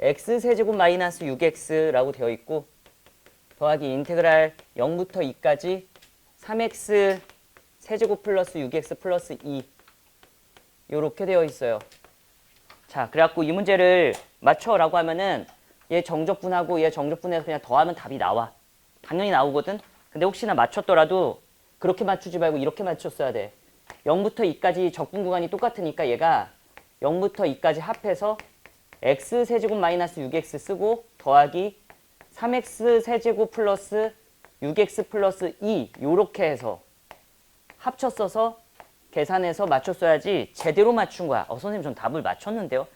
x세제곱 마이너스 6x라고 되어 있고 더하기 인테그랄 0부터 2까지 3x 세제곱 플러스 6x 플러스 2 요렇게 되어 있어요. 자, 그래갖고 이 문제를 맞춰라고 하면은 얘 정적분하고 얘 정적분해서 그냥 더하면 답이 나와. 당연히 나오거든. 근데 혹시나 맞췄더라도 그렇게 맞추지 말고 이렇게 맞췄어야 돼. 0부터 2까지 적분 구간이 똑같으니까 얘가 0부터 2까지 합해서 x 세제곱 마이너스 6x 쓰고 더하기 3x 세제곱 플러스 6x 플러스 2 요렇게 해서 합쳤어서 계산해서 맞췄어야지 제대로 맞춘 거야. 선생님 전 답을 맞췄는데요.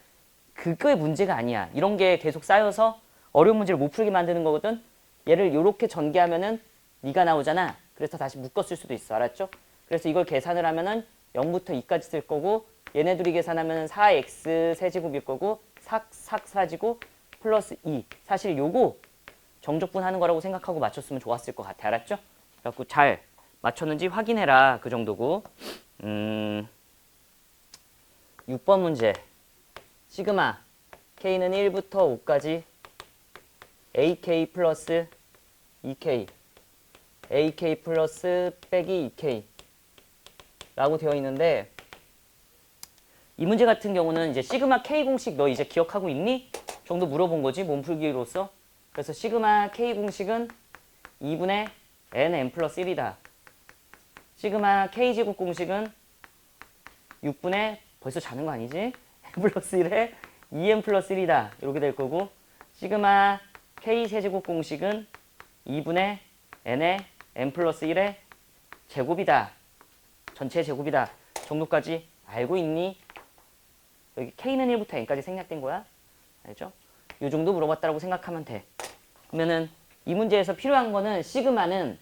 그거의 문제가 아니야. 이런 게 계속 쌓여서 어려운 문제를 못 풀게 만드는 거거든. 얘를 요렇게 전개하면은 네가 나오잖아. 그래서 다시 묶었을 수도 있어. 알았죠? 그래서 이걸 계산을 하면은 0부터 2까지 쓸 거고 얘네 둘이 계산하면은 4x 세제곱일 거고 4제곱 플러스 2. 사실 요거 정적분 하는 거라고 생각하고 맞췄으면 좋았을 것 같아. 알았죠? 그래갖고 잘 맞췄는지 확인해라. 그 정도고. 6번 문제. 시그마 k는 1부터 5까지 ak 플러스 2k ak 플러스 빼기 2k 라고 되어 있는데 이 문제 같은 경우는 이제 시그마 k 공식 너 이제 기억하고 있니? 정도 물어본 거지 몸풀기로서. 그래서 시그마 k 공식은 2분의 nm 플러스 1이다. 시그마 k 제곱 공식은 6분의 벌써 자는 거 아니지? n 플러스 1에 2n 플러스 1이다. 이렇게 될 거고 시그마 k 세제곱 공식은 2분의 n의 n 플러스 1의 제곱이다. 전체 제곱이다. 정도까지 알고 있니? 여기 k는 1부터 n까지 생략된 거야. 알죠? 이 정도 물어봤다고 생각하면 돼. 그러면은 이 문제에서 필요한 거는 시그마는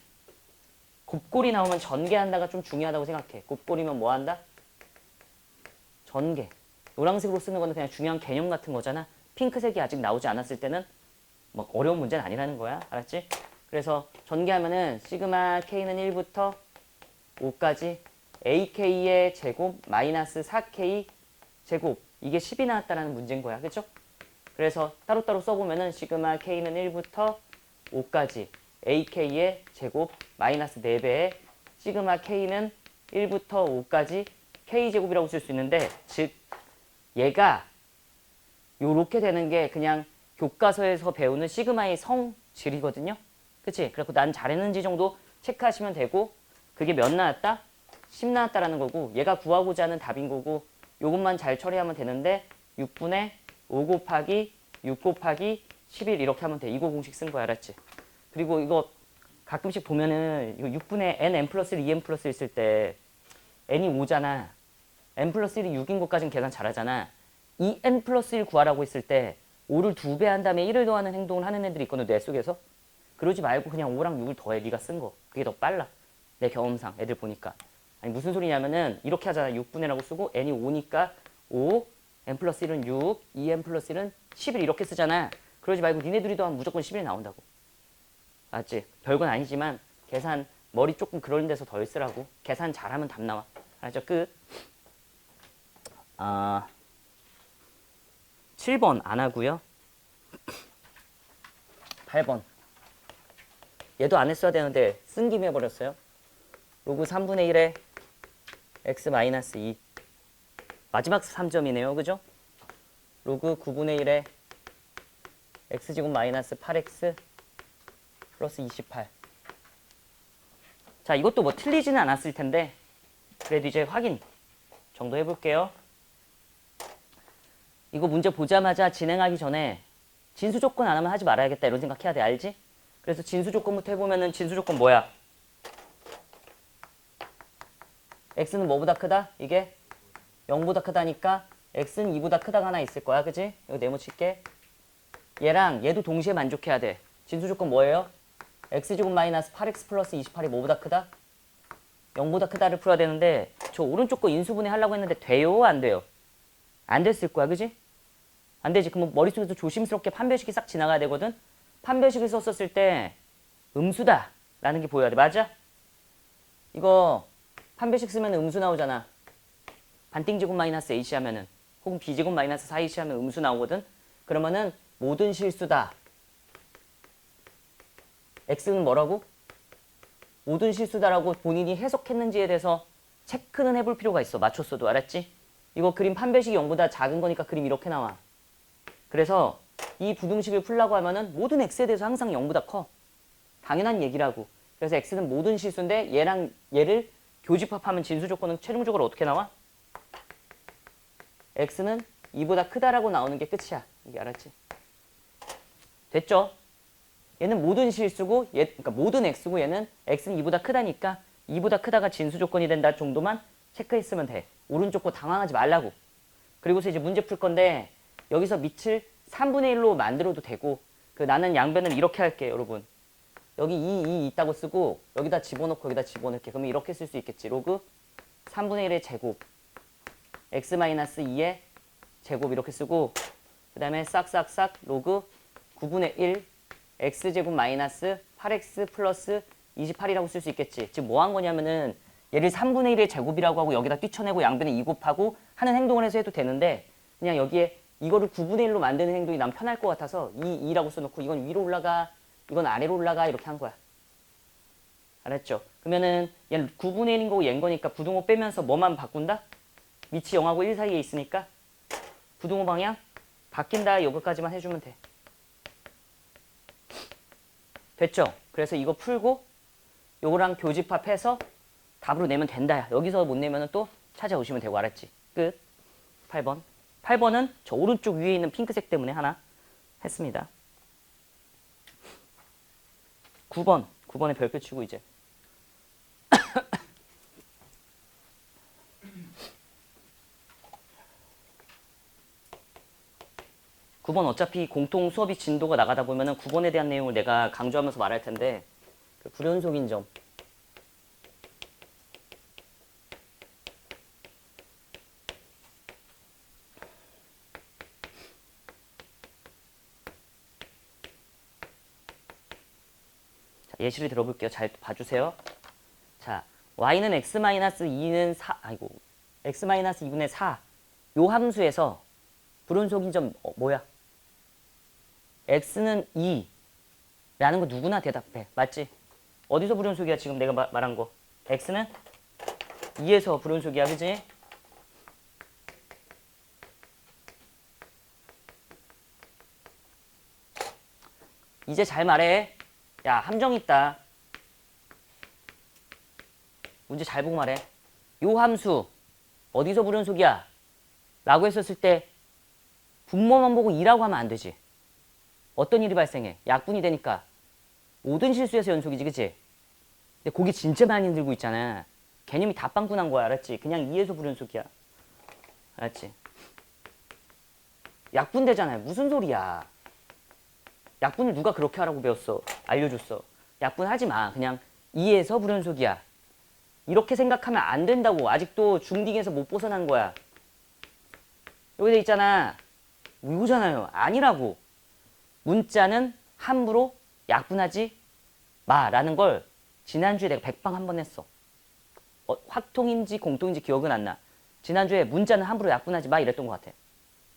곱골이 나오면 전개한다가 좀 중요하다고 생각해. 곱골이면 뭐 한다? 전개. 노란색으로 쓰는 거는 그냥 중요한 개념 같은 거잖아. 핑크색이 아직 나오지 않았을 때는 막 어려운 문제는 아니라는 거야. 알았지? 그래서 전개하면은 시그마 k는 1부터 5까지 ak의 제곱 마이너스 4k 제곱 이게 10이 나왔다라는 문제인 거야. 그쵸? 그래서 따로따로 써보면은 시그마 k는 1부터 5까지 ak의 제곱 마이너스 4배에 시그마 k는 1부터 5까지 k제곱이라고 쓸 수 있는데 즉 얘가 요렇게 되는 게 그냥 교과서에서 배우는 시그마의 성질이거든요. 그치? 그래서 난 잘했는지 정도 체크하시면 되고 그게 몇 나왔다? 10 나왔다라는 거고 얘가 구하고자 하는 답인 거고 요것만 잘 처리하면 되는데 6분의 5 곱하기 6 곱하기 11 이렇게 하면 돼. 이거 공식 쓴 거야. 알았지? 그리고 이거 가끔씩 보면은 이거 6분의 n 플러스 1, 2n 플러스 1 있을 때 n이 5잖아. n 플러스 1이 6인 것까지는 계산 잘하잖아. 2n 플러스 1 구하라고 했을 때 5를 2배 한 다음에 1을 더하는 행동을 하는 애들이 있거든. 뇌 속에서. 그러지 말고 그냥 5랑 6을 더해. 네가 쓴 거. 그게 더 빨라. 내 경험상 애들 보니까. 아니 무슨 소리냐면은 이렇게 하잖아. 6분의라고 쓰고 n이 5니까 5, n 플러스 1은 6, 2n 플러스 1은 11 이렇게 쓰잖아. 그러지 말고 니네들이 더하면 무조건 11이 나온다고. 알았지? 별건 아니지만 계산 머리 조금 그런 데서 덜 쓰라고. 계산 잘하면 답 나와. 알았죠? 끝. 7번 안 하고요. 8번. 얘도 안 했어야 되는데 쓴 김에 해버렸어요. 로그 3분의 1에 x 마이너스 2. 마지막 3점이네요. 그죠? 로그 9분의 1에 x제곱 마이너스 8x 플러스 28. 자, 이것도 뭐 틀리지는 않았을 텐데 그래도 이제 확인 정도 해볼게요. 이거 문제 보자마자 진행하기 전에 진수 조건 안 하면 하지 말아야겠다 이런 생각해야 돼. 알지? 그래서 진수 조건부터 해보면은 진수 조건 뭐야? x는 뭐보다 크다? 이게 0보다 크다니까 x는 2보다 크다가 하나 있을 거야. 그지? 이거 네모칠게. 얘랑 얘도 동시에 만족해야 돼. 진수 조건 뭐예요? x제곱 마이너스 8x 플러스 28이 뭐보다 크다? 0보다 크다를 풀어야 되는데 저 오른쪽 거 인수분해 하려고 했는데 돼요? 안 돼요? 안 됐을 거야. 그지? 안 되지. 그럼 머릿속에서 조심스럽게 판별식이 싹 지나가야 되거든? 판별식을 썼었을 때 음수다 라는 게 보여야 돼. 맞아? 이거 판별식 쓰면 음수 나오잖아. 반띵제곱 마이너스 ac 하면은 혹은 b제곱 마이너스 4ac 하면 음수 나오거든? 그러면은 모든 실수다. x는 뭐라고? 모든 실수다라고 본인이 해석했는지에 대해서 체크는 해볼 필요가 있어. 맞췄어도. 알았지? 이거 그림 판별식이 0보다 작은 거니까 그림 이렇게 나와. 그래서 이 부등식을 풀라고 하면은 모든 x에 대해서 항상 0보다 커. 당연한 얘기라고. 그래서 x는 모든 실수인데 얘랑 얘를 교집합하면 진수 조건은 최종적으로 어떻게 나와? x는 2보다 크다라고 나오는 게 끝이야. 이게 알았지? 됐죠? 얘는 모든 실수고 그러니까 모든 x고 얘는 x는 2보다 크다니까 2보다 크다가 진수 조건이 된다 정도만 체크했으면 돼. 오른쪽 거 당황하지 말라고. 그리고서 이제 문제 풀 건데 여기서 밑을 3분의 1로 만들어도 되고 나는 양변을 이렇게 할게 여러분. 여기 2 있다고 쓰고 여기다 집어넣고 여기다 집어넣을게. 그러면 이렇게 쓸 수 있겠지. 로그 3분의 1의 제곱 x-2의 제곱 이렇게 쓰고 그 다음에 싹싹싹 로그 9분의 1 x제곱 마이너스 8x 플러스 28이라고 쓸 수 있겠지. 지금 뭐 한 거냐면은 얘를 3분의 1의 제곱이라고 하고 여기다 뛰쳐내고 양변에 2 곱하고 하는 행동을 해서 해도 되는데 그냥 여기에 이거를 9분의 1로 만드는 행동이 난 편할 것 같아서 2라고 써놓고 이건 위로 올라가 이건 아래로 올라가 이렇게 한 거야. 알았죠? 그러면은 얘는 9분의 1인 거고 얘인 거니까 부등호 빼면서 뭐만 바꾼다? 밑이 0하고 1 사이에 있으니까 부등호 방향 바뀐다 여기까지만 해주면 돼. 됐죠? 그래서 이거 풀고 요거랑 교집합해서 답으로 내면 된다. 여기서 못 내면 또 찾아오시면 되고 알았지? 끝. 8번. 8번은 저 오른쪽 위에 있는 핑크색 때문에 하나 했습니다. 9번. 9번에 별표 치고 이제. 9번 어차피 공통 수업이 진도가 나가다 보면은 9번에 대한 내용을 내가 강조하면서 말할 텐데 불연속인 점. 자, 예시를 들어볼게요. 잘 봐주세요. 자, y는 x-2는 4, 아이고, x-2분의 4. 요 함수에서 불연속인 점 뭐야? x는 2 라는 거 누구나 대답해. 맞지? 어디서 불연속이야 지금 내가 말한 거? x는 2에서 불연속이야. 그지? 이제 잘 말해. 야 함정 있다. 문제 잘 보고 말해. 요 함수 어디서 불연속이야? 라고 했었을 때 분모만 보고 2라고 하면 안 되지. 어떤 일이 발생해? 약분이 되니까 모든 실수에서 연속이지. 그치? 근데 고기 진짜 많이 들고 있잖아. 개념이 다 빵꾸난 거야. 알았지? 그냥 2에서 불연속이야. 알았지? 약분 되잖아요. 무슨 소리야. 약분을 누가 그렇게 하라고 배웠어. 알려줬어. 약분 하지 마. 그냥 2에서 불연속이야. 이렇게 생각하면 안 된다고. 아직도 중딩에서 못 벗어난 거야. 여기 돼 있잖아. 이거잖아요. 아니라고. 문자는 함부로 약분하지 마라는 걸 지난주에 내가 백방 한 번 했어. 확통인지 공통인지 기억은 안 나. 지난주에 문자는 함부로 약분하지 마 이랬던 것 같아.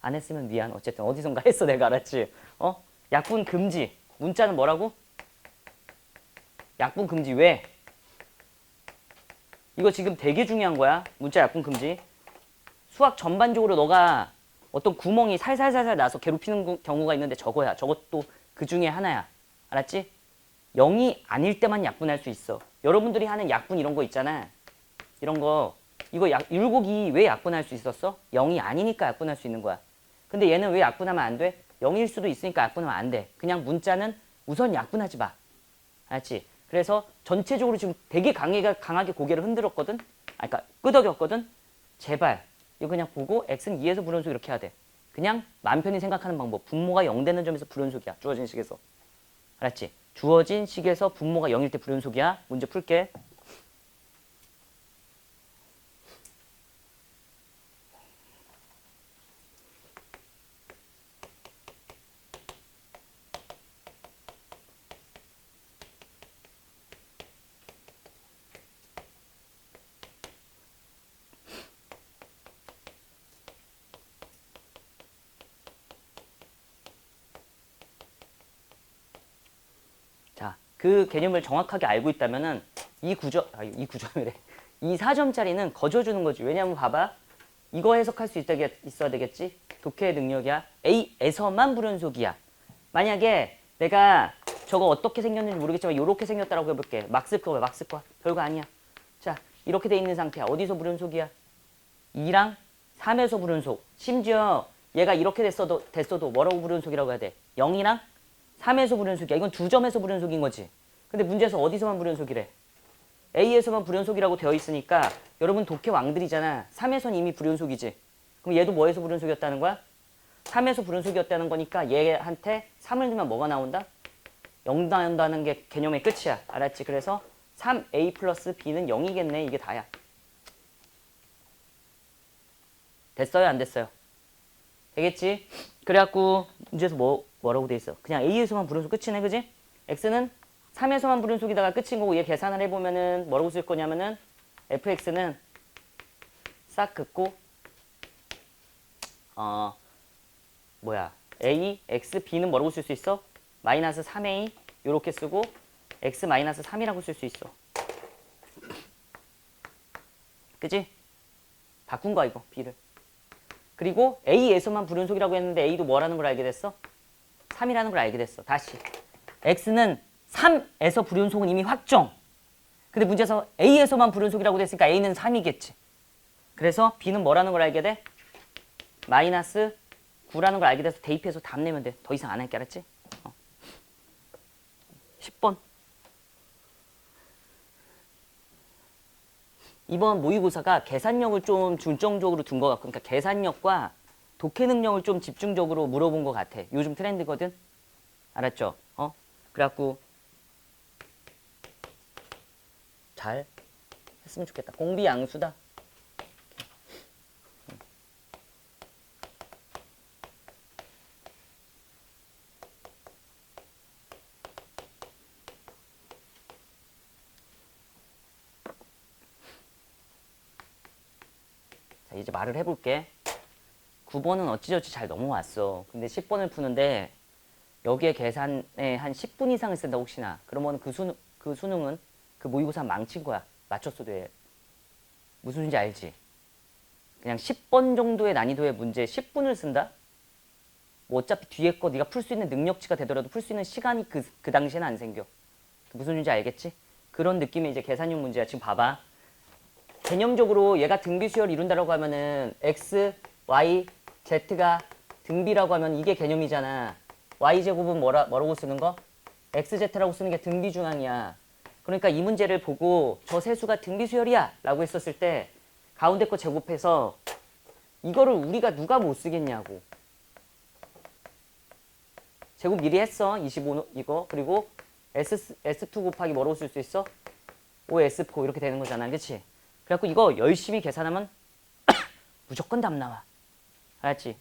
안 했으면 미안. 어쨌든 어디선가 했어. 내가 알았지. 약분 금지. 문자는 뭐라고? 약분 금지. 왜? 이거 지금 되게 중요한 거야. 문자 약분 금지. 수학 전반적으로 너가 어떤 구멍이 살살살살 나서 괴롭히는 경우가 있는데 저거야. 저것도 그 중에 하나야. 알았지? 0이 아닐 때만 약분할 수 있어. 여러분들이 하는 약분 이런 거 있잖아. 이런 거. 이거 율곡이 왜 약분할 수 있었어? 0이 아니니까 약분할 수 있는 거야. 근데 얘는 왜 약분하면 안 돼? 0일 수도 있으니까 약분하면 안 돼. 그냥 문자는 우선 약분하지 마. 알았지? 그래서 전체적으로 지금 되게 강하게 고개를 흔들었거든? 그러니까 끄덕였거든? 제발 이거 그냥 보고 x는 2에서 불연속 이렇게 해야 돼. 그냥 마음 편히 생각하는 방법. 분모가 0 되는 점에서 불연속이야. 주어진 식에서. 알았지? 주어진 식에서 분모가 0일 때 불연속이야. 문제 풀게. 그 개념을 정확하게 알고 있다면은 이 구점이래. 이 4점짜리는 거저주는 거지. 왜냐면 봐봐. 이거 해석할 수 있어야 되겠지? 독해의 능력이야. A에서만 불연속이야. 만약에 내가 저거 어떻게 생겼는지 모르겠지만 이렇게 생겼다라고 해볼게. 막 쓸 거야. 막 쓸 거야. 별거 아니야. 자, 이렇게 돼 있는 상태야. 어디서 불연속이야? 2랑 3에서 불연속. 심지어 얘가 이렇게 됐어도 뭐라고 불연속이라고 해야 돼? 0이랑 3에서 불연속이야. 이건 2점에서 불연속인 거지. 근데 문제에서 어디서만 불연속이래? A에서만 불연속이라고 되어 있으니까 여러분 독해 왕들이잖아. 3에선 이미 불연속이지. 그럼 얘도 뭐에서 불연속이었다는 거야? 3에서 불연속이었다는 거니까 얘한테 3을 넣으면 뭐가 나온다? 0 나온다는 게 개념의 끝이야. 알았지? 그래서 3A 플러스 B는 0이겠네. 이게 다야. 됐어요? 안 됐어요? 되겠지? 그래갖고 문제에서 뭐라고 돼 있어? 그냥 A에서만 불연속 끝이네. 그지? X는 3에서만 불연속이다가 끝인 거고 얘 계산을 해보면은 뭐라고 쓸 거냐면은 fx는 싹 긋고 a, x, b는 뭐라고 쓸 수 있어? 마이너스 3a 요렇게 쓰고 x 마이너스 3이라고 쓸 수 있어. 그치? 바꾼 거야 이거 b를. 그리고 a에서만 불연속이라고 했는데 a도 뭐라는 걸 알게 됐어? 3이라는 걸 알게 됐어. 다시 x는 3에서 불연속은 이미 확정. 근데 문제에서 A에서만 불연속이라고 됐으니까 A는 3이겠지. 그래서 B는 뭐라는 걸 알게 돼? 마이너스 9라는 걸 알게 돼서 대입해서 답 내면 돼. 더 이상 안 할게. 알았지? 10번. 이번 모의고사가 계산력을 좀 중점적으로 둔 것 같고, 그러니까 계산력과 독해 능력을 좀 집중적으로 물어본 것 같아. 요즘 트렌드거든? 알았죠? 그래갖고 잘 했으면 좋겠다. 공비양수다. 자, 이제 말을 해볼게. 9번은 어찌저찌 잘 넘어왔어. 근데 10번을 푸는데 여기에 계산에 한 10분 이상을 쓴다 혹시나. 그러면 그 수능은 그 모의고사 망친 거야. 맞췄어도 돼. 무슨 소리인지 알지? 그냥 10번 정도의 난이도의 문제 10분을 쓴다? 뭐 어차피 뒤에 거 네가 풀 수 있는 능력치가 되더라도 풀 수 있는 시간이 그 당시에는 안 생겨. 무슨 소리인지 알겠지? 그런 느낌의 이제 계산형 문제야. 지금 봐봐. 개념적으로 얘가 등비수열을 이룬다라고 하면은 x, y, z가 등비라고 하면 이게 개념이잖아. y제곱은 뭐라고 쓰는 거? xz라고 쓰는 게 등비중앙이야. 그러니까 이 문제를 보고 저 세수가 등비수열이야 라고 했었을 때 가운데 거 제곱해서 이거를 우리가 누가 못 쓰겠냐고. 제곱 미리 했어. 25 이거. 그리고 S2 곱하기 뭐라고 쓸 수 있어? 5S4 이렇게 되는 거잖아. 그치? 그래갖고 이거 열심히 계산하면 무조건 답 나와. 알았지?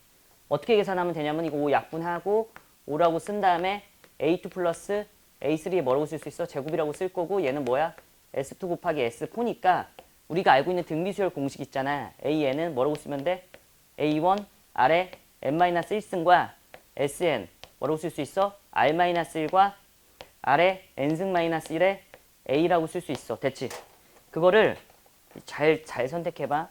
어떻게 계산하면 되냐면 이거 5 약분하고 5라고 쓴 다음에 A2 플러스 A3에 뭐라고 쓸 수 있어? 제곱이라고 쓸 거고 얘는 뭐야? S2 곱하기 S4니까 우리가 알고 있는 등비수열 공식 있잖아. AN은 뭐라고 쓰면 돼? A1 아래 n-1승과 SN 뭐라고 쓸 수 있어? R-1과 아래 n승 마이너스 1에 A라고 쓸 수 있어. 됐지? 그거를 잘 선택해봐.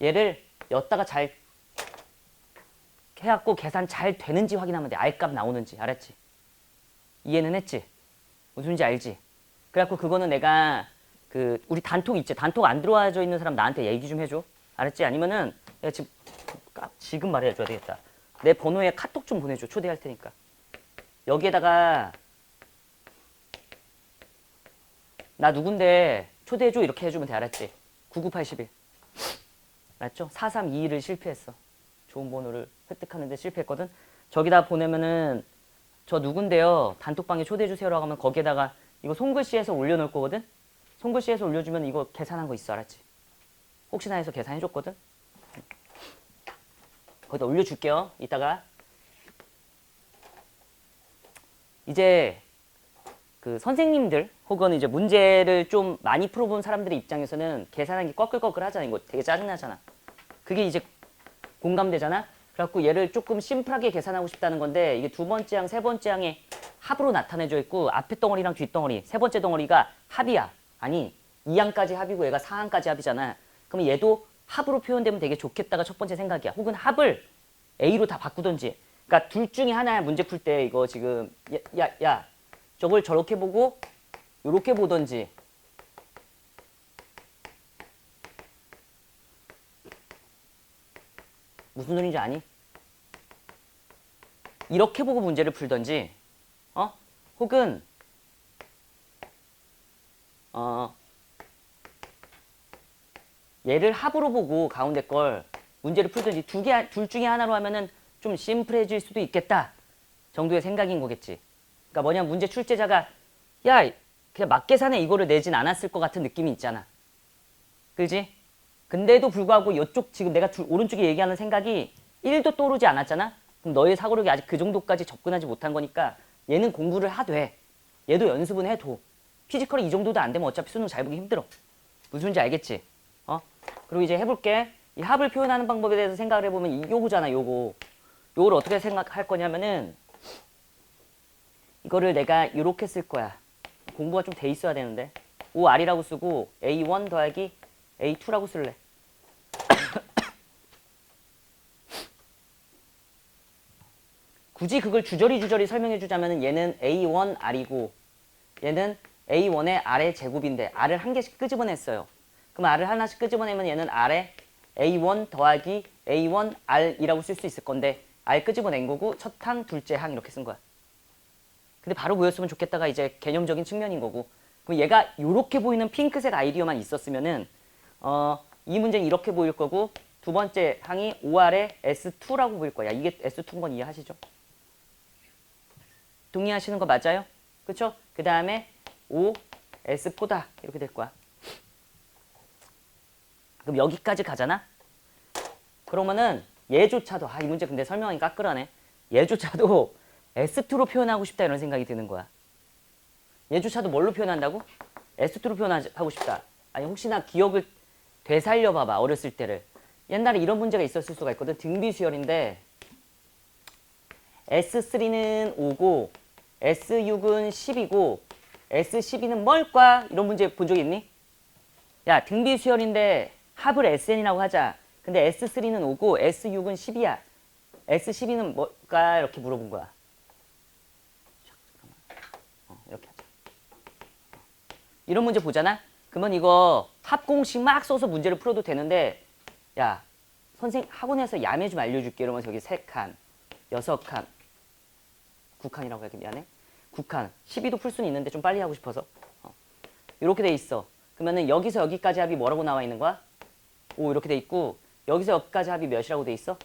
얘를 엿다가 잘 해갖고 계산 잘 되는지 확인하면 돼. R값 나오는지. 알았지? 이해는 했지? 무슨 말인지 알지? 그래갖고 그거는 내가 우리 단톡 있지? 단톡 안 들어와져 있는 사람 나한테 얘기 좀 해줘. 알았지? 아니면은 내가 지금 말해줘야 되겠다. 내 번호에 카톡 좀 보내줘. 초대할 테니까. 여기에다가 나 누군데 초대해줘 이렇게 해주면 돼. 알았지? 9981 알았죠? 4322를 실패했어. 좋은 번호를 획득하는데 실패했거든. 저기다 보내면은 저 누군데요 단톡방에 초대해주세요라고 하면 거기에다가 이거 손글씨에서 올려놓을 거거든. 손글씨에서 올려주면 이거 계산한 거 있어. 알았지? 혹시나 해서 계산해줬거든. 거기다 올려줄게요. 이따가 이제 그 선생님들 혹은 이제 문제를 좀 많이 풀어본 사람들의 입장에서는 계산하기 꺼끌꺼끌 하잖아. 이거 되게 짜증나잖아. 그게 이제 공감되잖아. 그래갖고 얘를 조금 심플하게 계산하고 싶다는 건데 이게 두 번째 항, 세 번째 항에 합으로 나타내져 있고 앞에 덩어리랑 뒷 덩어리, 세 번째 덩어리가 합이야. 아니 2항까지 합이고 얘가 4항까지 합이잖아. 그럼 얘도 합으로 표현되면 되게 좋겠다가 첫 번째 생각이야. 혹은 합을 A로 다 바꾸던지. 그러니까 둘 중에 하나야. 문제 풀 때 이거 지금 야 저걸 저렇게 보고 요렇게 보던지. 무슨 소리인지 아니? 이렇게 보고 문제를 풀던지, 혹은, 얘를 합으로 보고 가운데 걸 문제를 풀던지 둘 중에 하나로 하면은 좀 심플해질 수도 있겠다 정도의 생각인 거겠지. 그러니까 뭐냐, 문제 출제자가, 야, 그냥 맞계산에 이거를 내진 않았을 것 같은 느낌이 있잖아. 그지? 근데도 불구하고 이쪽 지금 내가 오른쪽에 얘기하는 생각이 1도 떠오르지 않았잖아? 그럼 너의 사고력이 아직 그 정도까지 접근하지 못한 거니까 얘는 공부를 하되 얘도 연습은 해도 피지컬이 이 정도도 안 되면 어차피 수능 잘 보기 힘들어. 무슨 소리인지 알겠지? 그리고 이제 해볼게. 이 합을 표현하는 방법에 대해서 생각을 해보면 요거잖아, 요거. 요걸 어떻게 생각할 거냐면은 이거를 내가 이렇게 쓸 거야. 공부가 좀 돼 있어야 되는데 5R이라고 쓰고 A1 더하기 A2라고 쓸래. 굳이 그걸 주저리 설명해 주자면 얘는 A1R이고 얘는 A1의 R의 제곱인데 R을 한 개씩 끄집어냈어요. 그럼 R을 하나씩 끄집어내면 얘는 R의 A1 더하기 A1R이라고 쓸 수 있을 건데 R 끄집어낸 거고 첫 항, 둘째 항 이렇게 쓴 거야. 근데 바로 보였으면 좋겠다가 이제 개념적인 측면인 거고. 그럼 얘가 이렇게 보이는 핑크색 아이디어만 있었으면은 이 문제는 이렇게 보일 거고 두 번째 항이 5R의 S2라고 보일 거야. 이게 S2인 건 이해하시죠? 동의하시는 거 맞아요? 그쵸? 그 다음에 5 S4다 이렇게 될 거야. 그럼 여기까지 가잖아? 그러면은 얘조차도 이 문제 근데 설명하기 까끌하네. 얘조차도 S2로 표현하고 싶다 이런 생각이 드는 거야. 얘조차도 뭘로 표현한다고? S2로 표현하고 싶다. 아니 혹시나 기억을 되살려 봐봐. 어렸을 때를. 옛날에 이런 문제가 있었을 수가 있거든. 등비수열인데 S3는 5고 S6은 10이고 S12는 뭘까? 이런 문제 본 적 있니? 야, 등비수열인데 합을 SN이라고 하자. 근데 S3는 5고 S6은 10이야. S12는 뭘까? 이렇게 물어본 거야. 이렇게 하자. 이런 문제 보잖아? 그러면 이거 합공식 막 써서 문제를 풀어도 되는데 야, 학원에서 야매 좀 알려줄게. 이러면 저기 3칸, 6칸, 9칸이라고 해야 미안해. 9칸, 12도 풀 수는 있는데 좀 빨리 하고 싶어서. 이렇게 돼 있어. 그러면은 여기서 여기까지 합이 뭐라고 나와 있는 거야? 5 이렇게 돼 있고 여기서 여기까지 합이 몇이라고 돼 있어?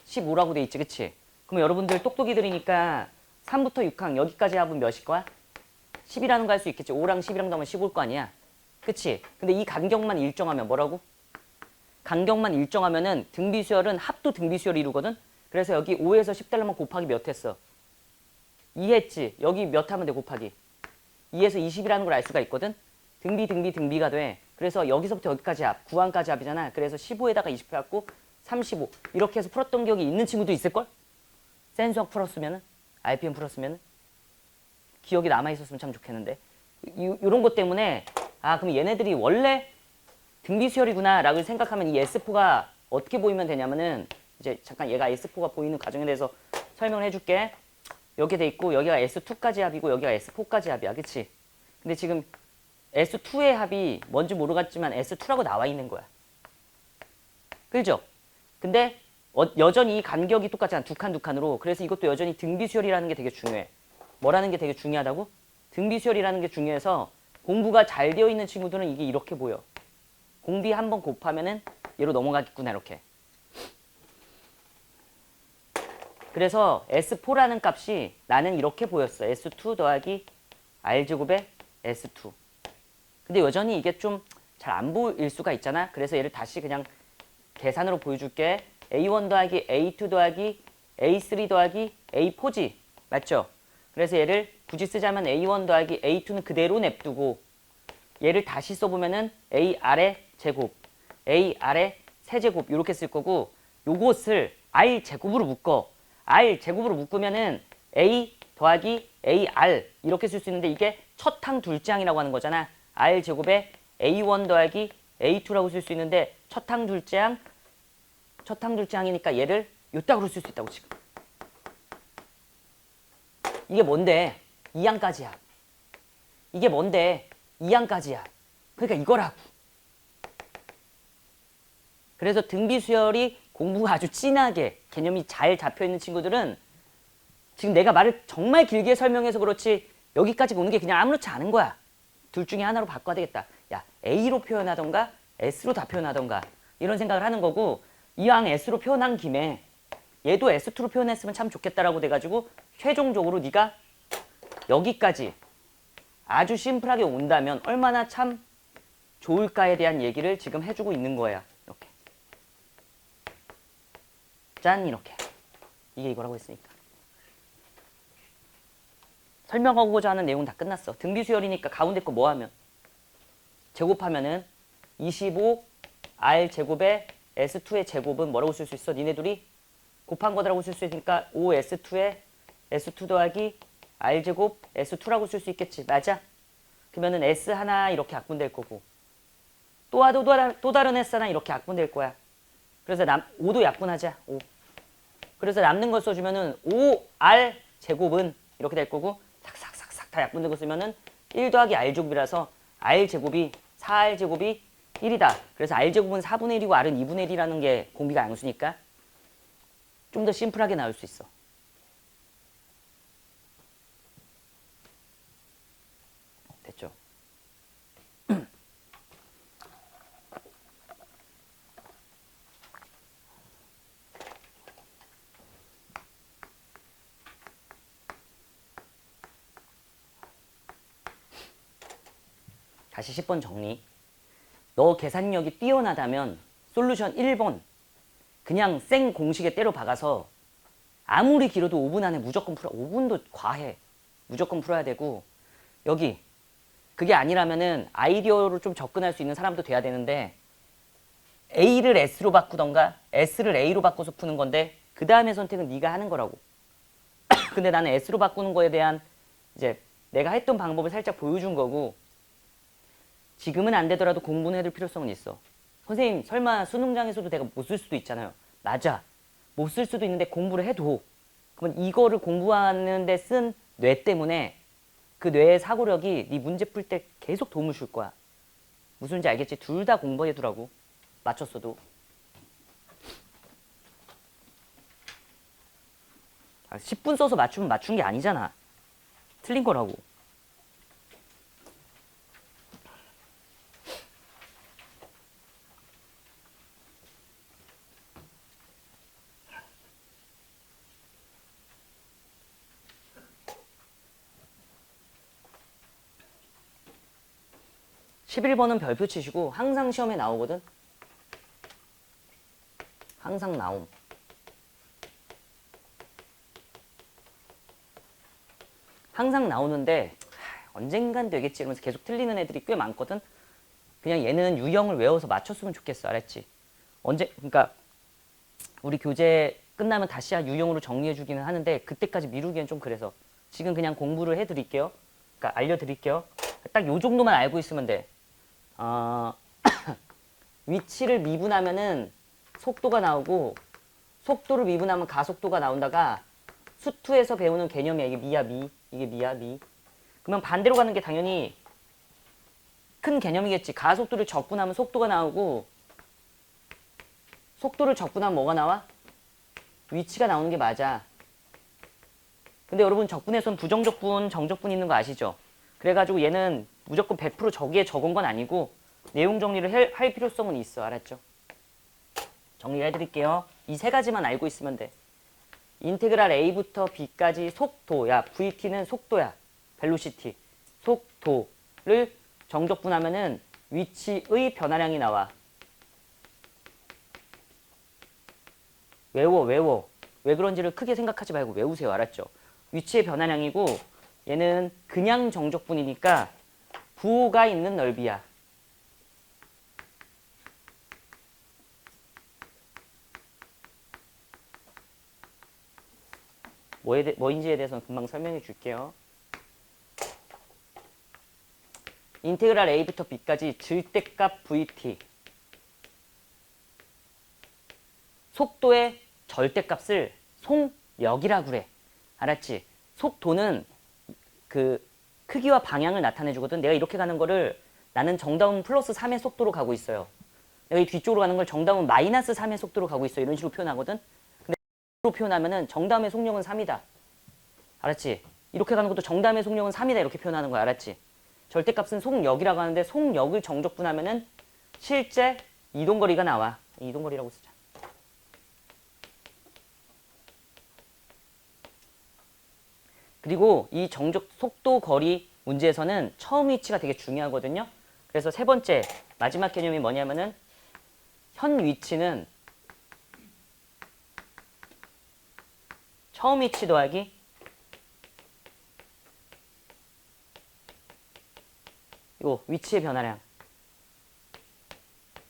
15라고 돼 있지, 그치? 그럼 여러분들 똑똑이들이니까 3부터 6항 여기까지 합은 몇일 거야? 10이라는 거 할 수 있겠지. 5랑 10이랑 더하면 15일 거 아니야. 그치? 근데 이 간격만 일정하면 뭐라고? 간격만 일정하면은 등비수열은 합도 등비수열을 이루거든? 그래서 여기 5에서 10 달러면 곱하기 몇 했어? 2 했지. 여기 몇 하면 돼, 곱하기? 2에서 20이라는 걸 알 수가 있거든? 등비가 돼. 그래서 여기서부터 여기까지 합, 9항까지 합이잖아. 그래서 15에다가 20 해갖고 35. 이렇게 해서 풀었던 기억이 있는 친구도 있을걸? 센수학 풀었으면은? RPM 풀었으면은? 기억이 남아있었으면 참 좋겠는데. 요런 것 때문에 그럼 얘네들이 원래 등비수열이구나 라고 생각하면 이 S4가 어떻게 보이면 되냐면은 이제 잠깐 얘가 S4가 보이는 과정에 대해서 설명을 해줄게. 여기 돼 있고 여기가 S2까지 합이고 여기가 S4까지 합이야. 그치? 근데 지금 S2의 합이 뭔지 모르겠지만 S2라고 나와 있는 거야. 그죠? 근데 여전히 이 간격이 똑같잖아. 두 칸으로. 그래서 이것도 여전히 등비수열이라는 게 되게 중요해. 뭐라는 게 되게 중요하다고? 등비수열이라는 게 중요해서 공부가 잘 되어 있는 친구들은 이게 이렇게 보여. 공비 한번 곱하면은 얘로 넘어가겠구나 이렇게. 그래서 S4라는 값이 나는 이렇게 보였어. S2 더하기 R제곱의 S2. 근데 여전히 이게 좀 잘 안 보일 수가 있잖아. 그래서 얘를 다시 그냥 계산으로 보여줄게. A1 더하기 A2 더하기 A3 더하기 A4지. 맞죠? 그래서 얘를 굳이 쓰자면 A1 더하기 A2는 그대로 냅두고 얘를 다시 써보면은 AR의 제곱, AR의 세제곱 이렇게 쓸 거고 요것을 r 제곱으로 묶어. r 제곱으로 묶으면은 a 더하기 ar 이렇게 쓸 수 있는데 이게 첫 항 둘째 항이라고 하는 거잖아. r 제곱에 a1 더하기 a2라고 쓸 수 있는데 첫 항 둘째 항이니까 얘를 요따구로 쓸 수 있다고 지금. 이게 뭔데? 2항까지야. 이게 뭔데? 2항까지야. 그러니까 이거라고. 그래서 등비수열이 공부가 아주 진하게 개념이 잘 잡혀있는 친구들은 지금 내가 말을 정말 길게 설명해서 그렇지 여기까지 오는 게 그냥 아무렇지 않은 거야. 둘 중에 하나로 바꿔야 되겠다. 야, A로 표현하던가 S로 다 표현하던가 이런 생각을 하는 거고 이왕 S로 표현한 김에 얘도 S2로 표현했으면 참 좋겠다라고 돼가지고 최종적으로 네가 여기까지 아주 심플하게 온다면 얼마나 참 좋을까에 대한 얘기를 지금 해주고 있는 거야. 이렇게. 짠 이렇게. 이게 이거라고 했으니까. 설명하고자 하는 내용은 다 끝났어. 등비수열이니까 가운데 거 뭐 하면? 제곱하면은 25 r 제곱에 s2의 제곱은 뭐라고 쓸 수 있어? 니네 둘이 곱한 거라고 쓸 수 있으니까 5s2에 s2 더하기 r 제곱 s2라고 쓸 수 있겠지. 맞아? 그러면은 s 하나 이렇게 약분될 거고 또 다른 s 하나 이렇게 약분될 거야. 그래서 5도 약분하자. 5. 그래서 남는 걸 써주면은 5r 제곱은 이렇게 될 거고 싹싹싹싹 다 약분된 거 쓰면은 1 더하기 r 제곱이라서 r 제곱이 4r 제곱이 1이다. 그래서 r 제곱은 4분의 1이고 r은 2분의 1이라는 게 공비가 양수니까 좀 더 심플하게 나올 수 있어. 됐죠? 다시 10번 정리. 너 계산력이 뛰어나다면 솔루션 1번 그냥 생 공식에 때려 박아서 아무리 길어도 5분 안에 무조건 풀어. 5분도 과해. 무조건 풀어야 되고 여기 그게 아니라면은 아이디어로 좀 접근할 수 있는 사람도 돼야 되는데 A를 S로 바꾸던가 S를 A로 바꿔서 푸는 건데 그 다음에 선택은 네가 하는 거라고. 근데 나는 S로 바꾸는 거에 대한 이제 내가 했던 방법을 살짝 보여준 거고 지금은 안 되더라도 공부는 해둘 필요성은 있어. 선생님 설마 수능장에서도 내가 못 쓸 수도 있잖아요. 맞아. 못 쓸 수도 있는데 공부를 해도 그러면 이거를 공부하는 데 쓴 뇌 때문에 그 뇌의 사고력이 네 문제 풀 때 계속 도움을 줄 거야. 무슨지 알겠지? 둘 다 공부해두라고. 맞췄어도. 10분 써서 맞추면 맞춘 게 아니잖아. 틀린 거라고. (11번은) 별표 치시고 항상 시험에 나오거든. 항상 나옴. 항상 나오는데 언젠간 되겠지 이러면서 계속 틀리는 애들이 꽤 많거든. 그냥 얘는 유형을 외워서 맞췄으면 좋겠어. 알았지? 그러니까 우리 교재 끝나면 다시 유형으로 정리해 주기는 하는데 그때까지 미루기엔 좀 그래서 지금 그냥 공부를 해드릴게요. 그러니까 알려드릴게요. 딱 요 정도만 알고 있으면 돼. 위치를 미분하면은 속도가 나오고 속도를 미분하면 가속도가 나온다가 수투에서 배우는 개념이야. 이게 미야 미. 이게 미야 미. 그러면 반대로 가는 게 당연히 큰 개념이겠지. 가속도를 적분하면 속도가 나오고 속도를 적분하면 뭐가 나와? 위치가 나오는 게 맞아. 근데 여러분 적분에선 부정적분, 정적분 있는 거 아시죠? 그래가지고 얘는 무조건 100% 저기에 적은 건 아니고 내용 정리를 할 필요성은 있어. 알았죠? 정리를 해드릴게요. 이 세 가지만 알고 있으면 돼. 인테그랄 A부터 B까지 속도야. VT는 속도야. 벨로시티. 속도를 정적분하면은 위치의 변화량이 나와. 외워. 왜 그런지를 크게 생각하지 말고 외우세요. 알았죠? 위치의 변화량이고 얘는 그냥 정적분이니까 부호가 있는 넓이야. 뭐인지에 대해서는 금방 설명해 줄게요. 인테그랄 a부터 b까지 절대값 vt. 속도의 절대값을 속력이라고 그래. 알았지? 속도는 그 크기와 방향을 나타내 주거든. 내가 이렇게 가는 거를 나는 정다운 플러스 3의 속도로 가고 있어요. 내가 이 뒤쪽으로 가는 걸 정다운 마이너스 3의 속도로 가고 있어. 이런 식으로 표현하거든. 근데 이로 표현하면은 정다음의 속력은 3이다. 알았지? 이렇게 가는 것도 정다음의 속력은 3이다. 이렇게 표현하는 거야. 알았지? 절대값은 속력이라고 하는데 속력을 정적분하면은 실제 이동거리가 나와. 이동거리라고 쓰자. 그리고 이 정적 속도 거리 문제에서는 처음 위치가 되게 중요하거든요. 그래서 세 번째 마지막 개념이 뭐냐면은 현 위치는 처음 위치 더하기 이거 위치의 변화량.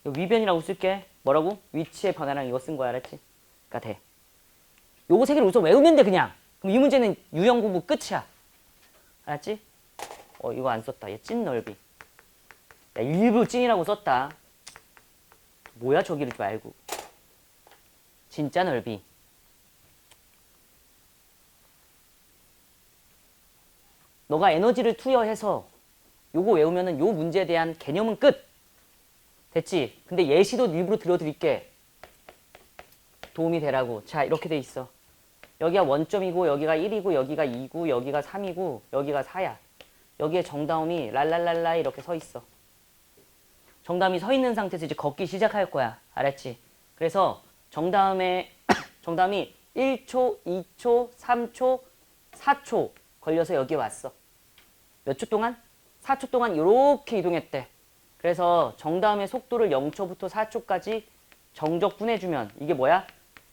이거 위변이라고 쓸게. 뭐라고? 위치의 변화량 이거 쓴 거야. 알았지? 그러니까 돼. 요거 세 개를 우선 외우면 돼 그냥. 그럼 이 문제는 유형 공부 끝이야. 알았지? 이거 안 썼다. 얘 찐 넓이. 야, 일부러 찐이라고 썼다. 뭐야 저기를 좀 알고. 진짜 넓이. 너가 에너지를 투여해서 요거 외우면은 요 문제에 대한 개념은 끝. 됐지? 근데 예시도 일부러 들어드릴게. 도움이 되라고. 자, 이렇게 돼 있어. 여기가 원점이고 여기가 1이고 여기가 2고 여기가 3이고 여기가 4야. 여기에 정다움이 랄랄랄라 이렇게 서 있어. 정다움이 서 있는 상태에서 이제 걷기 시작할 거야. 알았지? 그래서 정다움이 1초, 2초, 3초, 4초 걸려서 여기 왔어. 몇 초 동안? 4초 동안 이렇게 이동했대. 그래서 정다움의 속도를 0초부터 4초까지 정적분해주면 이게 뭐야?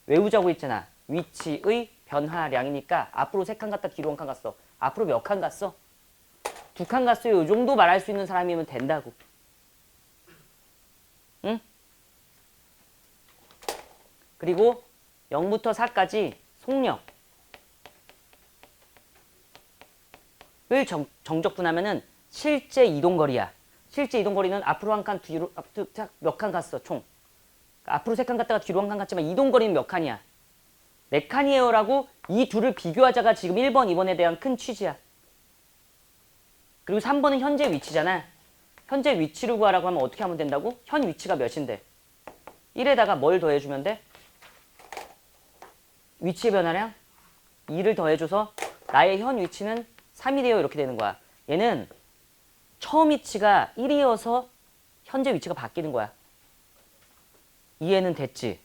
외우자고 했잖아. 위치의 변화량이니까 앞으로 3칸 갔다 뒤로 1칸 갔어. 앞으로 몇 칸 갔어? 2칸 갔어요. 이 정도 말할 수 있는 사람이면 된다고. 응? 그리고 0부터 4까지 속력을 정적분하면은 실제 이동거리야. 실제 이동거리는 앞으로 한 칸, 뒤로 몇 칸 갔어, 총. 앞으로 3칸 갔다가 뒤로 1칸 갔지만 이동거리는 몇 칸이야? 4칸이에요 라고 이 둘을 비교하자가 지금 1번, 2번에 대한 큰 취지야. 그리고 3번은 현재 위치잖아. 현재 위치를 구하라고 하면 어떻게 하면 된다고? 현 위치가 몇인데? 1에다가 뭘 더해주면 돼? 위치의 변화량? 2를 더해줘서 나의 현 위치는 3이래요. 이렇게 되는 거야. 얘는 처음 위치가 1이어서 현재 위치가 바뀌는 거야. 이해는 됐지?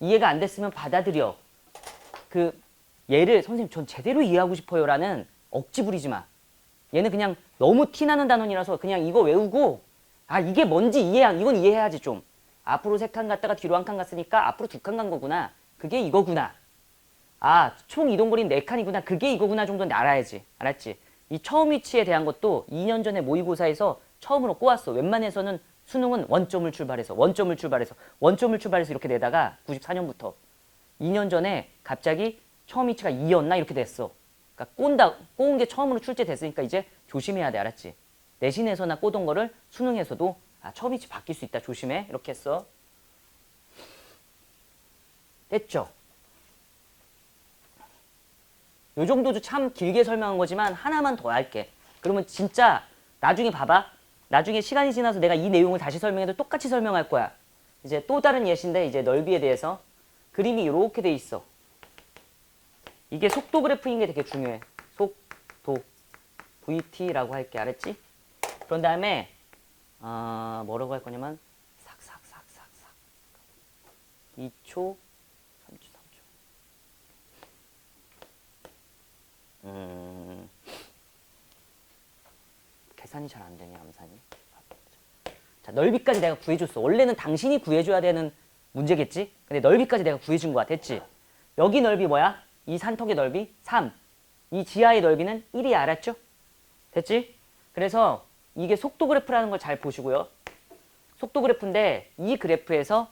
이해가 안 됐으면 받아들여. 얘를 선생님 전 제대로 이해하고 싶어요 라는 억지 부리지 마. 얘는 그냥 너무 티나는 단원이라서 그냥 이거 외우고 이게 뭔지 이건 이해해야지 좀. 앞으로 3칸 갔다가 뒤로 1칸 갔으니까 앞으로 2칸 간 거구나. 그게 이거구나. 총 이동거리는 4칸이구나. 그게 이거구나 정도는 알아야지. 알았지? 이 처음 위치에 대한 것도 2년 전에 모의고사에서 처음으로 꼬았어. 웬만해서는 수능은 원점을 출발해서 이렇게 내다가 94년부터 2년 전에 갑자기 처음 위치가 2였나 이렇게 됐어. 그러니까 꼬은 게 처음으로 출제됐으니까 이제 조심해야 돼. 알았지? 내신에서나 꼬던 거를 수능에서도 처음 위치 바뀔 수 있다. 조심해. 이렇게 했어. 됐죠? 요 정도도 참 길게 설명한 거지만 하나만 더 할게. 그러면 진짜 나중에 봐봐. 나중에 시간이 지나서 내가 이 내용을 다시 설명해도 똑같이 설명할 거야. 이제 또 다른 예시인데 이제 넓이에 대해서 그림이 이렇게 돼 있어. 이게 속도 그래프인 게 되게 중요해. 속도 VT라고 할게. 알았지? 그런 다음에 뭐라고 할 거냐면 삭삭삭삭삭 2초 3초 계산이 잘 안 되네. 암산이. 자, 넓이까지 내가 구해줬어. 원래는 당신이 구해줘야 되는 문제겠지? 근데 넓이까지 내가 구해준 거야. 됐지? 여기 넓이 뭐야? 이 산턱의 넓이 3. 이 지하의 넓이는 1이야. 알았죠? 됐지? 그래서 이게 속도 그래프라는 걸 잘 보시고요. 속도 그래프인데 이 그래프에서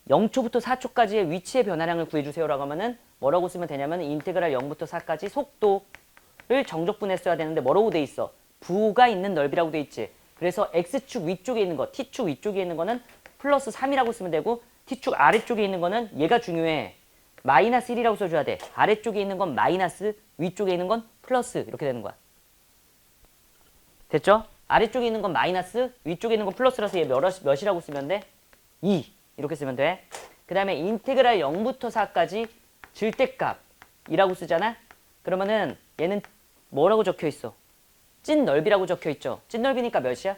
0초부터 4초까지의 위치의 변화량을 구해주세요라고 하면은 뭐라고 쓰면 되냐면 인테그랄 0부터 4까지 속도를 정적분했어야 되는데 뭐라고 돼 있어? 부가 있는 넓이라고 돼 있지. 그래서 X축 위쪽에 있는 거, T축 위쪽에 있는 거는 플러스 3이라고 쓰면 되고 T축 아래쪽에 있는 거는 얘가 중요해. 마이너스 1이라고 써줘야 돼. 아래쪽에 있는 건 마이너스, 위쪽에 있는 건 플러스 이렇게 되는 거야. 됐죠? 아래쪽에 있는 건 마이너스, 위쪽에 있는 건 플러스라서 얘 몇이라고 쓰면 돼? 2 이렇게 쓰면 돼. 그 다음에 인테그랄 0부터 4까지 질대값이라고 쓰잖아? 그러면은 얘는 뭐라고 적혀 있어? 찐 넓이라고 적혀 있죠? 찐 넓이니까 몇이야?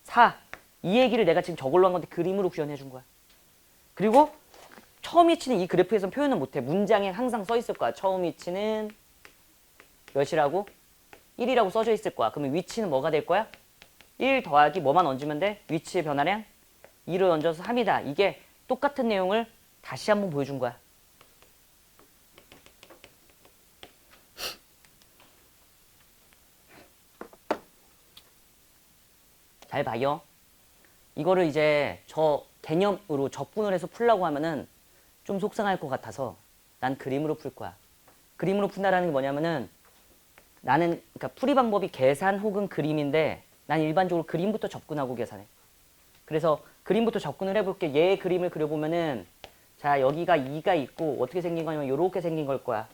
4. 이 얘기를 내가 지금 저걸로 한 건데 그림으로 구현해 준 거야. 그리고 처음 위치는 이 그래프에서 표현은 못해. 문장에 항상 써 있을 거야. 처음 위치는 몇이라고? 1이라고 써져 있을 거야. 그러면 위치는 뭐가 될 거야? 1 더하기 뭐만 얹으면 돼? 위치의 변화량? 2를 얹어서 3이다. 이게 똑같은 내용을 다시 한번 보여준 거야. 잘 봐요. 이거를 이제 저 개념으로 적분을 해서 풀라고 하면은 좀 속상할 것 같아서 난 그림으로 풀 거야. 그림으로 푼다라는 게 뭐냐면은 나는 그러니까 풀이 방법이 계산 혹은 그림인데 난 일반적으로 그림부터 접근하고 계산해. 그래서 그림부터 접근을 해볼게. 얘 그림을 그려보면은 자 여기가 2가 있고 어떻게 생긴 거냐면 이렇게 생긴 걸 거야.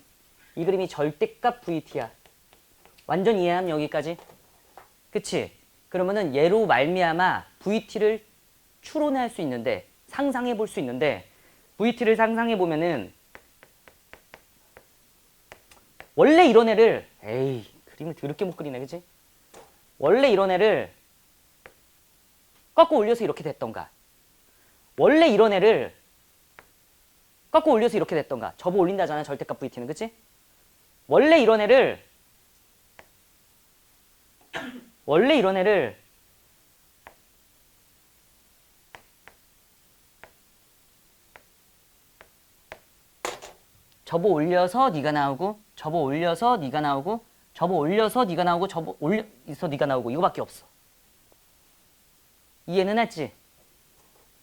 이 그림이 절대값 VT야. 완전 이해함 여기까지? 그치? 그러면은 얘로 말미암아 VT를 추론할 수 있는데 상상해 볼 수 있는데 VT를 상상해 보면은 원래 이런 애를 에이 그림을 더럽게 못 그리네 그치? 원래 이런 애를 꺾어 올려서 이렇게 됐던가 원래 이런 애를 꺾어 올려서 이렇게 됐던가 접어 올린다잖아 절대값 VT는 그치? 원래 이런 애를 접어 올려서 네가 나오고 접어 올려서 네가 나오고 접어 올려서 네가 나오고 접어 올려서 네가 나오고 이거밖에 없어. 이해는 했지?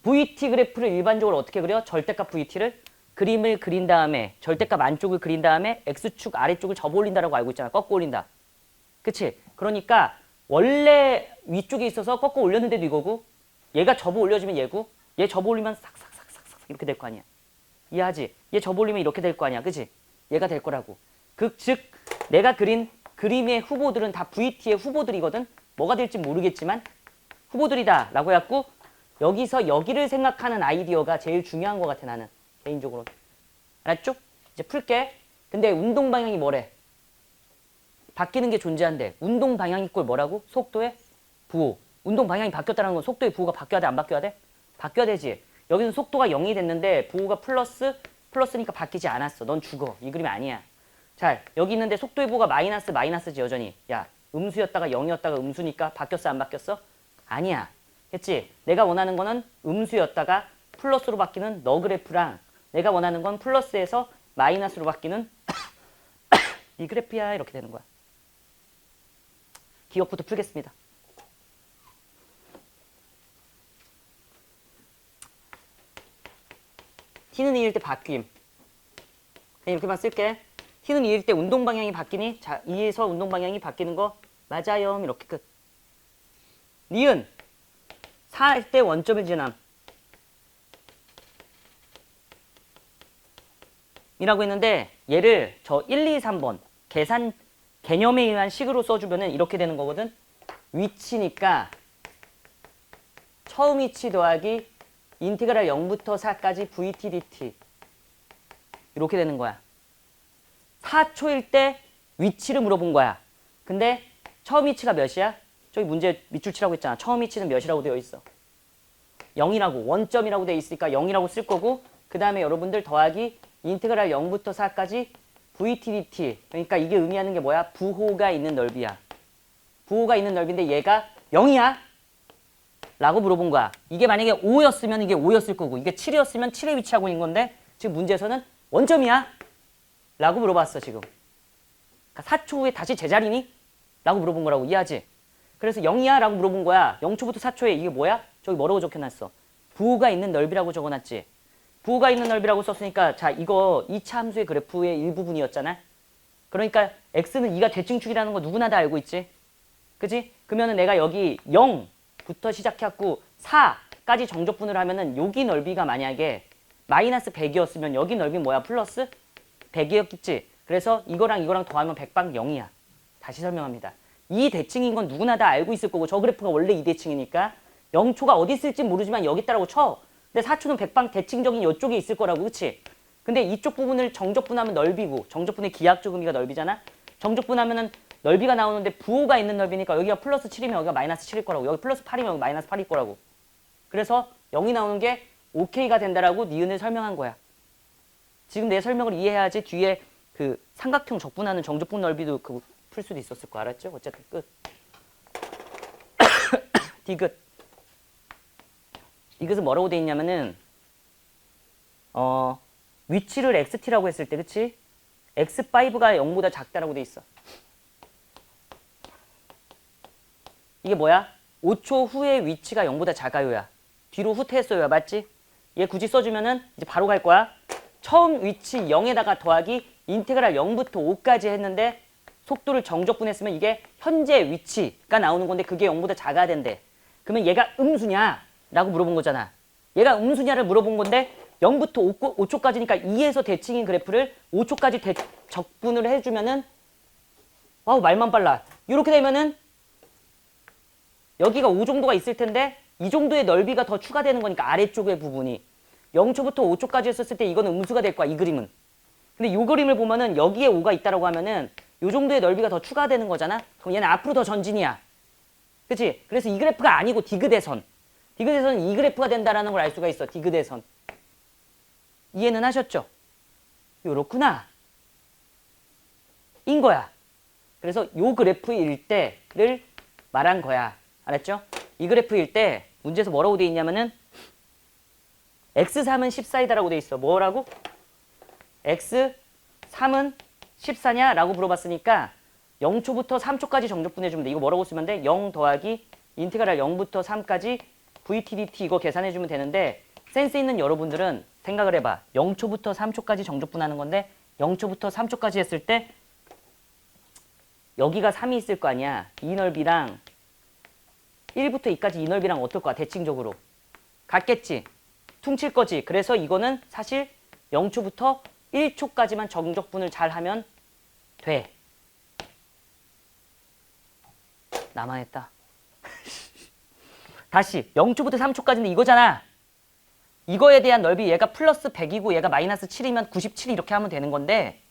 VT 그래프를 일반적으로 어떻게 그려? 절대값 VT를 그림을 그린 다음에 절대값 안쪽을 그린 다음에 X축 아래쪽을 접어 올린다라고 알고 있잖아. 꺾어 올린다. 그치? 그러니까 원래 위쪽에 있어서 꺾어 올렸는데도 이거고 얘가 접어 올려지면 얘고 얘 접어 올리면 싹싹싹싹 이렇게 될 거 아니야. 이해하지? 얘 접어 올리면 이렇게 될 거 아니야. 그치? 얘가 될 거라고. 즉 내가 그린 그림의 후보들은 다 VT의 후보들이거든. 뭐가 될지 모르겠지만 후보들이다 라고 해갖고 여기서 여기를 생각하는 아이디어가 제일 중요한 것 같아 나는 개인적으로. 알았죠? 이제 풀게. 근데 운동 방향이 뭐래? 바뀌는 게 존재한대. 운동 방향이 꼴 뭐라고? 속도의 부호. 운동 방향이 바뀌었다는 건 속도의 부호가 바뀌어야 돼? 안 바뀌어야 돼? 바뀌어야 되지. 여기는 속도가 0이 됐는데 부호가 플러스니까 바뀌지 않았어. 넌 죽어. 이 그림 아니야. 자, 여기 있는데 속도의 부호가 마이너스지 여전히. 야, 음수였다가 0이었다가 음수니까 바뀌었어 안 바뀌었어? 아니야. 했지? 내가 원하는 거는 음수였다가 플러스로 바뀌는 너 그래프랑 내가 원하는 건 플러스에서 마이너스로 바뀌는 이 그래프야. 이렇게 되는 거야. 기억부터 풀겠습니다. t는 2일 때 바뀜. 이렇게만 쓸게. t는 2일 때 운동 방향이 바뀌니? 자, 2에서 운동 방향이 바뀌는 거 맞아요. 이렇게 끝. 니은 4일 때 원점을 지남. 이라고 했는데 얘를 저 1, 2, 3번 계산 개념에 의한 식으로 써주면은 이렇게 되는 거거든. 위치니까 처음 위치 더하기 인테그랄 0부터 4까지 VT dt 이렇게 되는 거야. 4초일 때 위치를 물어본 거야. 근데 처음 위치가 몇이야? 저기 문제 밑줄 치라고 했잖아. 처음 위치는 몇이라고 되어 있어? 0이라고 원점이라고 되어 있으니까 0이라고 쓸 거고 그 다음에 여러분들 더하기 인테그랄 0부터 4까지 VT dt 그러니까 이게 의미하는 게 뭐야? 부호가 있는 넓이야. 부호가 있는 넓이인데 얘가 0이야? 라고 물어본 거야. 이게 만약에 5였으면 이게 5였을 거고 이게 7이었으면 7에 위치하고 있는 건데 지금 문제에서는 원점이야? 라고 물어봤어 지금. 그러니까 4초 후에 다시 제자리니? 라고 물어본 거라고. 이해하지? 그래서 0이야? 라고 물어본 거야. 0초부터 4초에 이게 뭐야? 저기 뭐라고 적혀놨어? 부호가 있는 넓이라고 적어놨지. 부호가 있는 넓이라고 썼으니까 자 이거 2차 함수의 그래프의 일부분이었잖아. 그러니까 x는 2가 대칭축이라는 거 누구나 다 알고 있지. 그지? 그러면은 내가 여기 0부터 시작해갖고 4까지 정적분을 하면은 여기 넓이가 만약에 마이너스 100이었으면 여기 넓이 뭐야? 플러스 100이었겠지. 그래서 이거랑 이거랑 더하면 100방 0이야. 다시 설명합니다. 이 대칭인 건 누구나 다 알고 있을 거고 저 그래프가 원래 이 대칭이니까 0초가 어디 있을지 모르지만 여기 있다라고 쳐. 근데 4초는 100방 대칭적인 이쪽에 있을 거라고. 그치? 근데 이쪽 부분을 정적분하면 넓이고 정적분의 기하학적 의미가 넓이잖아. 정적분하면은 넓이가 나오는데 부호가 있는 넓이니까 여기가 플러스 7이면 여기가 마이너스 7일 거라고. 여기 플러스 8이면 여기 마이너스 8일 거라고. 그래서 0이 나오는 게 OK가 된다라고 니은을 설명한 거야. 지금 내 설명을 이해해야지 뒤에 그 삼각형 적분하는 정적분 넓이도 그 풀 수도 있었을 거 알았죠? 어쨌든 끝. 디귿. 디귿은 뭐라고 돼 있냐면은 위치를 xt라고 했을 때 그치? x5가 0보다 작다라고 돼 있어. 이게 뭐야? 5초 후에 위치가 0보다 작아요야. 뒤로 후퇴했어요야. 맞지? 얘 굳이 써주면은 이제 바로 갈 거야. 처음 위치 0에다가 더하기 인테그랄 0부터 5까지 했는데 속도를 정적분했으면 이게 현재 위치가 나오는 건데 그게 0보다 작아야 된대. 그러면 얘가 음수냐? 라고 물어본 거잖아. 얘가 음수냐를 물어본 건데 0부터 5초까지니까 2에서 대칭인 그래프를 5초까지 적분을 해주면은 와우 말만 빨라. 이렇게 되면은 여기가 5 정도가 있을 텐데 이 정도의 넓이가 더 추가되는 거니까 아래쪽의 부분이 0초부터 5초까지 했었을 때 이거는 음수가 될 거야. 이 그림은. 근데 이 그림을 보면은 여기에 5가 있다라고 하면은 이 정도의 넓이가 더 추가되는 거잖아. 그럼 얘는 앞으로 더 전진이야. 그치? 그래서 이 그래프가 아니고 디귿의 선. 디귿의 선은 이 그래프가 된다라는 걸 알 수가 있어. 디귿의 선. 이해는 하셨죠? 요렇구나. 인 거야. 그래서 요 그래프일 때를 말한 거야. 알았죠? 이 그래프일 때 문제에서 뭐라고 돼 있냐면은 x3은 14이다라고 돼 있어. 뭐라고? x3은 14냐? 라고 물어봤으니까 0초부터 3초까지 정적분해주면 돼. 이거 뭐라고 쓰면 돼? 0 더하기 인테그랄 0부터 3까지 VTDT 이거 계산해주면 되는데 센스 있는 여러분들은 생각을 해봐. 0초부터 3초까지 정적분하는 건데 0초부터 3초까지 했을 때 여기가 3이 있을 거 아니야. 이 넓이랑 1부터 2까지 이 넓이랑 어떨 거야? 대칭적으로. 같겠지? 퉁칠 거지. 그래서 이거는 사실 0초부터 1초까지만 정적분을 잘 하면 돼. 나만 했다. 다시 0초부터 3초까지는 이거잖아. 이거에 대한 넓이 얘가 플러스 100이고 얘가 마이너스 7이면 97 이렇게 하면 되는 건데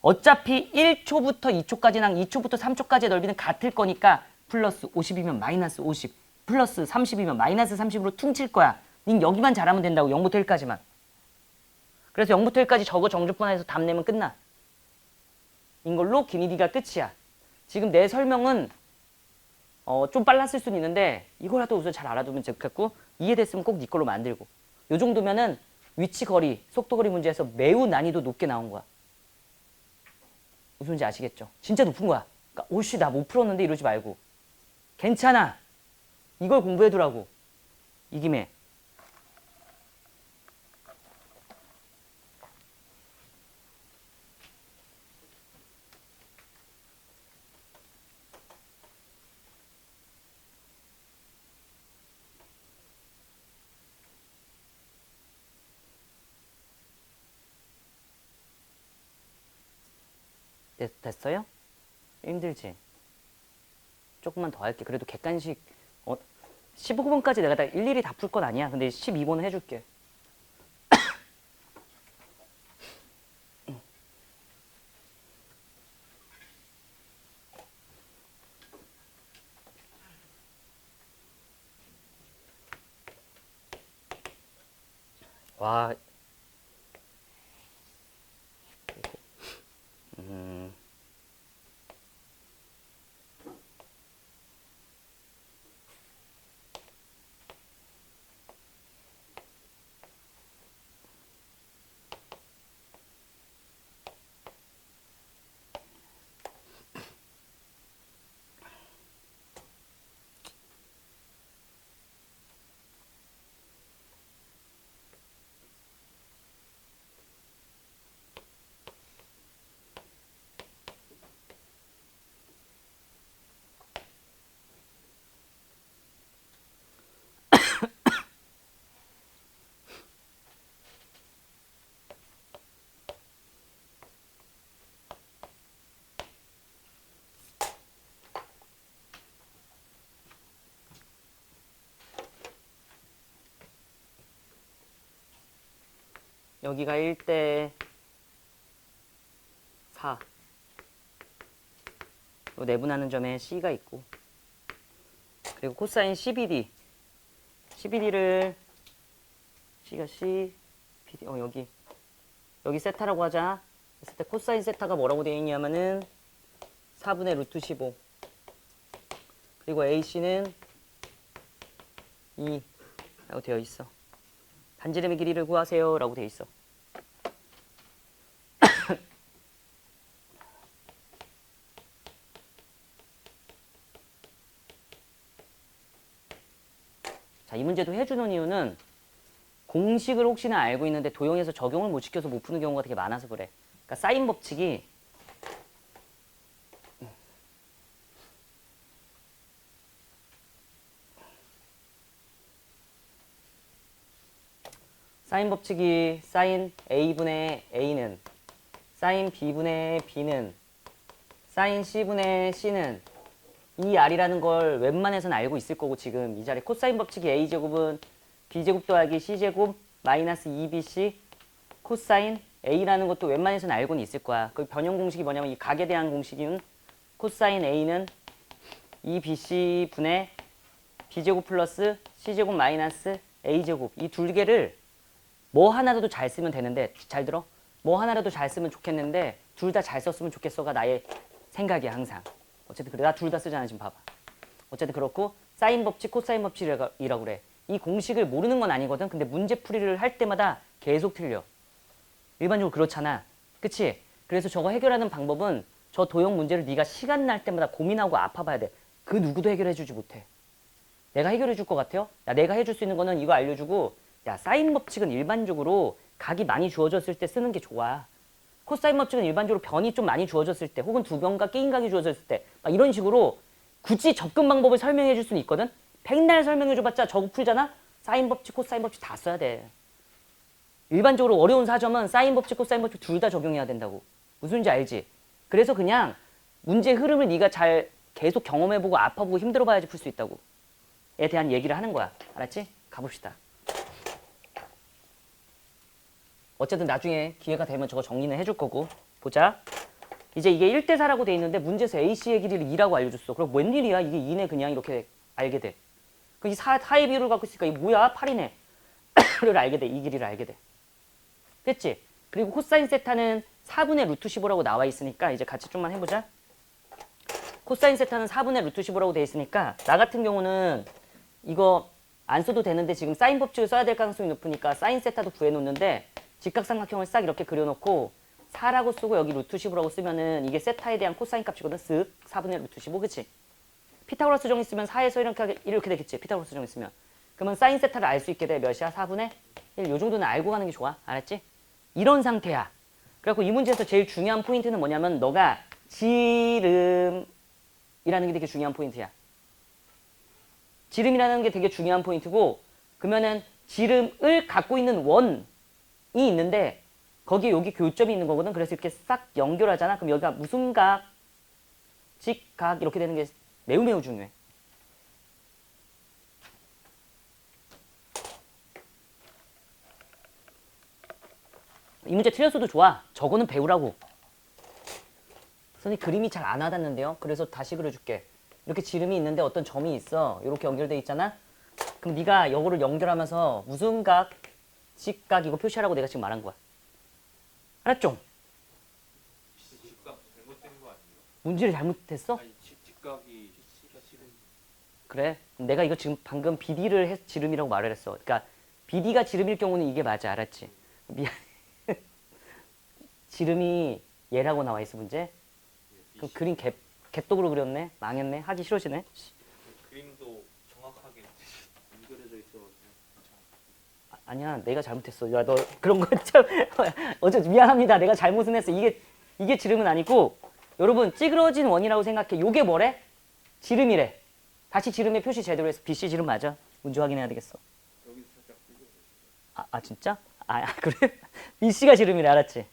어차피 1초부터 2초까지랑 2초부터 3초까지의 넓이는 같을 거니까 플러스 50이면 마이너스 50, 플러스 30이면 마이너스 30으로 퉁칠 거야. 닌 여기만 잘하면 된다고. 0부터 1까지만. 그래서 0부터 1까지 저거 정적분해서 답 내면 끝나. 인걸로 기니디가 끝이야. 지금 내 설명은 좀 빨랐을 수는 있는데 이거라도 우선 잘 알아두면 좋겠고 이해됐으면 꼭 네 걸로 만들고. 요 정도면은 위치 거리, 속도 거리 문제에서 매우 난이도 높게 나온 거야. 무슨 말인지 아시겠죠? 진짜 높은 거야. 그러니까 오씨 나 못 풀었는데 이러지 말고 괜찮아. 이걸 공부해두라고. 이 김에. 됐어요? 힘들지? 조금만 더 할게. 그래도 객관식 15번까지 내가 다 일일이 다 풀 건 아니야. 근데 12번은 해줄게. 와. 여기가 1대 4. 요 내분하는 점에 C가 있고, 그리고 코사인 CBD. CBD를 C가 C, BD, 여기 세타라고 하자. 그랬을 때 코사인 세타가 뭐라고 되어 있냐면은 4분의 루트 15. 그리고 AC는 2 라고 되어 있어. 반지름의 길이를 구하세요 라고 되어 있어. 자, 이 문제도 해주는 이유는 공식을 혹시나 알고 있는데 도형에서 적용을 못 시켜서 못 푸는 경우가 되게 많아서 그래. 그러니까 사인 법칙이 사인 A분의 A는 사인 B분의 B는 사인 C분의 C는 이 R이라는 걸 웬만해서는 알고 있을 거고, 지금 이 자리에 코사인 법칙이 A제곱은 B제곱 더하기 C제곱 마이너스 2BC 코사인 A라는 것도 웬만해서는 알고는 있을 거야. 그 변형 공식이 뭐냐면 이 각에 대한 공식은 코사인 A는 2BC분의 B제곱 플러스 C제곱 마이너스 A제곱, 이 두 개를 뭐 하나라도 잘 쓰면 되는데, 잘 들어? 뭐 하나라도 잘 쓰면 좋겠는데 둘 다 잘 썼으면 좋겠어가 나의 생각이야 항상. 어쨌든 그래, 나 둘 다 쓰잖아 지금 봐봐. 어쨌든 그렇고 사인 법칙, 코사인 법칙이라고 그래. 이 공식을 모르는 건 아니거든. 근데 문제 풀이를 할 때마다 계속 틀려. 일반적으로 그렇잖아. 그치? 그래서 저거 해결하는 방법은 저 도형 문제를 네가 시간 날 때마다 고민하고 아파봐야 돼. 그 누구도 해결해주지 못해. 내가 해결해줄 것 같아요? 야, 내가 해줄 수 있는 거는 이거 알려주고, 야, 사인 법칙은 일반적으로 각이 많이 주어졌을 때 쓰는 게 좋아. 코사인 법칙은 일반적으로 변이 좀 많이 주어졌을 때, 혹은 두 변과 게임각이 주어졌을 때, 막 이런 식으로 굳이 접근 방법을 설명해 줄 수는 있거든? 백날 설명해 줘봤자 저거 풀잖아? 사인 법칙, 코사인 법칙 다 써야 돼. 일반적으로 어려운 사점은 사인 법칙, 코사인 법칙 둘 다 적용해야 된다고. 무슨 말인지 알지? 그래서 그냥 문제 흐름을 네가 잘 계속 경험해보고 아파보고 힘들어봐야지 풀 수 있다고. 에 대한 얘기를 하는 거야. 알았지? 가봅시다. 어쨌든 나중에 기회가 되면 저거 정리는 해줄 거고. 보자. 이제 이게 1대 4라고 돼 있는데 문제에서 AC의 길이를 2라고 알려줬어. 그럼 웬일이야? 이게 2네 그냥 이렇게 알게 돼. 그 이 4의 비율을 갖고 있으니까 이게 뭐야? 8이네. 를 알게 돼. 이 길이를 알게 돼. 됐지? 그리고 코사인 세타는 4분의 루트 15라고 나와 있으니까 이제 같이 좀만 해보자. 코사인 세타는 4분의 루트 15라고 돼 있으니까 나 같은 경우는 이거 안 써도 되는데 지금 사인 법칙을 써야 될 가능성이 높으니까 사인 세타도 구해놓는데 직각삼각형을 싹 이렇게 그려놓고 4라고 쓰고 여기 루트 15라고 쓰면은 이게 세타에 대한 코사인 값이거든. 쓱 4분의 루트 15, 그치? 피타고라스 정 있으면 4에서 이렇게 되겠지. 피타고라스 정 있으면. 그러면 사인 세타를 알 수 있게 돼. 몇이야? 4분의 1. 요 정도는 알고 가는 게 좋아. 알았지? 이런 상태야. 그래갖고 이 문제에서 제일 중요한 포인트는 뭐냐면 너가 지름이라는 게 되게 중요한 포인트야. 지름이라는 게 되게 중요한 포인트고, 그러면은 지름을 갖고 있는 원이 있는데 거기에 여기 교점이 있는 거거든. 그래서 이렇게 싹 연결하잖아. 그럼 여기가 무슨 각, 직각 이렇게 되는 게 매우 중요해. 이 문제 틀렸어도 좋아. 저거는 배우라고. 선생님 그림이 잘 안 와닿는데요. 그래서 다시 그려줄게. 이렇게 지름이 있는데 어떤 점이 있어. 이렇게 연결돼 있잖아. 그럼 네가 이거를 연결하면서 무슨 각, 직각 이거 표시하라고 내가 지금 말한 거야. 알았죠? 직각 잘못된 거 아니에요? 문제를 잘못했어? 아니 직각이 실은 그래. 내가 이거 지금 방금 BD를 지름이라고 말을 했어. 그러니까 BD가 지름일 경우는 이게 맞아. 알았지? 미안. 지름이 얘라고 나와 있어 문제. 그럼 그림 개떡으로 그렸네. 망했네. 하기 싫어지네. 그림도 정확하게 안 그려져 있어가지고 아니야, 내가 잘못했어. 야, 너 그런 거 참 어제 미안합니다. 내가 잘못은 했어. 이게 지름은 아니고, 여러분 찌그러진 원이라고 생각해. 요게 뭐래? 지름이래. 다시 지름의 표시 제대로 해서 BC 지름 맞아. 문제 확인해야 되겠어. 여기 살짝 삐져져 아 진짜? 그래? BC가 지름이래. 알았지?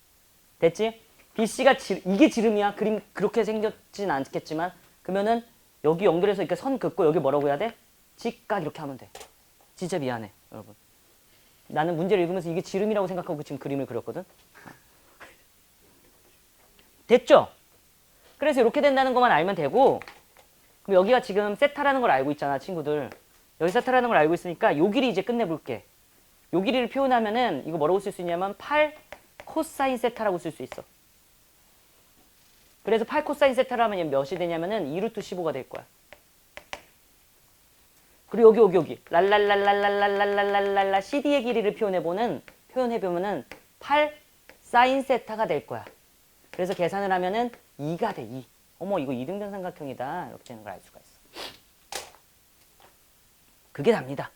됐지? BC가 이게 지름이야. 그림 그렇게 생겼진 않겠지만, 그러면은 여기 연결해서 이렇게 선 긋고 여기 뭐라고 해야 돼? 직각 이렇게 하면 돼. 진짜 미안해, 여러분. 나는 문제를 읽으면서 이게 지름이라고 생각하고 지금 그림을 그렸거든. 됐죠? 그래서 이렇게 된다는 것만 알면 되고, 그럼 여기가 지금 세타라는 걸 알고 있잖아, 친구들. 여기 세타라는 걸 알고 있으니까 요 길이 이제 끝내볼게. 요 길이를 표현하면은 이거 뭐라고 쓸 수 있냐면 8 코사인 세타라고 쓸 수 있어. 그래서 8 코사인 세타를 하면 몇이 되냐면은 2루트 15가 될 거야. 그리고 여기 랄랄랄랄랄랄랄랄랄랄라 CD의 길이를 표현해보면은 8 사인 세타가 될 거야. 그래서 계산을 하면은 2가 돼, 2. 어머, 이거 이등변 삼각형이다. 이렇게 되는 걸 알 수가 있어. 그게 답니다.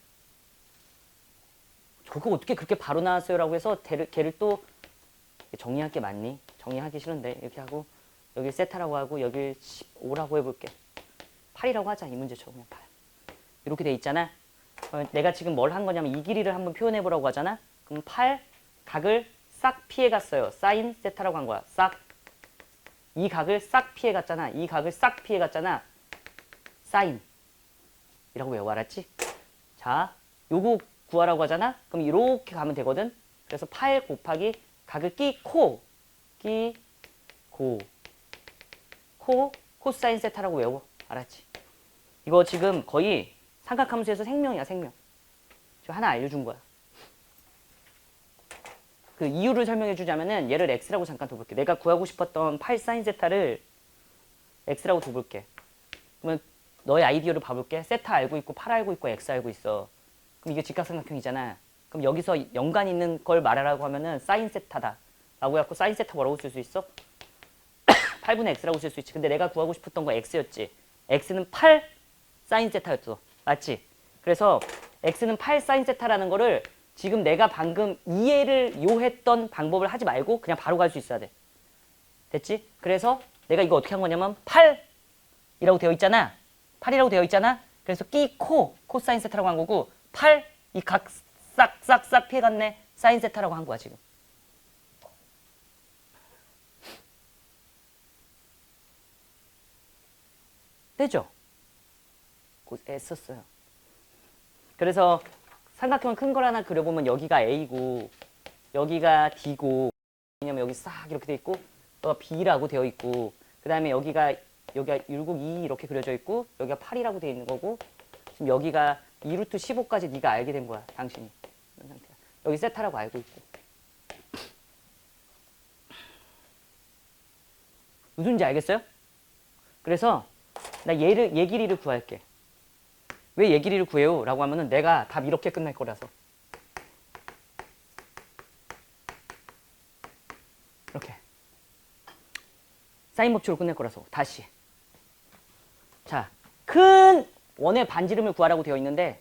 그거 어떻게 그렇게 바로 나왔어요? 라고 해서 걔를 또 정리할 게 많니? 정리하기 싫은데 이렇게 하고 여기 세타라고 하고 여기 15라고 해볼게. 8이라고 하자. 이 문제처럼 그냥 8. 이렇게 돼 있잖아. 내가 지금 뭘 한 거냐면 이 길이를 한번 표현해보라고 하잖아. 그럼 8 각을 싹 피해갔어요. 사인 세타라고 한 거야. 싹. 이 각을 싹 피해갔잖아. 이 각을 싹 피해갔잖아. 사인. 이라고 외워, 알았지? 자, 요거 구하라고 하잖아. 그럼 이렇게 가면 되거든. 그래서 8 곱하기 각을 끼코 코사인 세타라고 외워. 알았지? 이거 지금 거의 삼각함수에서 생명이야, 생명. 저 하나 알려준 거야. 그 이유를 설명해 주자면은 얘를 x라고 잠깐 둬볼게. 내가 구하고 싶었던 8 사인 세타를 x라고 둬볼게. 그러면 너의 아이디어를 봐볼게. 세타 알고 있고 8 알고 있고 x 알고 있어. 그럼 이게 직각삼각형이잖아. 그럼 여기서 연관 있는 걸 말하라고 하면은 사인 세타다 라고 해갖고 사인 세타 뭐라고 쓸 수 있어? 8분의 x라고 쓸 수 있지. 근데 내가 구하고 싶었던 거 x였지. x는 8 사인 세타였어. 맞지? 그래서 x는 8 사인 세타라는 거를 지금 내가 방금 이해를 요했던 방법을 하지 말고 그냥 바로 갈 수 있어야 돼. 됐지? 그래서 내가 이거 어떻게 한 거냐면 8이라고 되어 있잖아. 8이라고 되어 있잖아. 그래서 코사인 세타라고 한 거고 8 이 각 싹싹싹 피해갔네. 사인 세타라고 한 거야 지금. 되죠? 애썼어요. 그래서 삼각형을 큰 걸 하나 그려보면 여기가 A고 여기가 D고, 왜냐면 여기 싹 이렇게 돼 있고 여기가 B라고 되어 있고, 그 다음에 여기가 율곡 2 이렇게 그려져 있고 여기가 8이라고 되어 있는 거고, 지금 여기가 2루트 15까지 네가 알게 된 거야, 당신이. 이런 상태야. 여기 세타라고 알고 있고. 무슨 말인지 알겠어요? 그래서 나 얘 길이를 구할게. 왜 얘 길이를 구해요? 라고 하면은 내가 답 이렇게 끝날 거라서. 이렇게. 사인 법칙으로 끝낼 거라서. 다시. 자, 큰 원의 반지름을 구하라고 되어 있는데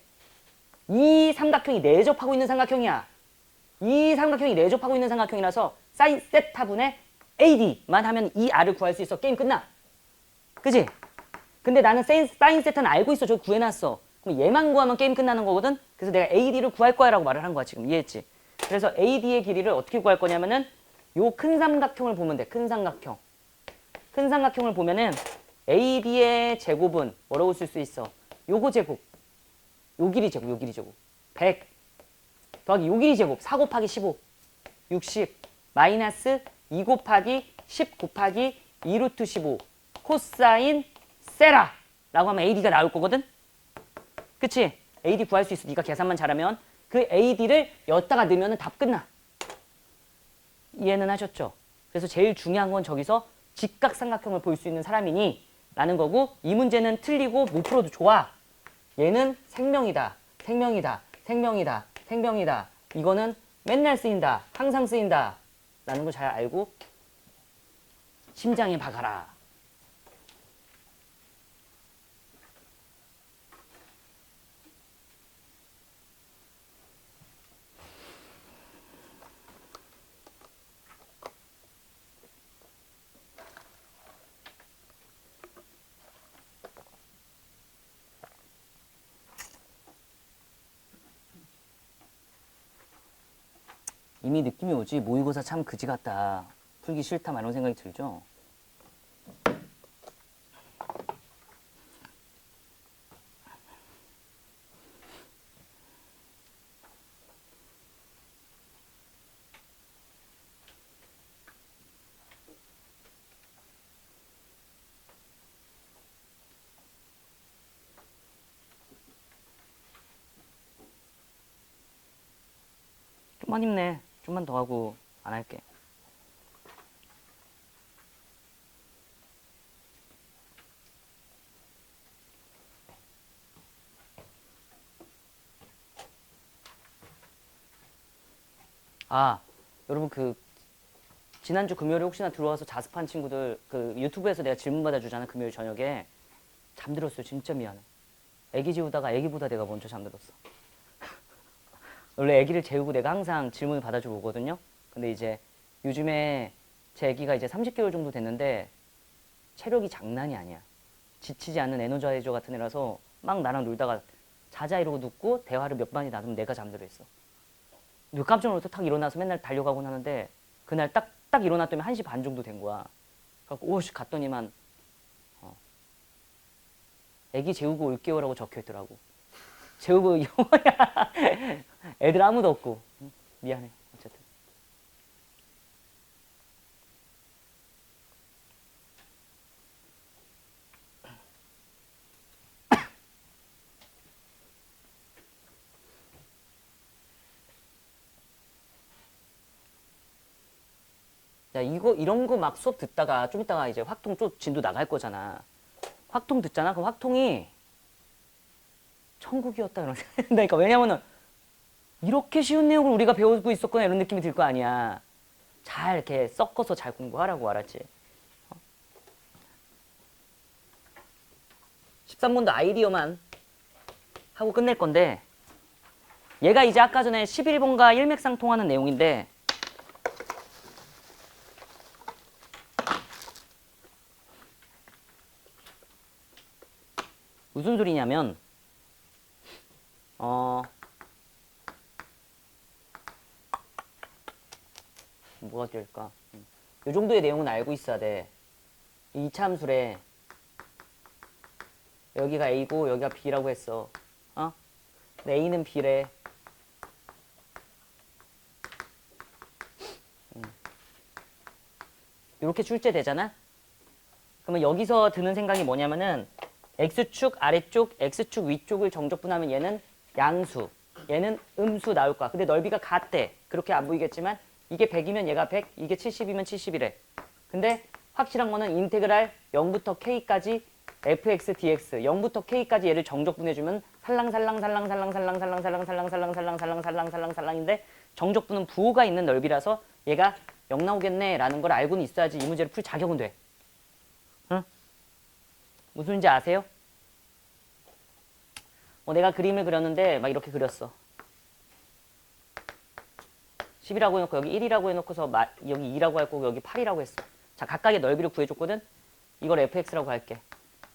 이 삼각형이 내접하고 있는 삼각형이야. 이 삼각형이 내접하고 있는 삼각형이라서 사인 세타분의 AD만 하면 이 R을 구할 수 있어. 게임 끝나. 그지? 근데 나는 사인 세타는 알고 있어. 저 구해놨어. 그럼 얘만 구하면 게임 끝나는 거거든. 그래서 내가 AD를 구할 거야 라고 말을 한 거야 지금. 이해했지? 그래서 AD의 길이를 어떻게 구할 거냐면은 요 큰 삼각형을 보면 돼. 큰 삼각형. 큰 삼각형을 보면은 AD의 제곱은 뭐라고 쓸 수 있어? 요거 제곱. 요 길이 제곱. 요 길이 제곱. 100 더하기 요 길이 제곱. 4 곱하기 15. 60 마이너스 2 곱하기 10 곱하기 2루트 15 코사인 세라 라고 하면 AD가 나올 거거든. 그치? AD 구할 수 있어. 네가 계산만 잘하면. 그 AD를 여기다가 넣으면 답 끝나. 이해는 하셨죠? 그래서 제일 중요한 건 저기서 직각삼각형을 볼 수 있는 사람이니 라는 거고, 이 문제는 틀리고 못 풀어도 좋아. 얘는 생명이다. 생명이다. 생명이다. 생명이다. 이거는 맨날 쓰인다. 항상 쓰인다. 라는 걸 잘 알고 심장에 박아라. 이미 느낌이 오지. 모의고사 참 그지 같다. 풀기 싫다. 이런 생각이 들죠. 좀만 힘내. 좀만 더 하고 안 할게. 아, 여러분 지난주 금요일에 혹시나 들어와서 자습한 친구들 유튜브에서 내가 질문 받아주잖아. 금요일 저녁에 잠들었어요. 진짜 미안해. 애기 재우다가 애기보다 내가 먼저 잠들었어. 원래 애기를 재우고 내가 항상 질문을 받아주고 오거든요. 근데 이제 요즘에 제 애기가 이제 30개월 정도 됐는데 체력이 장난이 아니야. 지치지 않는 에너자이저 같은 애라서 막 나랑 놀다가 자자 이러고 눕고 대화를 몇 마디 나누면 내가 잠들어 있어. 깜짝 놀라서 탁 일어나서 맨날 달려가곤 하는데 그날 딱 일어났더니 1시 반 정도 된 거야. 그래서 오씨 갔더니만 애기 재우고 올게요라고 적혀있더라고. 재우고 애들 아무도 없고. 미안해. 어쨌든. 야, 이런 거 막 수업 듣다가 좀 이따가 이제 확통 쪽 진도 나갈 거잖아. 확통 듣잖아? 그럼 확통이 천국이었다 그런 생각이 든다니까. 왜냐면은 이렇게 쉬운 내용을 우리가 배우고 있었구나 이런 느낌이 들 거 아니야. 잘 이렇게 섞어서 잘 공부하라고. 알았지? 13번도 아이디어만 하고 끝낼 건데 얘가 이제 아까 전에 11번과 일맥상통하는 내용인데 무슨 소리냐면 뭐가 될까? 이 정도의 내용은 알고 있어야 돼. 이 참술에 여기가 A고 여기가 B라고 했어. 근데 A는 B래. 이렇게 출제되잖아? 그러면 여기서 드는 생각이 뭐냐면은 X축 아래쪽, X축 위쪽을 정적분하면 얘는 양수, 얘는 음수 나올 거야. 근데 넓이가 같대. 그렇게 안 보이겠지만 이게 100이면 얘가 100, 이게 70이면 70이래. 근데 확실한 거는 인테그랄 0부터 K까지 fx dx 0부터 K까지 얘를 정적분해주면 살랑살랑인데 정적분은 부호가 있는 넓이라서 얘가 0 나오겠네 라는 걸 알고는 있어야지 이 문제를 풀 자격은 돼. 응? 무슨 말인지 아세요? 내가 그림을 그렸는데 막 이렇게 그렸어. 10이라고 해놓고 여기 1이라고 해놓고서 여기 2라고 할 거고 여기 8이라고 했어. 자, 각각의 넓이를 구해줬거든. 이걸 fx라고 할게.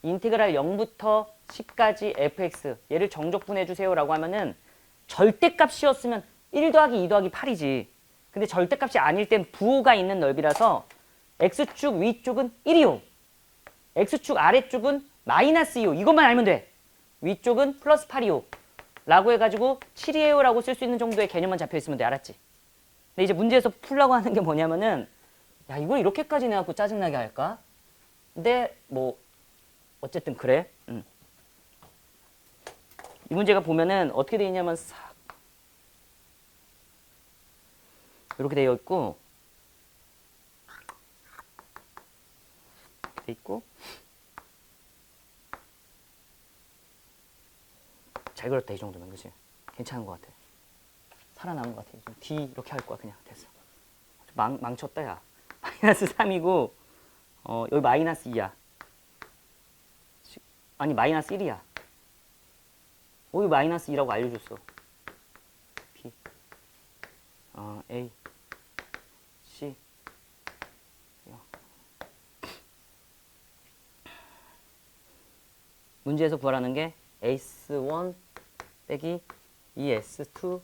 인테그랄 0부터 10까지 fx 얘를 정적분해주세요 라고 하면은 절대값이었으면 1 더하기 2 더하기 8이지. 근데 절대값이 아닐 땐 부호가 있는 넓이라서 x축 위쪽은 1이요. x축 아래쪽은 마이너스 2요. 이것만 알면 돼. 위쪽은 플러스 8이요. 라고 해가지고 7이에요 라고 쓸 수 있는 정도의 개념만 잡혀있으면 돼. 알았지? 근데 이제 문제에서 풀라고 하는 게 뭐냐면은 야, 이걸 이렇게까지 내갖고 짜증나게 할까? 근데 뭐 어쨌든 그래. 이 문제가 보면은 어떻게 되어 있냐면 싹 이렇게 되어 있고 이렇게 되어 있고 잘 그렸다 이 정도면. 그치? 괜찮은 것 같아. 살아남은 것 같아. D 이렇게 할 거야. 그냥 됐어. 망쳤다 야. 마이너스 3이고 여기 마이너스 2야. 아니 마이너스 1이야. 여기 마이너스 2라고 알려줬어. B A C 문제에서 구하라는 게 S1 빼기 2S2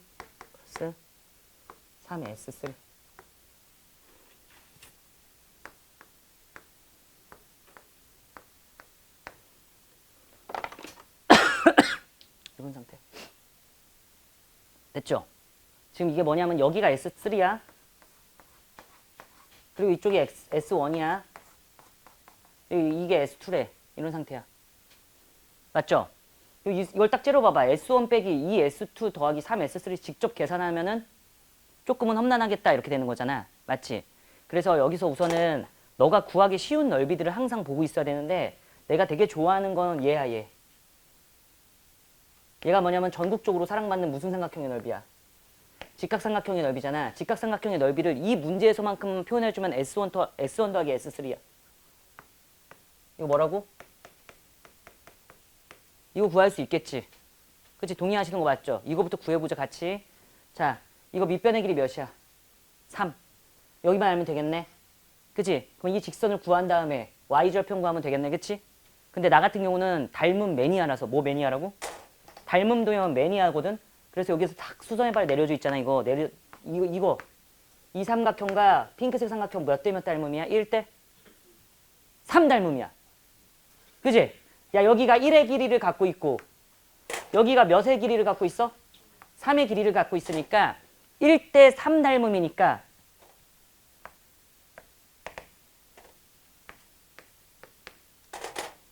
플러스 3S3 이런 상태. 됐죠? 지금 이게 뭐냐면 여기가 S3야. 그리고 이쪽이 S1이야. 이게 S2래. 이런 상태야. 맞죠? 이걸 딱 째려봐봐. S1 빼기 2S2 더하기 3S3 직접 계산하면은 조금은 험난하겠다 이렇게 되는 거잖아. 맞지? 그래서 여기서 우선은 너가 구하기 쉬운 넓이들을 항상 보고 있어야 되는데 내가 되게 좋아하는 건 얘야 얘. 얘가 뭐냐면 전국적으로 사랑받는 무슨 삼각형의 넓이야? 직각삼각형의 넓이잖아. 직각삼각형의 넓이를 이 문제에서만큼 표현해주면 S1 더하기 S3야. 이거 뭐라고? 이거 구할 수 있겠지? 그치? 동의하시는 거 맞죠? 이거부터 구해보자 같이. 자, 이거 밑변의 길이 몇이야? 3. 여기만 알면 되겠네. 그치? 그럼 이 직선을 구한 다음에 y절편 구하면 되겠네. 그치? 근데 나 같은 경우는 닮음 매니아라서. 뭐 매니아라고? 닮음 도형 매니아거든? 그래서 여기서 탁 수선의 발 내려져 있잖아. 이거 이 삼각형과 핑크색 삼각형 몇 대 몇 닮음이야? 1대 3 닮음이야. 그치? 야, 여기가 1의 길이를 갖고 있고 여기가 몇의 길이를 갖고 있어? 3의 길이를 갖고 있으니까 1대 3 닮음이니까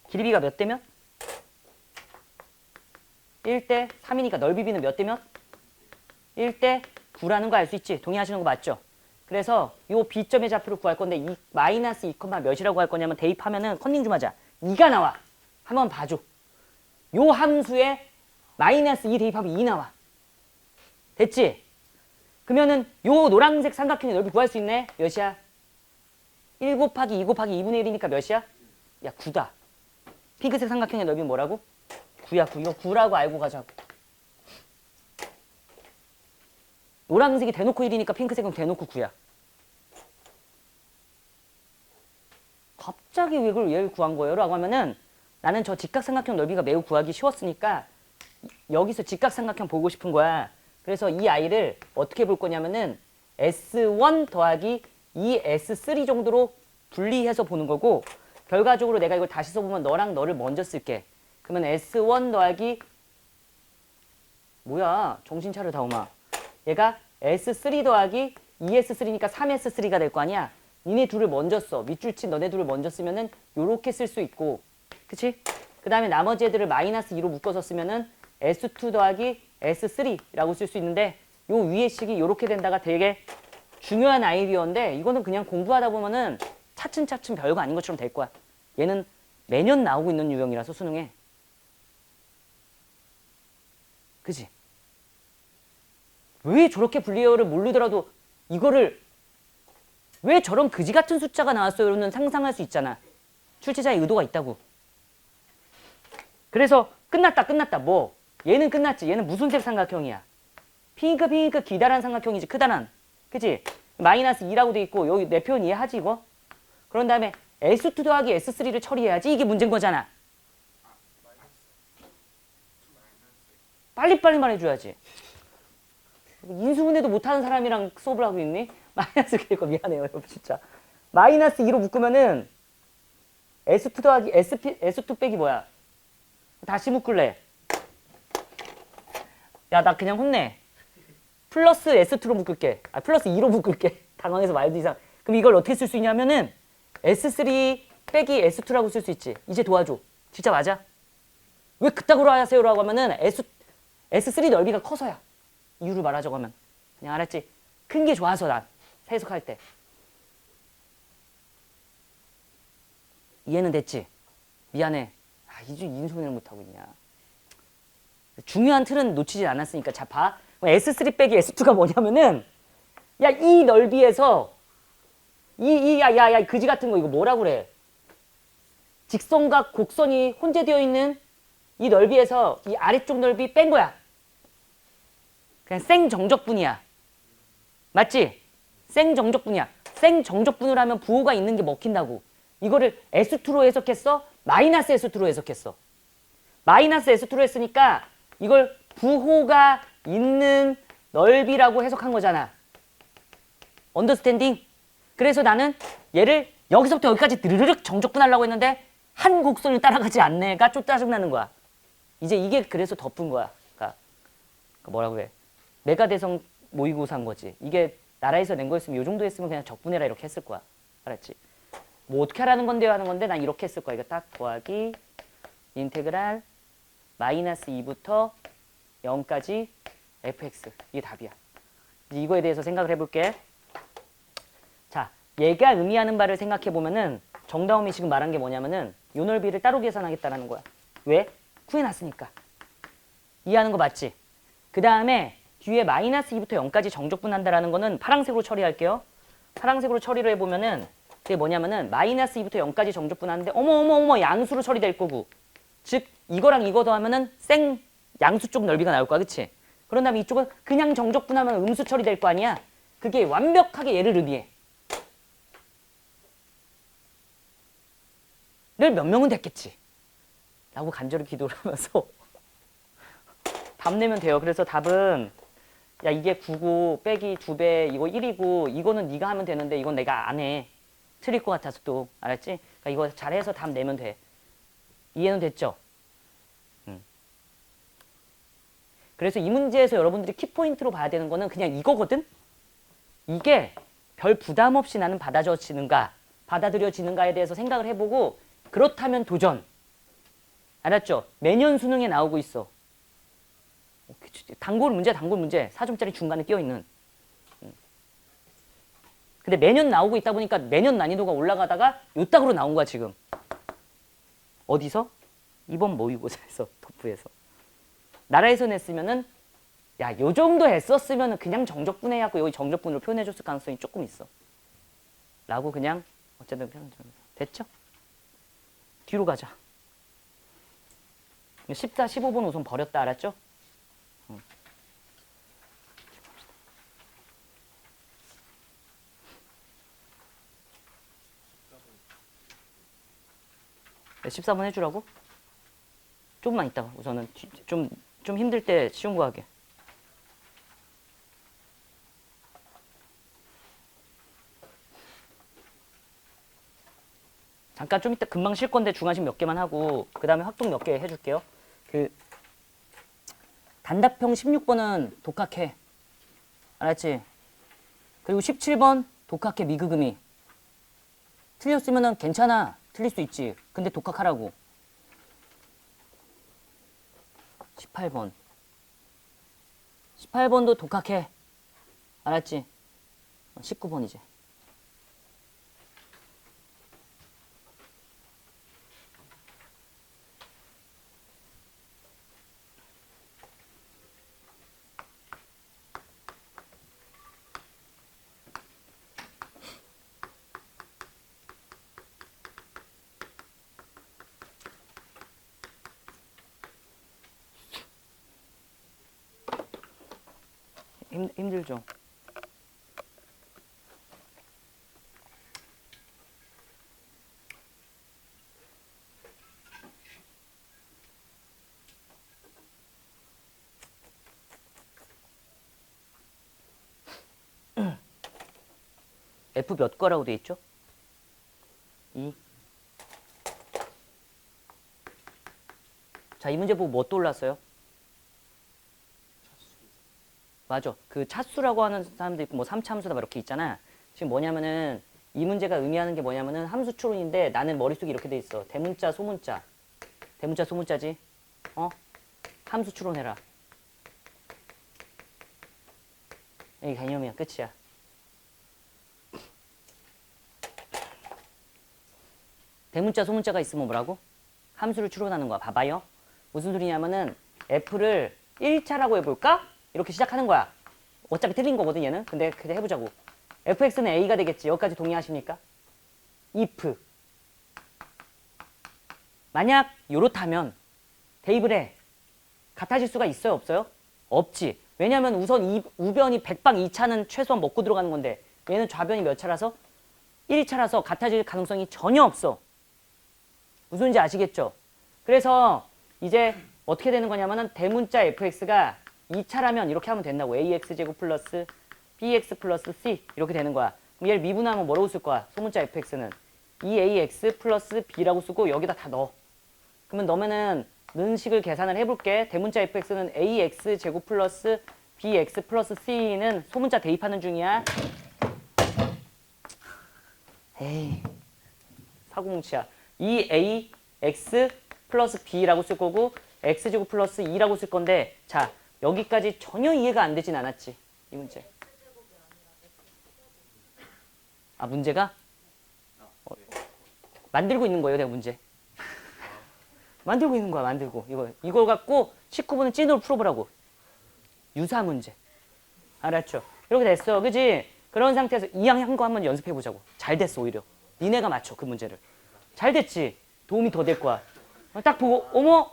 길이비가 몇 대 몇? 1대 3이니까 넓이비는 몇 대 몇? 1대 9라는 거 알 수 있지? 동의하시는 거 맞죠? 그래서 요 B점의 좌표를 구할 건데 이 마이너스 2, 몇이라고 할 거냐면 대입하면은 컨닝 좀 하자. 2가 나와. 한번 봐줘. 요 함수에 마이너스 2 대입하면 2 나와. 됐지? 그러면은 요 노란색 삼각형의 넓이 구할 수 있네? 몇이야? 1 곱하기 2 곱하기 2분의 1이니까 몇이야? 야, 9다. 핑크색 삼각형의 넓이는 뭐라고? 9야, 9. 이거 9라고 알고 가자고. 노란색이 대놓고 1이니까 핑크색은 대놓고 9야. 갑자기 왜 그걸 얘를 구한 거예요? 라고 하면은 나는 저 직각삼각형 넓이가 매우 구하기 쉬웠으니까 여기서 직각삼각형 보고 싶은 거야. 그래서 이 아이를 어떻게 볼 거냐면은 S1 더하기 2S3 정도로 분리해서 보는 거고 결과적으로 내가 이걸 다시 써보면 너랑 너를 먼저 쓸게. 그러면 S1 더하기 뭐야 정신 차려 다오마. 얘가 S3 더하기 2S3니까 3S3가 될 거 아니야. 니네 둘을 먼저 써. 밑줄 친 너네 둘을 먼저 쓰면은 요렇게 쓸 수 있고 그치? 그 다음에 나머지 애들을 마이너스 2로 묶어서 쓰면은 S2 더하기 S3라고 쓸 수 있는데 요 위의 식이 요렇게 된다가 되게 중요한 아이디어인데 이거는 그냥 공부하다 보면은 차츰차츰 별거 아닌 것처럼 될 거야. 얘는 매년 나오고 있는 유형이라서 수능에. 그치? 왜 저렇게 분리어를 모르더라도 이거를 왜 저런 그지 같은 숫자가 나왔어요는 상상할 수 있잖아. 출제자의 의도가 있다고. 그래서 끝났다. 뭐? 얘는 끝났지. 얘는 무슨 색 삼각형이야? 핑크 기다란 삼각형이지. 크다란. 그치? 마이너스 2라고 돼 있고 여기 내 표현 이해하지 이거? 그런 다음에 S2 더하기 S3를 처리해야지 이게 문제인 거잖아. 빨리빨리 말해줘야지. 인수분해도 못하는 사람이랑 수업을 하고 있니? 마이너스 그니까 미안해요 여러분 진짜. 마이너스 2로 묶으면은 S2 더하기 S2 빼기 뭐야? 다시 묶을래. 야 나 그냥 혼내. 플러스 S2로 묶을게. 아 플러스 2로 묶을게. 당황해서 말도 이상. 그럼 이걸 어떻게 쓸 수 있냐면은 S3 빼기 S2라고 쓸 수 있지. 이제 도와줘. 진짜 맞아? 왜 그따구로 하세요라고 하면은 S3 넓이가 커서야. 이유를 말하자고 하면. 그냥 알았지? 큰 게 좋아서 난 해석할 때. 이해는 됐지? 미안해. 아, 이제 인수분해를 못하고 있냐. 중요한 틀은 놓치지 않았으니까. 자, 봐. S3 빼기 S2가 뭐냐면은 야, 이 넓이에서 야, 그지 같은 거 이거 뭐라 그래? 직선과 곡선이 혼재되어 있는 이 넓이에서 이 아래쪽 넓이 뺀 거야. 그냥 생정적분이야. 맞지? 생정적분이야. 생정적분을 하면 부호가 있는 게 먹힌다고. 이거를 S2로 해석했어? 마이너스 S2로 해석했어. 마이너스 S2로 했으니까 이걸 부호가 있는 넓이라고 해석한 거잖아. 언더스탠딩? 그래서 나는 얘를 여기서부터 여기까지 드르륵 정적분하려고 했는데 한 곡선을 따라가지 않네가 좀 짜증나는 거야. 이제 이게 그래서 덮은 거야. 그러니까 뭐라고 해? 메가대성 모의고사 한 거지. 이게 나라에서 낸 거였으면 이 정도 했으면 그냥 적분해라 이렇게 했을 거야. 알았지? 뭐 어떻게 하라는 건데요 하는 건데 난 이렇게 했을 거야. 이거 딱 더하기 인테그랄 마이너스 2부터 0까지 fx. 이게 답이야. 이제 이거에 대해서 생각을 해볼게. 자, 얘가 의미하는 바를 생각해 보면은 정다움이 지금 말한 게 뭐냐면은 요 넓이를 따로 계산하겠다라는 거야. 왜? 구해놨으니까. 이해하는 거 맞지? 그 다음에 뒤에 마이너스 2부터 0까지 정적분한다라는 거는 파란색으로 처리할게요. 파란색으로 처리를 해보면은 그게 뭐냐면은 마이너스 2부터 0까지 정적분하는데 어머 양수로 처리될 거고, 즉 이거랑 이거 더하면은 생 양수 쪽 넓이가 나올 거야. 그치? 그런 다음에 이쪽은 그냥 정적분하면 음수 처리될 거 아니야. 그게 완벽하게 얘를 의미해. 를 몇 명은 됐겠지 라고 간절히 기도를 하면서 답 내면 돼요. 그래서 답은 야 이게 9고 빼기 2배 이거 1이고 이거는 네가 하면 되는데 이건 내가 안 해. 틀릴 것 같아서 또 알았지? 그러니까 이거 잘해서 답 내면 돼. 이해는 됐죠? 그래서 이 문제에서 여러분들이 키포인트로 봐야 되는 거는 그냥 이거거든? 이게 별 부담 없이 나는 받아들여지는가에 대해서 생각을 해보고 그렇다면 도전. 알았죠? 매년 수능에 나오고 있어. 단골 문제 4점짜리 중간에 끼어있는. 근데 매년 나오고 있다 보니까 매년 난이도가 올라가다가 요따구로 나온 거야 지금. 어디서? 이번 모의고사에서 토프에서. 나라에서 냈으면은 야 요 정도 했었으면은 그냥 정적분 해갖고 여기 정적분으로 표현해줬을 가능성이 조금 있어 라고 그냥 어쨌든 됐죠? 뒤로 가자. 14, 15번 우선 버렸다. 알았죠? 네, 14번 해주라고? 조금만 있다가 우선은 좀 힘들 때 쉬운 거 하게. 잠깐 좀 이따 금방 쉴 건데 중간식 몇 개만 하고 그 다음에 확동 몇 개 해줄게요. 단답형 16번은 독학해. 알았지? 그리고 17번 독학해 미그금이. 틀렸으면은 괜찮아. 틀릴 수 있지. 근데 독학하라고. 18번. 18번도 독학해. 알았지? 19번 이제. 힘들죠? F 몇 거라고 돼 있죠? 2. 자, 이 문제 보고 뭐 떠올랐어요? 맞아. 그 차수라고 하는 사람도 있고 뭐 3차 함수다 이렇게 있잖아. 지금 뭐냐면은 이 문제가 의미하는 게 뭐냐면은 함수 추론인데 나는 머릿속에 이렇게 돼 있어. 대문자, 소문자. 대문자, 소문자지. 함수 추론해라. 이게 개념이야. 끝이야. 대문자, 소문자가 있으면 뭐라고? 함수를 추론하는 거야. 봐봐요. 무슨 소리냐면은 F를 1차라고 해볼까? 이렇게 시작하는 거야. 어차피 틀린 거거든 얘는. 근데 그냥 해보자고. fx는 a가 되겠지. 여기까지 동의하십니까? if 만약 요렇다면 대입을 해. 같아질 수가 있어요? 없어요? 없지. 왜냐면 우선 우변이 백방 2차는 최소한 먹고 들어가는 건데 얘는 좌변이 몇 차라서? 1차라서 같아질 가능성이 전혀 없어. 무슨 말인지 아시겠죠? 그래서 이제 어떻게 되는 거냐면은 대문자 fx가 2차라면 이렇게 하면 된다고. ax제곱 플러스 bx 플러스 c 이렇게 되는 거야. 그럼 얘를 미분하면 뭐라고 쓸 거야? 소문자 fx는 2ax 플러스 b라고 쓰고 여기다 다 넣어. 그러면 넣으면은 는 식을 계산을 해볼게. 대문자 fx는 ax 제곱 플러스 bx 플러스 c는 소문자 대입하는 중이야. 에이 사고뭉치야. 2ax 플러스 b라고 쓸 거고 x제곱 플러스 2라고 쓸 건데 자 여기까지 전혀 이해가 안 되진 않았지 이 문제. 아, 문제가 네. 만들고 있는 거예요, 내가 문제. 만들고 있는 거야, 만들고. 이걸 갖고 19번은 찐으로 풀어보라고. 유사 문제. 알았죠? 이렇게 됐어. 그지? 그런 상태에서 이왕 한 거 한번 연습해보자고. 잘 됐어, 오히려. 니네가 맞춰, 그 문제를. 잘 됐지? 도움이 더 될 거야. 딱 보고, 어머?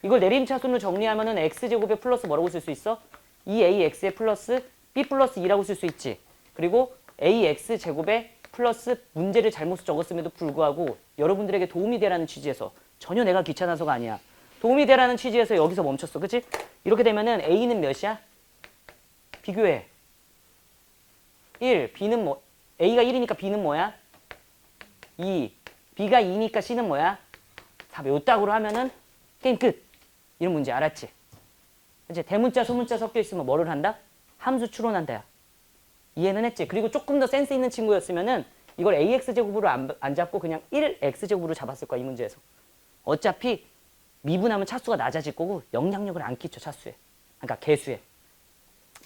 이걸 내림차순으로 정리하면은 x제곱에 플러스 뭐라고 쓸 수 있어? 2ax에 플러스 b 플러스 2라고 쓸 수 있지. 그리고 ax제곱에 플러스 문제를 잘못 적었음에도 불구하고 여러분들에게 도움이 되라는 취지에서 전혀 내가 귀찮아서가 아니야. 도움이 되라는 취지에서 여기서 멈췄어. 그치? 이렇게 되면은 a는 몇이야? 비교해. 1, b는 뭐? a가 1이니까 b는 뭐야? 2, b가 2니까 c는 뭐야? 4. 요 딱으로 하면은 게임 끝. 이런 문제 알았지? 이제 대문자, 소문자 섞여 있으면 뭐를 한다? 함수 추론한다. 이해는 했지? 그리고 조금 더 센스 있는 친구였으면은 이걸 ax제곱으로 안 잡고 그냥 1x제곱으로 잡았을 거야, 이 문제에서. 어차피 미분하면 차수가 낮아질 거고 영향력을 안 끼쳐, 차수에. 그러니까 개수에.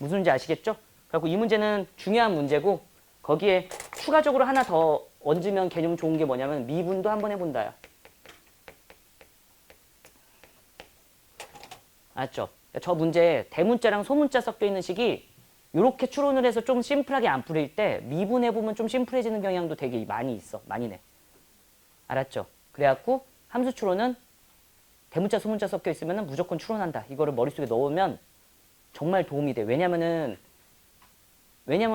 무슨 문제 아시겠죠? 그래갖고 이 문제는 중요한 문제고 거기에 추가적으로 하나 더 얹으면 개념 좋은 게 뭐냐면 미분도 한번 해본다야. 알았죠? 저 문제 대문자랑 소문자 섞여 있는 식이 이렇게 추론을 해서 좀 심플하게 안 풀릴 때 미분해보면 좀 심플해지는 경향도 되게 많이 있어. 많이 내. 알았죠? 그래갖고 함수 추론은 대문자 소문자 섞여 있으면 무조건 추론한다. 이거를 머릿속에 넣으면 정말 도움이 돼. 왜냐면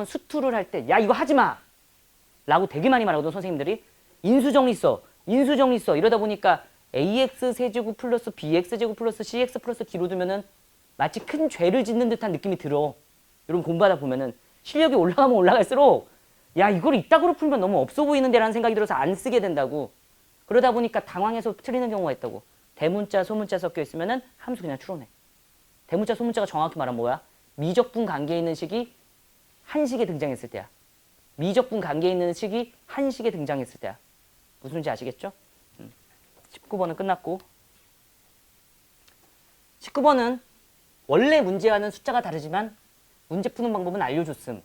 수투를 할 때 야 이거 하지 마! 라고 되게 많이 말하거든 선생님들이. 인수정리 써. 인수정리 써. 이러다 보니까 ax 세제곱 플러스 bx 제곱 플러스 cx 플러스 d로 두면은 마치 큰 죄를 짓는 듯한 느낌이 들어. 여러분 공부하다 보면은 실력이 올라가면 올라갈수록 야 이걸 이따구로 풀면 너무 없어 보이는데 라는 생각이 들어서 안 쓰게 된다고. 그러다 보니까 당황해서 틀리는 경우가 있다고. 대문자 소문자 섞여 있으면은 함수 그냥 추론해. 대문자 소문자가 정확히 말하면 뭐야? 미적분 관계에 있는 식이 한식에 등장했을 때야. 미적분 관계에 있는 식이 한식에 등장했을 때야. 무슨 말인지 아시겠죠? 19번은 끝났고 19번은 원래 문제와는 숫자가 다르지만 문제 푸는 방법은 알려줬음.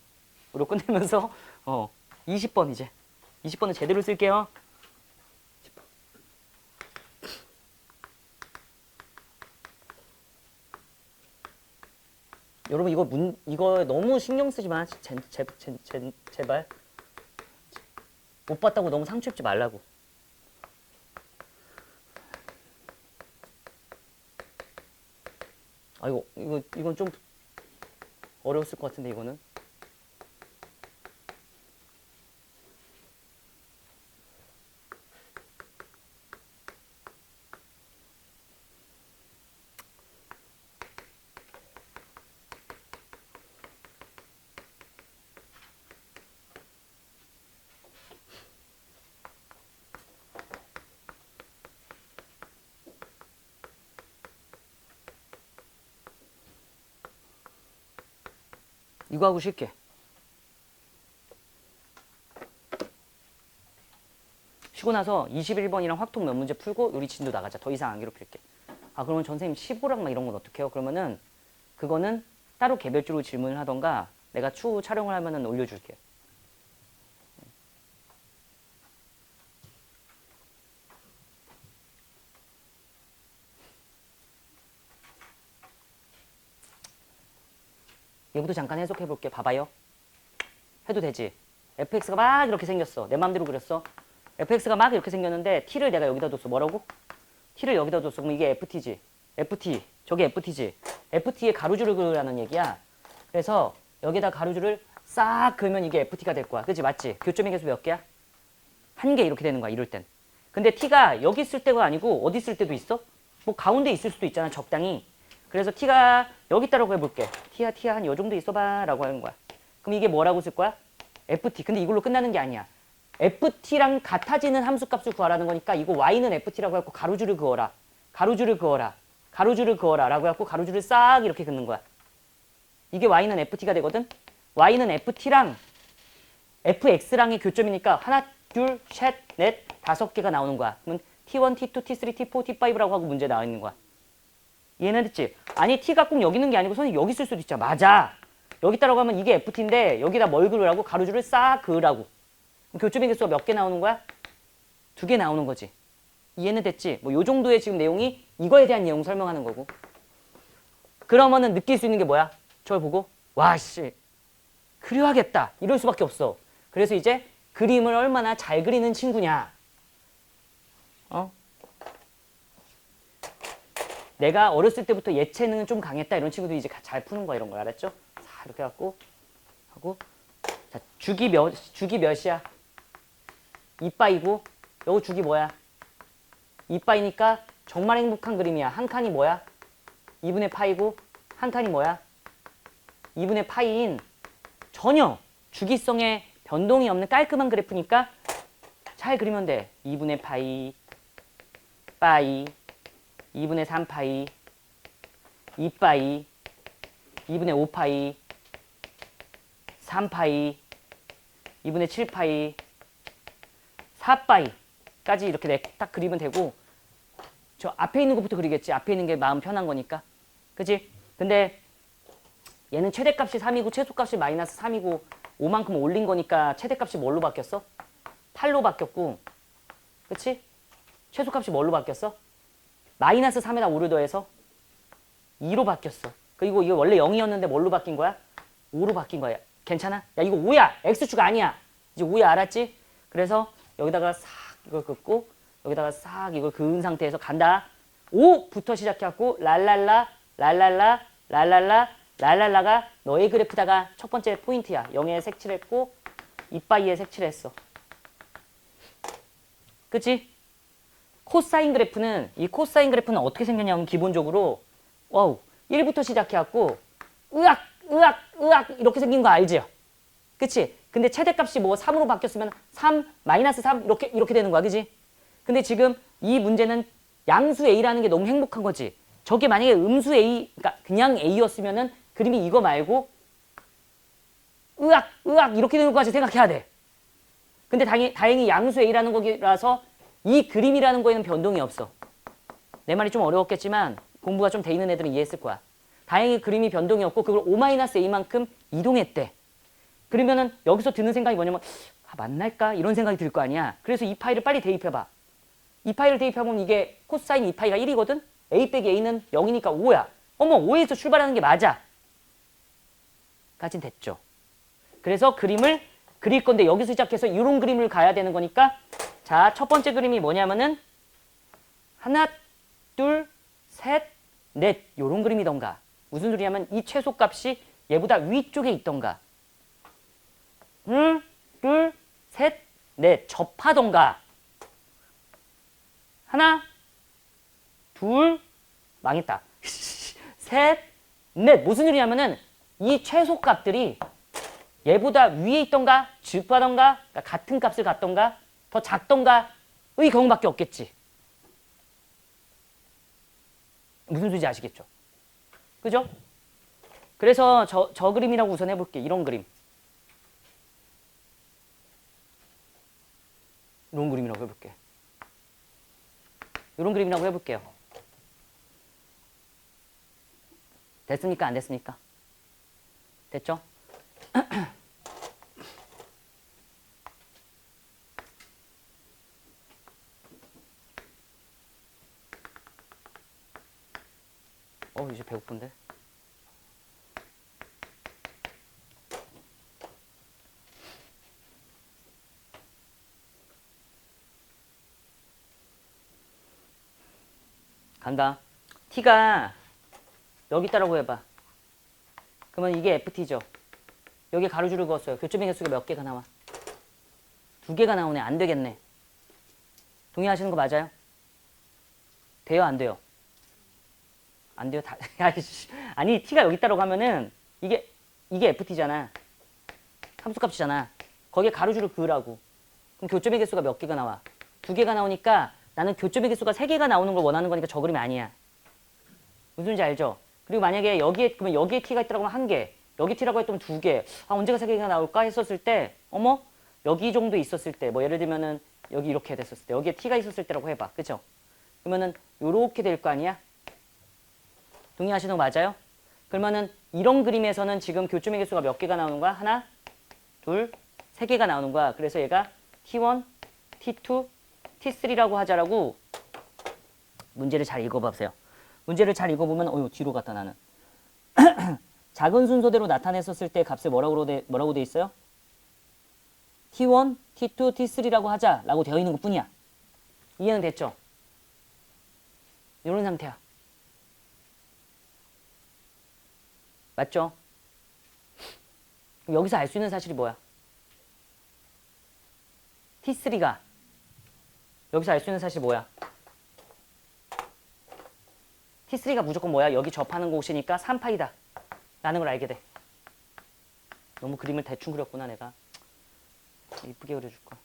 으로 끝내면서 20번 이제 20번은 제대로 쓸게요. 여러분 이거 너무 신경 쓰지 마. 제발. 못 봤다고 너무 상처 입지 말라고. 아이고 이건 좀 어려웠을 것 같은데 이거는. 이거 하고 쉴게. 쉬고 나서 21번이랑 확통 몇 문제 풀고 요리 진도 나가자. 더 이상 안 괴롭힐게. 아 그러면 전선생님 15랑 막 이런 건 어떻게 해요? 그러면은 그거는 따로 개별적으로 질문을 하던가 내가 추후 촬영을 하면은 올려줄게. 얘부터 잠깐 해석해 볼게. 봐봐요. 해도 되지. fx가 막 이렇게 생겼어. 내 맘대로 그렸어. fx가 막 이렇게 생겼는데 t를 내가 여기다 뒀어. 뭐라고? t를 여기다 뒀어. 그럼 이게 ft지. ft. 저게 ft지. ft에 가로줄을 그으라는 얘기야. 그래서 여기다 가로줄을 싹 그으면 이게 ft가 될 거야. 그치? 맞지? 교점의 개수 몇 개야? 한 개 이렇게 되는 거야. 이럴 땐. 근데 t가 여기 있을 때가 아니고 어디 있을 때도 있어? 뭐 가운데 있을 수도 있잖아. 적당히. 그래서 t가 여기 있다라고 해볼게. t야 한 요 정도 있어봐 라고 하는 거야. 그럼 이게 뭐라고 쓸 거야? ft. 근데 이걸로 끝나는 게 아니야. ft랑 같아지는 함수값을 구하라는 거니까 이거 y는 ft라고 해갖고 가로줄을 그어라. 가로줄을 그어라. 가로줄을 그어라 라고 해갖고 가로줄을 싹 이렇게 긋는 거야. 이게 y는 ft가 되거든. y는 ft랑 fx랑의 교점이니까 하나, 둘, 셋, 넷, 5개가 나오는 거야. 그러면 t1, t2, t3, t4, t5라고 하고 문제 나와 있는 거야. 이해는 됐지? 아니 t가 꼭 여기 있는 게 아니고 선생님 여기 있을 수도 있잖아. 맞아. 여기 있다라고 하면 이게 ft인데 여기다 뭘 그으라고? 가로줄을 싹 그으라고. 그럼 교점의 개수가 몇 개 나오는 거야? 2개 나오는 거지. 이해는 됐지? 뭐 요 정도의 지금 내용이 이거에 대한 내용 설명하는 거고. 그러면은 느낄 수 있는 게 뭐야? 저걸 보고 와 씨 그려야겠다 이럴 수밖에 없어. 그래서 이제 그림을 얼마나 잘 그리는 친구냐. 내가 어렸을 때부터 예체능은 좀 강했다 이런 친구들이 이제 잘 푸는 거야. 이런 거 알았죠? 자 이렇게 갖고 하고 자 주기 몇이야? 2바이고 요거 주기 뭐야? 2바이니까 정말 행복한 그림이야. 한 칸이 뭐야? 2분의 파이고 한 칸이 뭐야? 2분의 파이인 전혀 주기성에 변동이 없는 깔끔한 그래프니까 잘 그리면 돼. 2분의 파이 2분의 3파이 2파이 2분의 5파이 3파이 2분의 7파이 4파이까지 이렇게 딱 그리면 되고 저 앞에 있는 것부터 그리겠지. 앞에 있는 게 마음 편한 거니까. 그치? 근데 얘는 최대값이 3이고 최소값이 마이너스 3이고 5만큼 올린 거니까 최대값이 뭘로 바뀌었어? 8로 바뀌었고 그치? 최소값이 뭘로 바뀌었어? 마이너스 3에다 5를 더해서 2로 바뀌었어. 그리고 이거 원래 0이었는데 뭘로 바뀐 거야? 5로 바뀐 거야. 괜찮아? 야 이거 5야. X축 아니야. 이제 5야 알았지? 그래서 여기다가 싹 이걸 긋고 여기다가 싹 이걸 그은 상태에서 간다. 5부터 시작해갖고 랄랄라 랄랄라 랄랄라 랄랄라가 너의 그래프다가 첫 번째 포인트야. 0에 색칠했고 2파이에 색칠했어. 그치? 코사인 그래프는 이 코사인 그래프는 어떻게 생겼냐면 기본적으로 와우 1부터 시작해갖고 으악 이렇게 생긴 거 알지요? 그치? 근데 최대값이 뭐 3으로 바뀌었으면 3 마이너스 3 이렇게 되는 거야. 그치? 근데 지금 이 문제는 양수 A라는 게 너무 행복한 거지. 저게 만약에 음수 A 그러니까 그냥 A였으면은 그림이 이거 말고 으악 이렇게 되는 것까지 생각해야 돼. 근데 다행히 양수 A라는 거라서 이 그림이라는 거에는 변동이 없어. 내 말이 좀 어려웠겠지만 공부가 좀 돼 있는 애들은 이해했을 거야. 다행히 그림이 변동이 없고 그걸 O-A만큼 이동했대. 그러면은 여기서 드는 생각이 뭐냐면 만날까? 이런 생각이 들 거 아니야. 그래서 이 파이를 빨리 대입해봐. 이 파이를 대입하면 이게 코사인 2파이가 1이거든? A 빼기 A는 0이니까 5야. 어머 5에서 출발하는 게 맞아. 까진 됐죠. 그래서 그림을 그릴 건데 여기서 시작해서 이런 그림을 가야 되는 거니까 자, 첫 번째 그림이 뭐냐면은 하나, 둘, 셋, 넷 요런 그림이던가 무슨 소리냐면 이 최소값이 얘보다 위쪽에 있던가 둘, 셋, 넷 접하던가 하나, 둘, 망했다. 셋, 넷 무슨 소리냐면은 이 최소값들이 얘보다 위에 있던가 줍하던가 그러니까 같은 값을 갖던가 더 작던가의 경우밖에 없겠지. 무슨 소리인지 아시겠죠? 그죠? 그래서 저 그림이라고 우선 해볼게. 이런 그림. 이런 그림이라고 해볼게. 이런 그림이라고 해볼게요. 됐습니까? 안 됐습니까? 됐죠? 이제 배고픈데? 간다. t가 여기 있다라고 해봐. 그러면 이게 ft죠. 여기 가로줄을 그었어요. 교점의 개수가 몇 개가 나와? 2개가 나오네. 안 되겠네. 동의하시는 거 맞아요? 돼요? 안 돼요? 안 돼요? 아니 t가 여기 있다라고 하면은 이게 ft잖아. 함수값이잖아. 거기에 가로줄을 그으라고. 그럼 교점의 개수가 몇 개가 나와? 2개가 나오니까 나는 교점의 개수가 3개가 나오는 걸 원하는 거니까 저 그림이 아니야. 무슨 소리인지 알죠? 그리고 만약에 그러면 여기에 t가 있다라고 하면 1개, 여기 t라고 했다면 2개. 언제가 3개가 나올까 했었을 때, 여기 정도 있었을 때, 뭐 예를 들면은 여기 이렇게 됐었을 때, 여기에 t가 있었을 때라고 해봐. 그죠? 그러면은 요렇게 될 거 아니야? 동의하시는 거 맞아요? 그러면은 이런 그림에서는 지금 교점의 개수가 몇 개가 나오는 거야? 하나, 둘, 3개가 나오는 거야. 그래서 얘가 T1, T2, T3라고 하자라고 문제를 잘 읽어보세요. 문제를 잘 읽어보면 뒤로 갔다 나는. 작은 순서대로 나타냈었을 때 값을 뭐라고 돼 있어요? T1, T2, T3라고 하자라고 되어 있는 것뿐이야. 이해는 됐죠? 이런 상태야. 맞죠? 그럼 여기서 알 수 있는 사실이 뭐야? T3가 여기서 알 수 있는 사실이 뭐야? T3가 무조건 뭐야? 여기 접하는 곳이니까 3파이다 라는 걸 알게 돼. 너무 그림을 대충 그렸구나 내가. 이쁘게 그려줄까?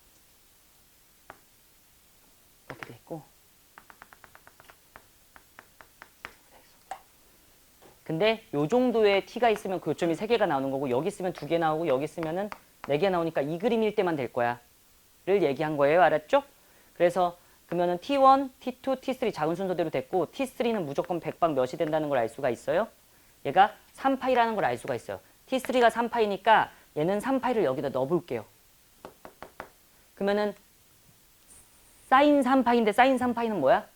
이렇게 돼 있고. 근데 요 정도의 T가 있으면 교점이 3개가 나오는 거고 여기 있으면 2개 나오고 여기 있으면은 4개 나오니까 이 그림일 때만 될 거야 를 얘기한 거예요. 알았죠? 그래서 그러면은 T1, T2, T3 작은 순서대로 됐고 T3는 무조건 100방 몇이 된다는 걸 알 수가 있어요. 얘가 3파이라는 걸 알 수가 있어요. T3가 3파이니까 얘는 3파이를 여기다 넣어볼게요. 그러면은 사인 3파이인데 사인 3파이는 뭐야?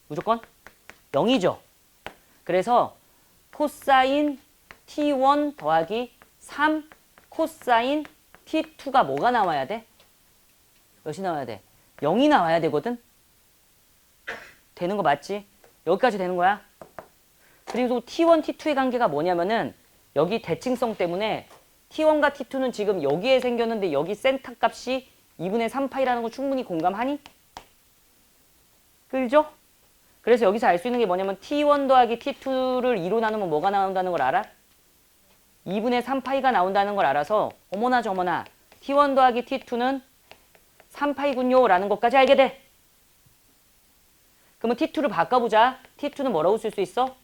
무조건 0이죠. 그래서 코사인 T1 더하기 3 코사인 T2가 뭐가 나와야 돼? 몇이 나와야 돼? 0이 나와야 되거든? 되는 거 맞지? 여기까지 되는 거야. 그리고 T1, T2의 관계가 뭐냐면은 여기 대칭성 때문에 T1과 T2는 지금 여기에 생겼는데 여기 센터 값이 2분의 3파이라는 거 충분히 공감하니? 끌죠? 그래서 여기서 알 수 있는 게 뭐냐면 T1 더하기 T2를 2로 나누면 뭐가 나온다는 걸 알아? 2분의 3파이가 나온다는 걸 알아서 어머나 저머나 T1 더하기 T2는 3파이군요 라는 것까지 알게 돼. 그러면 T2를 바꿔보자. T2는 뭐라고 쓸 수 있어?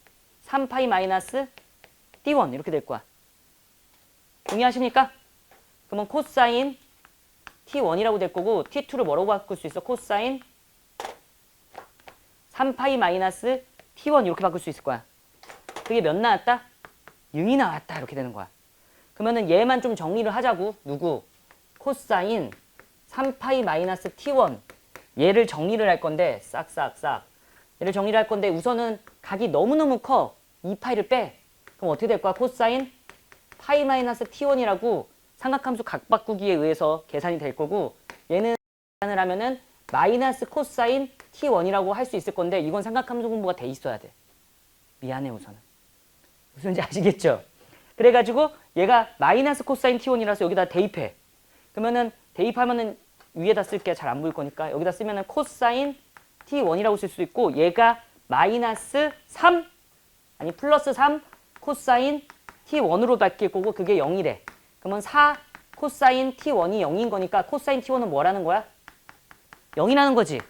3파이 마이너스 T1 이렇게 될 거야. 동의하십니까? 그러면 코사인 T1이라고 될 거고 T2를 뭐라고 바꿀 수 있어? 코사인 3파이 마이너스 T1 이렇게 바꿀 수 있을 거야. 그게 몇 나왔다? 0이 나왔다 이렇게 되는 거야. 그러면은 얘만 좀 정리를 하자고. 누구? 코사인 3파이 마이너스 T1 얘를 정리를 할 건데 싹싹싹 얘를 정리를 할 건데 우선은 각이 너무너무 커. 2파이를 빼. 그럼 어떻게 될 거야? 코사인 파이 마이너스 T1이라고 삼각함수 각 바꾸기에 의해서 계산이 될 거고 얘는 계산을 하면은 마이너스 코사인 T1이라고 할 수 있을 건데 이건 삼각함수 공부가 돼 있어야 돼. 미안해 우선은. 무슨지 아시겠죠? 그래가지고 얘가 마이너스 코사인 T1이라서 여기다 대입해. 그러면은 대입하면은 위에다 쓸게. 잘 안 보일 거니까 여기다 쓰면은 코사인 T1이라고 쓸 수 있고 얘가 마이너스 3 아니 플러스 3 코사인 T1으로 바뀔 거고 그게 0이래. 그러면 4 코사인 T1이 0인 거니까 코사인 T1은 뭐라는 거야? 0이라는 거지.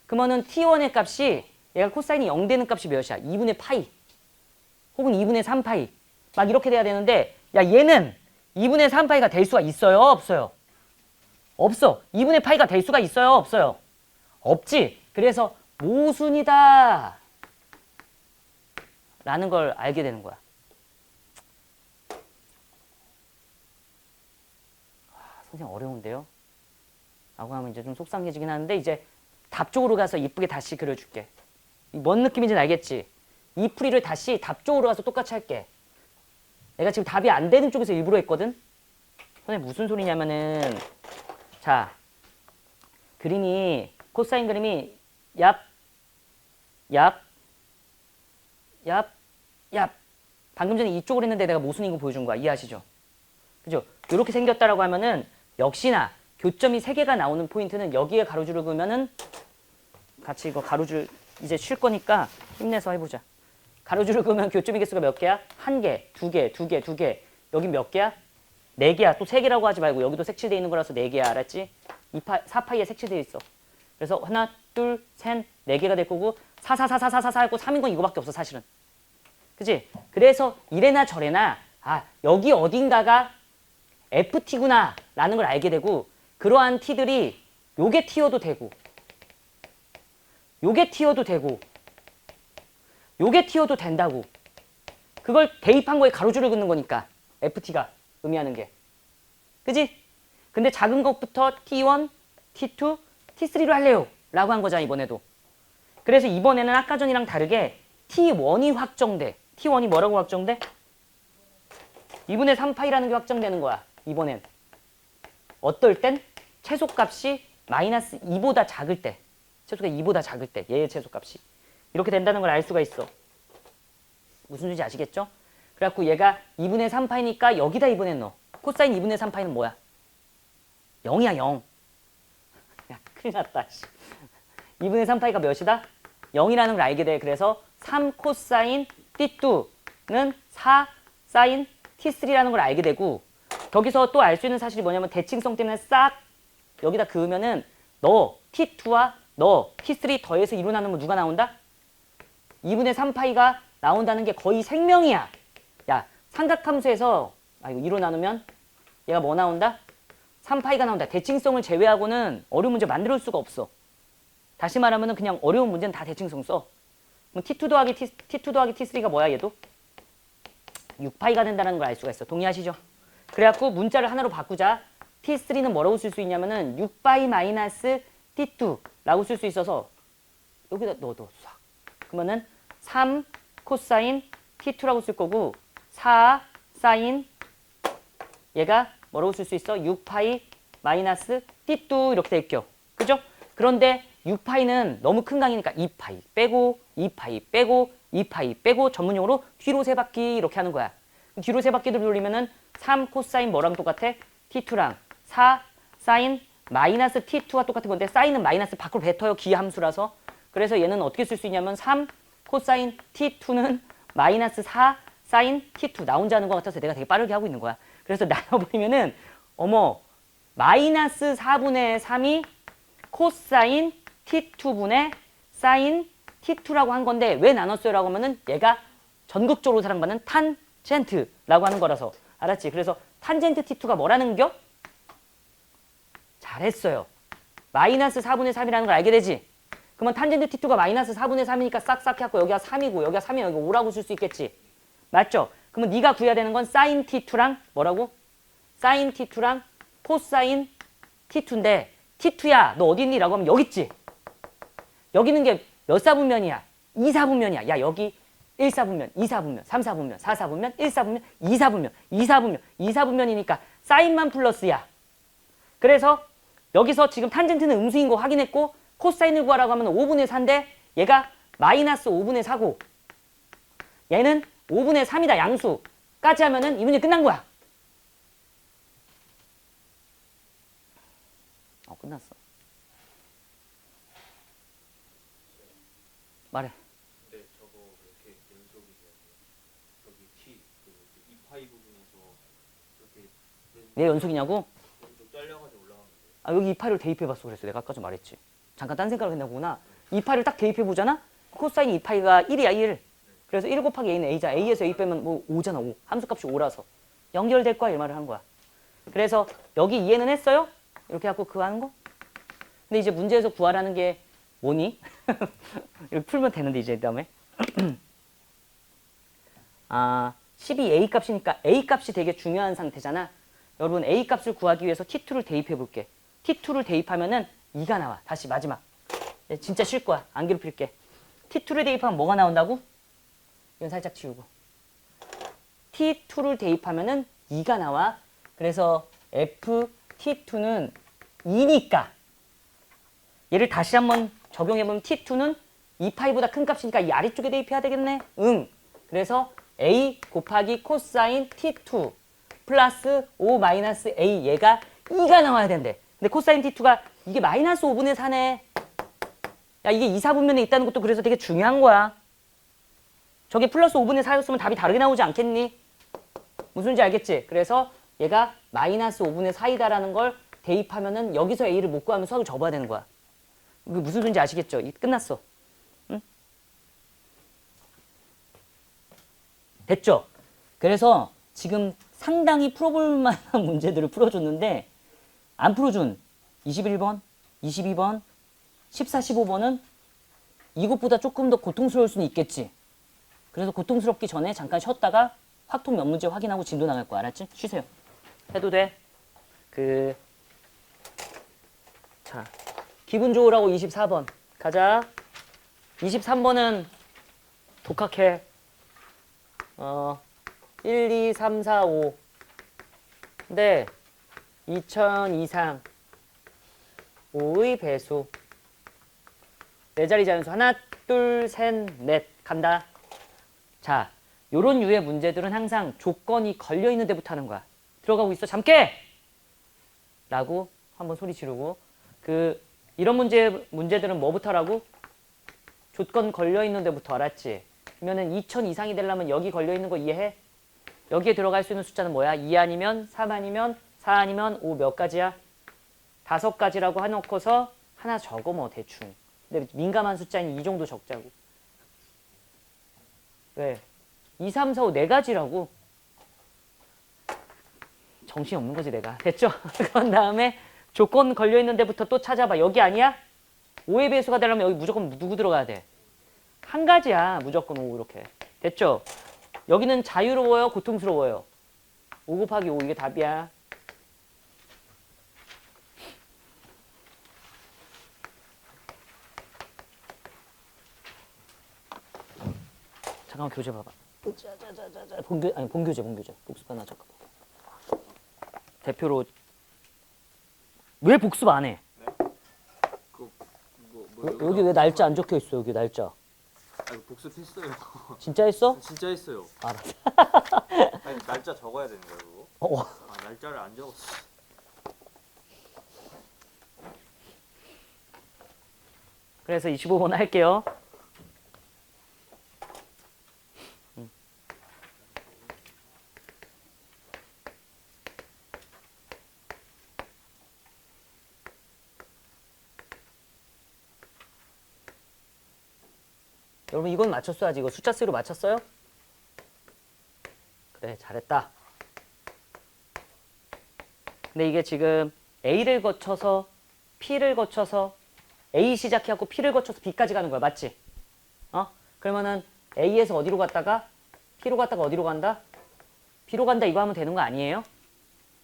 그러면은 T1의 값이 얘가 코사인이 0 되는 값이 몇이야? 2분의 파이 혹은 2분의 3파이 막 이렇게 돼야 되는데 야 얘는 2분의 3파이가 될 수가 있어요? 없어요? 없어. 2분의 파이가 될 수가 있어요? 없어요? 없지. 그래서 모순이다 라는 걸 알게 되는 거야. 선생님 어려운데요? 라고 하면 이제 좀 속상해지긴 하는데 이제 답 쪽으로 가서 이쁘게 다시 그려줄게. 뭔 느낌인지는 알겠지? 이 풀이를 다시 답 쪽으로 가서 똑같이 할게. 내가 지금 답이 안 되는 쪽에서 일부러 했거든? 선생님 무슨 소리냐면은 자 그림이 코사인 그림이 얍 방금 전에 이쪽으로 했는데 내가 모순인 거 보여준 거야. 이해하시죠? 그죠? 이렇게 생겼다라고 하면은 역시나 교점이 3개가 나오는 포인트는 여기에 가로줄을 그으면은 같이 이거 가로줄 이제 쉴 거니까 힘내서 해보자. 가로줄을 그으면 교점의 개수가 몇 개야? 1개, 2개, 2개, 2개. 여기 몇 개야? 4개야. 또 3개라고 하지 말고 여기도 색칠되어 있는 거라서 4개야. 알았지? 4파이에 색칠되어 있어. 그래서 하나, 둘, 셋, 4개가 될 거고 4, 4, 4, 4, 4, 4, 4 하고 3인 건 이거밖에 없어 사실은. 그치? 그래서 이래나 저래나 아 여기 어딘가가 FT구나 라는 걸 알게 되고 그러한 T들이 요게 T여도 되고 요게 T여도 되고 요게 T여도 된다고. 그걸 대입한 거에 가로줄을 긋는 거니까 FT가 의미하는 게. 그지? 근데 작은 것부터 T1, T2, T3로 할래요 라고 한 거잖아 이번에도. 그래서 이번에는 아까 전이랑 다르게 T1이 확정돼. T1이 뭐라고 확정돼? 2분의 3파이라는 게 확정되는 거야 이번엔. 어떨 땐 최소값이 마이너스 2보다 작을 때, 최소가 2보다 작을 때 얘의 최소값이 이렇게 된다는 걸 알 수가 있어. 무슨 소리인지 아시겠죠? 그래갖고 얘가 2분의 3파이니까 여기다 2분의 넣어. 코사인 2분의 3파이는 뭐야? 0이야 0. 야 큰일 났다. 2분의 3파이가 몇이다? 0이라는 걸 알게 돼. 그래서 3 코사인 T2는 4 사인 T3라는 걸 알게 되고, 거기서 또 알 수 있는 사실이 뭐냐면 대칭성 때문에 싹 여기다 그으면은 너 T2와 너 T3 더해서 2로 나누면 누가 나온다? 2분의 3파이가 나온다는 게 거의 생명이야. 야 삼각함수에서 이거 2로 나누면 얘가 뭐 나온다? 3파이가 나온다. 대칭성을 제외하고는 어려운 문제 만들 수가 없어. 다시 말하면 그냥 어려운 문제는 다 대칭성 써. 그럼 T2 더하기 T3가 뭐야 얘도? 6파이가 된다는 걸 알 수가 있어. 동의하시죠? 그래갖고 문자를 하나로 바꾸자. T3는 뭐라고 쓸 수 있냐면은 6파이 마이너스 T2라고 쓸 수 있어서 여기다 넣어 쏴. 그러면은 3 코사인 T2라고 쓸 거고 4 사인 얘가 뭐라고 쓸 수 있어? 6파이 마이너스 T2 이렇게 될게요. 그죠? 그런데 6파이는 너무 큰 강이니까 2파이 빼고 2파이 빼고 2파이 빼고 전문용어로 뒤로 세 바퀴 이렇게 하는 거야. 뒤로 세 바퀴를 돌리면은 3 코사인 뭐랑 똑같아? T2랑 4 사인 마이너스 T2와 똑같은 건데 사인은 마이너스 밖으로 뱉어요. 기함수라서. 그래서 얘는 어떻게 쓸 수 있냐면 3 코사인 T2는 마이너스 4 사인 T2 나 혼자 하는 것 같아서 내가 되게 빠르게 하고 있는 거야. 그래서 나눠버리면은 어머 마이너스 4분의 3이 코사인 T2분의 사인 T2라고 한 건데 왜 나눴어요? 라고 하면은 얘가 전극적으로 사랑받는 탄젠트라고 하는 거라서. 알았지? 그래서 탄젠트 T2가 뭐라는 겨? 잘했어요. 마이너스 4분의 3이라는 걸 알게 되지? 그러면 탄젠트 T2가 마이너스 4분의 3이니까 싹싹 해갖고 여기가 3이고 여기가 3이면 여기 5라고 쓸 수 있겠지? 맞죠? 그러면 네가 구해야 되는 건 사인 T2랑 뭐라고? 사인 T2랑 코사인 T2인데 T2야 너 어디 있니? 라고 하면 여기 있지? 여기 있는 게 몇 사분면이야? 2사분면이야. 야 여기 1사분면, 2사분면, 3사분면, 4사분면, 1사분면, 2사분면, 2사분면, 2사분면이니까 사인만 플러스야. 그래서 여기서 지금 탄젠트는 음수인 거 확인했고 코사인을 구하라고 하면 5분의 4인데 얘가 마이너스 5분의 4고 얘는 5분의 3이다. 양수까지 하면은 이 문제 끝난 거야. 끝났어. 말해. 근데 저거 왜 이렇게 연속이 돼야 돼요? 저기 T 그 2파이 부분에서 이렇게 왜 연속이냐고? 좀 잘려가지고 올라가는데. 여기 2파이를 대입해봤어. 그랬어. 내가 아까 좀 말했지. 잠깐 딴 생각을 했나 보구나. 2파이를 딱 대입해보잖아? 코사인 2파이가 1이야 1. 그래서 1 곱하기 A는 A자. A에서 A 빼면 뭐 5잖아 5. 함수값이 5라서. 연결될 거야 이 말을 한 거야. 그래서 여기 이해는 했어요? 이렇게 하고 그거 하는 거? 근데 이제 문제에서 구하라는 게 뭐니? 이렇게 풀면 되는데 이제 그다음에 12A 값이니까 A 값이 되게 중요한 상태잖아. 여러분 A 값을 구하기 위해서 T2를 대입해 볼게. T2를 대입하면은 2가 나와. 다시 마지막. 진짜 쉴 거야. 안 괴롭힐게. T2를 대입하면 뭐가 나온다고? 이건 살짝 지우고. T2를 대입하면은 2가 나와. 그래서 F T2는 2니까 얘를 다시 한번 적용해보면 T2는 2파이보다 큰 값이니까 이 아래쪽에 대입해야 되겠네. 응. 그래서 A 곱하기 코사인 T2 플러스 5 마이너스 A 얘가 2가 나와야 된대. 근데 코사인 T2가 이게 마이너스 5분의 4네. 야 이게 2, 4분면에 있다는 것도 그래서 되게 중요한 거야. 저게 플러스 5분의 4였으면 답이 다르게 나오지 않겠니? 무슨지 알겠지? 그래서 얘가 마이너스 5분의 4이다라는 걸 대입하면은 여기서 A를 못 구하면 수학을 접어야 되는 거야. 이게 무슨 소리인지 아시겠죠? 끝났어. 응? 됐죠? 그래서 지금 상당히 풀어볼 만한 문제들을 풀어줬는데 안 풀어준 21번, 22번, 14, 15번은 이것보다 조금 더 고통스러울 수는 있겠지. 그래서 고통스럽기 전에 잠깐 쉬었다가 확통 몇 문제 확인하고 진도 나갈 거야. 알았지? 쉬세요. 해도 돼. 기분 좋으라고 24번. 가자. 23번은 독학해. 1, 2, 3, 4, 5. 근데 2000 이상 5의 배수. 네 자리 자연수. 하나, 둘, 셋, 넷. 간다. 자, 요런 유의 문제들은 항상 조건이 걸려있는 데부터 하는 거야. 들어가고 있어. 잠깨! 라고 한번 소리 지르고. 이런 문제들은 뭐부터 하라고? 조건 걸려있는 데부터. 알았지? 그러면은 2000 이상이 되려면 여기 걸려있는 거 이해해? 여기에 들어갈 수 있는 숫자는 뭐야? 2 아니면 3 아니면 4 아니면 5 몇 가지야? 5가지라고 해놓고서 하나 적어 뭐 대충. 근데 민감한 숫자는 이 정도 적자고. 왜? 2, 3, 4, 5 4가지라고. 정신없는 거지 내가. 됐죠? 그런 다음에 조건 걸려있는 데부터 또 찾아봐. 여기 아니야? 5의 배수가 되려면 여기 무조건 누구 들어가야 돼? 한 가지야. 무조건 5 이렇게. 됐죠? 여기는 자유로워요? 고통스러워요? 5 곱하기 5 이게 답이야. 잠깐만 교재 봐봐. 짜자자자자. 본교재. 복습 하나 잠깐. 대표로 왜 복습 안 해? 네? 여기 왜 날짜 안 적혀 있어? 여기 날짜. 아니 복습했어요. 진짜 했어? 진짜 했어요. 알았어. 아니 날짜 적어야 되는 거야 그거? 아 날짜를 안 적었어. 그래서 25번 할게요. 여러분 이건 맞췄어야지. 이거 숫자 C로 맞췄어요? 그래 잘했다. 근데 이게 지금 A를 거쳐서 P를 거쳐서 A 시작해갖고 P를 거쳐서 B까지 가는 거야. 맞지? 그러면은 A에서 어디로 갔다가 P로 갔다가 어디로 간다? B로 간다 이거 하면 되는 거 아니에요?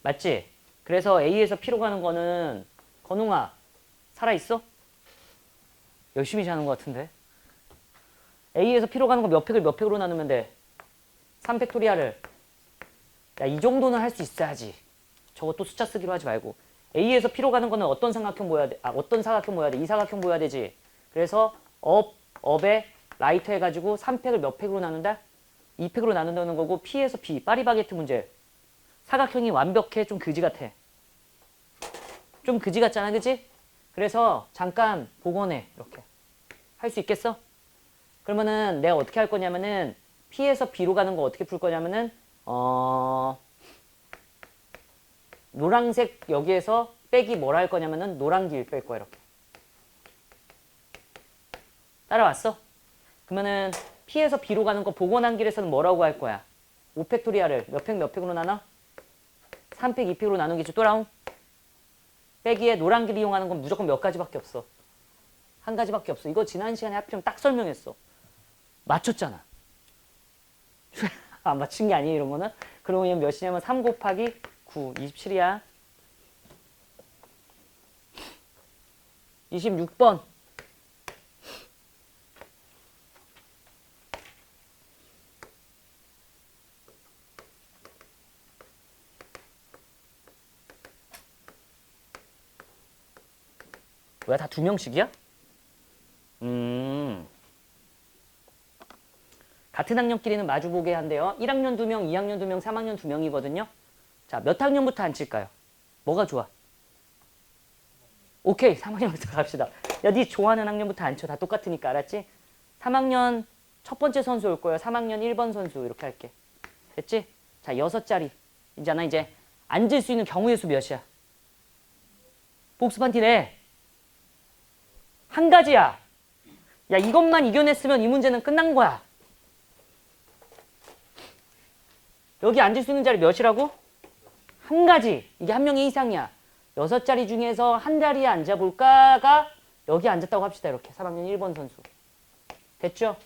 맞지? 그래서 A에서 P로 가는 거는 건웅아 살아있어? 열심히 자는 것 같은데. A에서 P로 가는 거 몇 팩을 몇 팩으로 나누면 돼? 3팩토리아를. 야, 이 정도는 할 수 있어야지. 저거 또 숫자 쓰기로 하지 말고. A에서 P로 가는 거는 어떤 삼각형 모여야 돼? 어떤 사각형 모여야 돼? 이 사각형 모여야 되지. 그래서 업에 라이터 해가지고 3팩을 몇 팩으로 나눈다? 2팩으로 나눈다는 거고 P에서 B, 파리바게트 문제. 사각형이 완벽해. 좀 그지 같아. 좀 그지 같잖아. 그지? 그래서 잠깐 복원해. 이렇게. 할 수 있겠어? 그러면은 내가 어떻게 할 거냐면은 P에서 B로 가는 거 어떻게 풀 거냐면은 노란색 여기에서 빼기 뭐라 할 거냐면은 노란 길 뺄 거야. 이렇게. 따라왔어? 그러면은 P에서 B로 가는 거 복원한 길에서는 뭐라고 할 거야? 5팩토리아를 몇 팩 몇 팩으로 나눠? 3팩 2팩으로 나누겠지. 또라운? 빼기에 노란 길 이용하는 건 무조건 몇 가지밖에 없어. 한 가지밖에 없어. 이거 지난 시간에 하필이면 딱 설명했어. 맞췄잖아. 안 맞춘 게 아니에요, 이런 거는. 그러면 몇이냐면 3 곱하기 9, 27이야. 26번. 왜 다 2명씩이야? 같은 학년끼리는 마주보게 한대요. 1학년 2명, 2학년 2명, 3학년 2명이거든요. 자, 몇 학년부터 앉힐까요? 뭐가 좋아? 오케이, 3학년부터 갑시다. 야, 네 좋아하는 학년부터 앉혀. 다 똑같으니까, 알았지? 3학년 첫 번째 선수 올 거예요. 3학년 1번 선수 이렇게 할게. 됐지? 자, 6자리. 이제나 이제 앉을 수 있는 경우의 수 몇이야? 복습한 티네. 한 가지야. 야, 이것만 이겨냈으면 이 문제는 끝난 거야. 여기 앉을 수 있는 자리 몇이라고? 한 가지. 이게 한 명의 이상이야. 6자리 중에서 한 자리에 앉아볼까가 여기 앉았다고 합시다. 이렇게 3학년 1번 선수. 됐죠?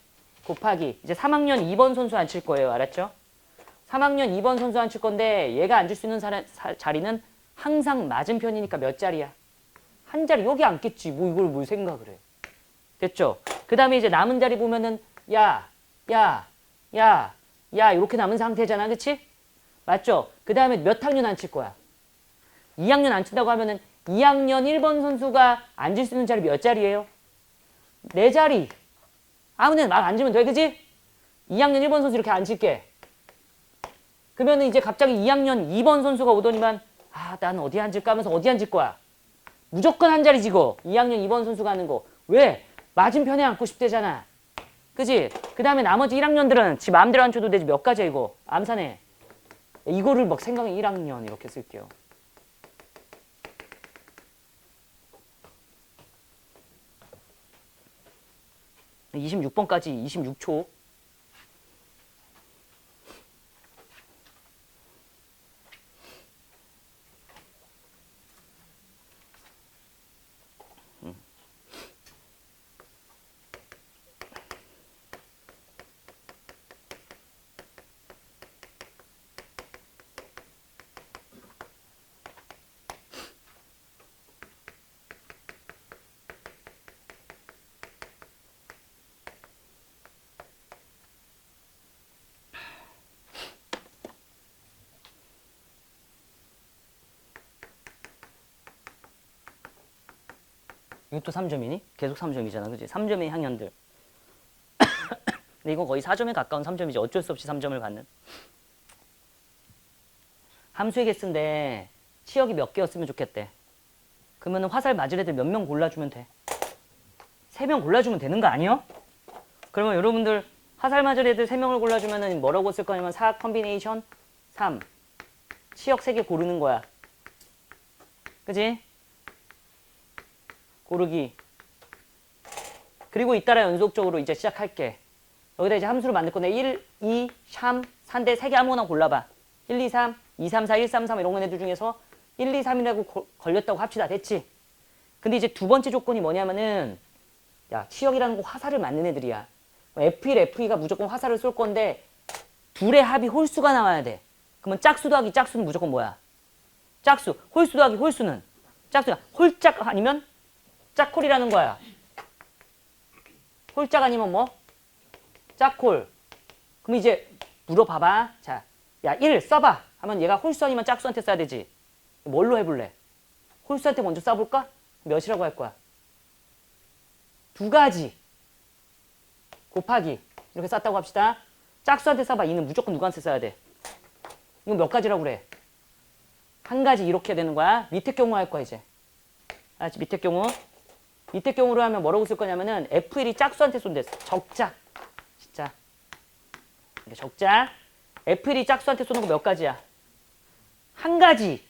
곱하기 이제 3학년 2번 선수 앉힐 거예요. 알았죠? 3학년 2번 선수 앉힐 건데 얘가 앉을 수 있는 자리는 항상 맞은편이니까 몇 자리야? 한 자리 여기 앉겠지. 뭐 이걸 뭘 생각을 해. 됐죠? 그 다음에 이제 남은 자리 보면은 야 이렇게 남은 상태잖아. 그치? 맞죠? 그 다음에 몇 학년 앉힐 거야? 2학년 앉힌다고 하면은 2학년 1번 선수가 앉을 수 있는 자리 몇 자리예요? 4자리. 아무나 막 앉으면 돼. 그치? 2학년 1번 선수 이렇게 앉힐게. 그러면은 이제 갑자기 2학년 2번 선수가 오더니만 난 어디 앉을까 하면서 어디 앉을 거야? 무조건 한 자리지 이거. 2학년 2번 선수가 하는 거. 왜? 맞은편에 앉고 싶대잖아. 그지? 그 다음에 나머지 1학년들은 지 마음대로 앉혀도 되지. 몇 가지야 이거. 암산해. 이거를 막 생각해. 1학년 이렇게 쓸게요. (26번까지) 26초. 이것도 3점이니? 계속 3점이잖아. 그지? 3점의 학년들. 근데 이건 거의 4점에 가까운 3점이지. 어쩔 수 없이 3점을 받는. 함수의 개수인데 치역이 몇 개였으면 좋겠대. 그러면 화살 맞을 애들 몇 명 골라주면 돼. 3명 골라주면 되는 거 아니야? 그러면 여러분들 화살 맞을 애들 3명을 골라주면 뭐라고 쓸 거냐면 4 컨비네이션 3. 치역 3개 고르는 거야. 그지? 고르기. 그리고 잇따라 연속적으로 이제 시작할게. 여기다 이제 함수를 만들 건데 1, 2, 3, 4인데 3개 아무거나 골라봐. 1, 2, 3, 2, 3, 4, 1, 3, 3 이런 애들 중에서 1, 2, 3이라고 걸렸다고 합시다. 됐지? 근데 이제 두 번째 조건이 뭐냐면은 치역이라는 거 화살을 맞는 애들이야. F1, F2가 무조건 화살을 쏠 건데 둘의 합이 홀수가 나와야 돼. 그러면 짝수 더하기 짝수는 무조건 뭐야? 짝수. 홀수 더하기 홀수는 짝수야. 홀짝 아니면 짝콜이라는 거야. 홀짝 아니면 뭐? 짝콜. 그럼 이제 물어봐봐. 자, 1 써봐. 하면 얘가 홀수 아니면 짝수한테 써야 되지. 뭘로 해볼래? 홀수한테 먼저 써볼까? 몇이라고 할 거야? 2가지. 곱하기. 이렇게 썼다고 합시다. 짝수한테 써봐. 이는 무조건 누구한테 써야 돼? 이건 몇 가지라고 그래? 1가지 이렇게 되는 거야. 밑에 경우 할 거야 이제. 알았지? 밑에 경우. 밑에 경우로 하면 뭐라고 쓸 거냐면은 F1이 짝수한테 쏜대. 적자. 진짜. 이게 적자. F1이 짝수한테 쏘는 거 몇 가지야? 1가지.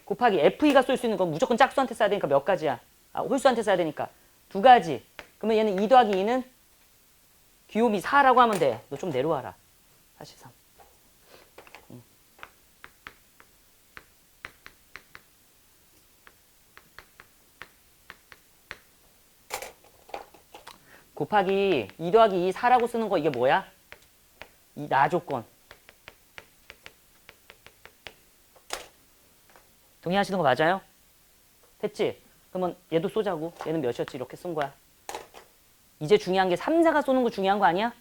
곱하기 F2가 쏠 수 있는 건 무조건 짝수한테 써야 되니까 몇 가지야? 홀수한테 써야 되니까 2가지. 그러면 얘는 2 더하기 2는 귀요미 4라고 하면 돼. 너 좀 내려와라. 사실상. 곱하기 2 더하기 2 4라고 쓰는 거 이게 뭐야? 이 나조건. 동의하시는 거 맞아요? 됐지? 그러면 얘도 쏘자고. 얘는 몇이었지? 이렇게 쓴 거야. 이제 중요한 게 3, 4가 쏘는 거 중요한 거 아니야?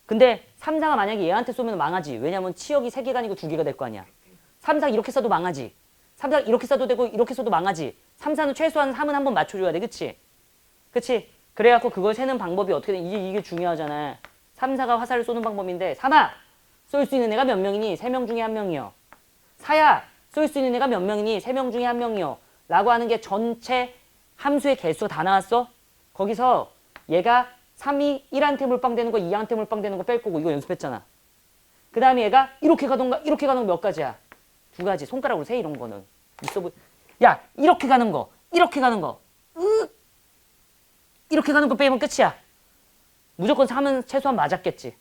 근데 3, 4가 만약에 얘한테 쏘면 망하지. 왜냐면 치역이 3개가 아니고 2개가 될 거 아니야. 3, 4 이렇게 써도 망하지. 3, 4 이렇게 써도 되고 이렇게 써도 망하지. 3, 4는 최소한 3은 한번 맞춰줘야 돼. 그치? 그치? 그래갖고 그걸 세는 방법이 어떻게 돼? 이게 중요하잖아. 3, 4가 화살을 쏘는 방법인데 3아! 쏠 수 있는 애가 몇 명이니? 3명 중에 1명이요. 4야! 쏠 수 있는 애가 몇 명이니? 3명 중에 1명이요. 라고 하는 게 전체 함수의 개수가 다 나왔어? 거기서 얘가 3이 1한테 몰빵되는 거, 2한테 몰빵되는 거 뺄 거고 이거 연습했잖아. 그 다음에 얘가 이렇게 가던가 이렇게 가는 거 몇 가지야? 2가지. 손가락으로 세 이런 거는. 야! 이렇게 가는 거, 이렇게 가는 거. 이렇게 가는 거 빼면 끝이야. 무조건 3은 최소한 맞았겠지.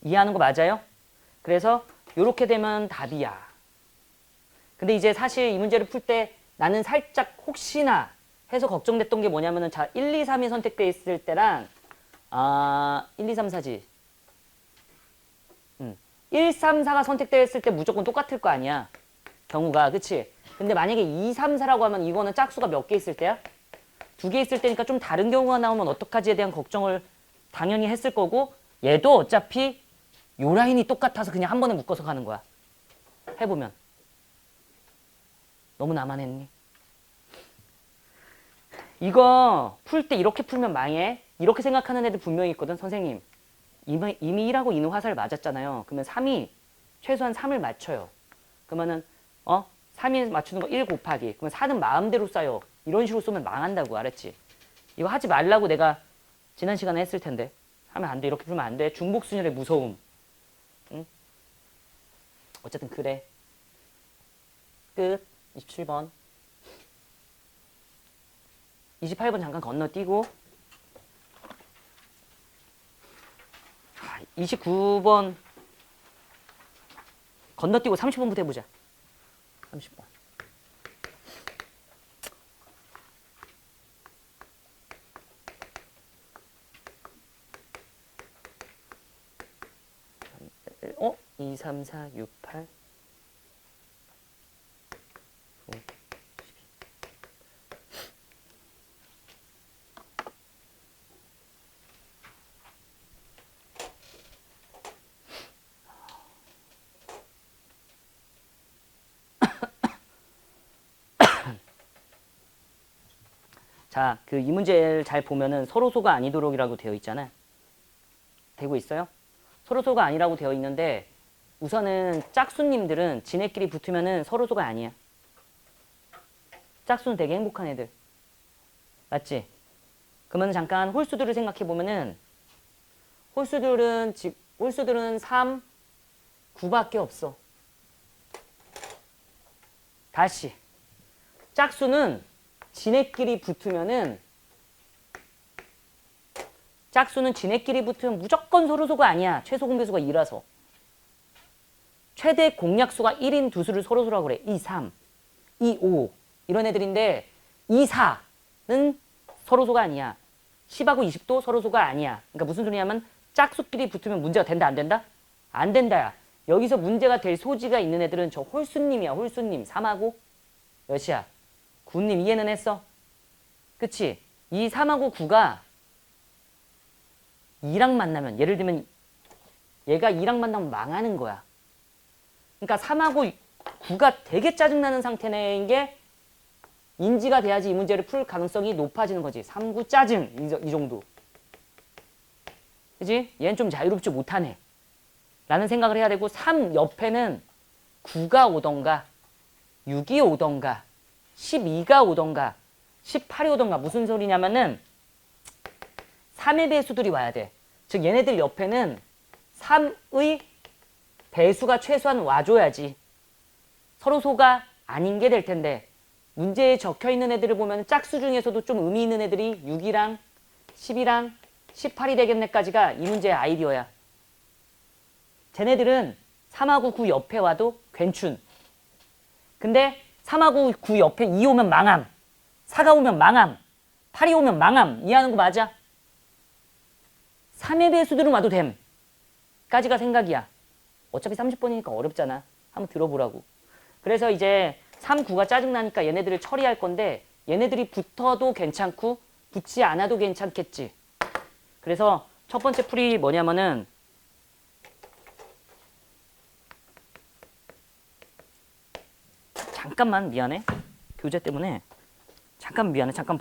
이해하는 거 맞아요? 그래서 이렇게 되면 답이야. 근데 이제 사실 이 문제를 풀 때 나는 살짝 혹시나 해서 걱정됐던 게 뭐냐면은 자 1, 2, 3이 선택돼 있을 때랑 1, 2, 3, 4지. 1, 3, 4가 선택되어 있을 때 무조건 똑같을 거 아니야. 경우가. 그치? 근데 만약에 2, 3, 4라고 하면 이거는 짝수가 몇 개 있을 때야? 2개 있을 때니까 좀 다른 경우가 나오면 어떡하지에 대한 걱정을 당연히 했을 거고 얘도 어차피 요 라인이 똑같아서 그냥 한 번에 묶어서 가는 거야. 해보면. 너무 나만 했니? 이거 풀 때 이렇게 풀면 망해. 이렇게 생각하는 애들 분명히 있거든. 선생님. 이미 1하고 2는 화살 맞았잖아요. 그러면 3이 최소한 3을 맞춰요. 그러면은 3이 맞추는 거 1 곱하기. 그러면 4는 마음대로 쌓여. 이런 식으로 쏘면 망한다고. 알았지? 이거 하지 말라고 내가 지난 시간에 했을 텐데. 하면 안 돼. 이렇게 풀면 안 돼. 중복순열의 무서움. 응? 어쨌든 그래. 끝. 27번. 28번 잠깐 건너뛰고 29번 건너뛰고 30번부터 해보자. 30번. 어? 2, 3, 4, 6, 8 9, 12. 자, 그 이 문제를 잘 보면은 서로소가 아니도록이라고 되어 있잖아. 되고 있어요? 서로소가 아니라고 되어 있는데 우선은 짝수님들은 지네끼리 붙으면은 서로소가 아니야. 짝수는 되게 행복한 애들. 맞지? 그러면 잠깐 홀수들을 생각해 보면은 홀수들은 3, 9밖에 없어. 다시 짝수는 지네끼리 붙으면 무조건 서로소가 아니야. 최소 공배수가 2라서. 최대 공약수가 1인 두수를 서로소라고 그래. 2, 3, 2, 5 이런 애들인데 2, 4는 서로소가 아니야. 10하고 20도 서로소가 아니야. 그러니까 무슨 소리냐면 짝수끼리 붙으면 문제가 된다 안 된다? 안 된다야. 여기서 문제가 될 소지가 있는 애들은 저 홀수님이야. 홀수님. 3하고 몇이야? 9님 이해는 했어? 그치? 이 3하고 9가 2랑 만나면 예를 들면 얘가 2랑 만나면 망하는 거야. 그러니까 3하고 9가 되게 짜증나는 상태인 게 인지가 돼야지 이 문제를 풀 가능성이 높아지는 거지. 3, 9 짜증 이 정도. 그치? 얘는 좀 자유롭지 못하네. 라는 생각을 해야 되고 3 옆에는 9가 오던가 6이 오던가 12가 오던가 18이 오던가 무슨 소리냐면은 3의 배수들이 와야 돼. 즉 얘네들 옆에는 3의 배수가 최소한 와줘야지 서로소가 아닌 게 될 텐데 문제에 적혀있는 애들을 보면 짝수 중에서도 좀 의미 있는 애들이 6이랑 10이랑 18이 되겠네까지가 이 문제의 아이디어야. 쟤네들은 3하고 9 옆에 와도 괜춘. 근데 3하고 9 옆에 2 오면 망함. 4가 오면 망함. 8이 오면 망함. 이해하는 거 맞아? 3의 배수들은 와도 됨. 까지가 생각이야. 어차피 30번이니까 어렵잖아. 한번 들어보라고. 그래서 이제 3, 9가 짜증나니까 얘네들을 처리할 건데 얘네들이 붙어도 괜찮고 붙지 않아도 괜찮겠지. 그래서 첫 번째 풀이 뭐냐면은 잠깐만 미안해. 교재 때문에 잠깐 미안해. 잠깐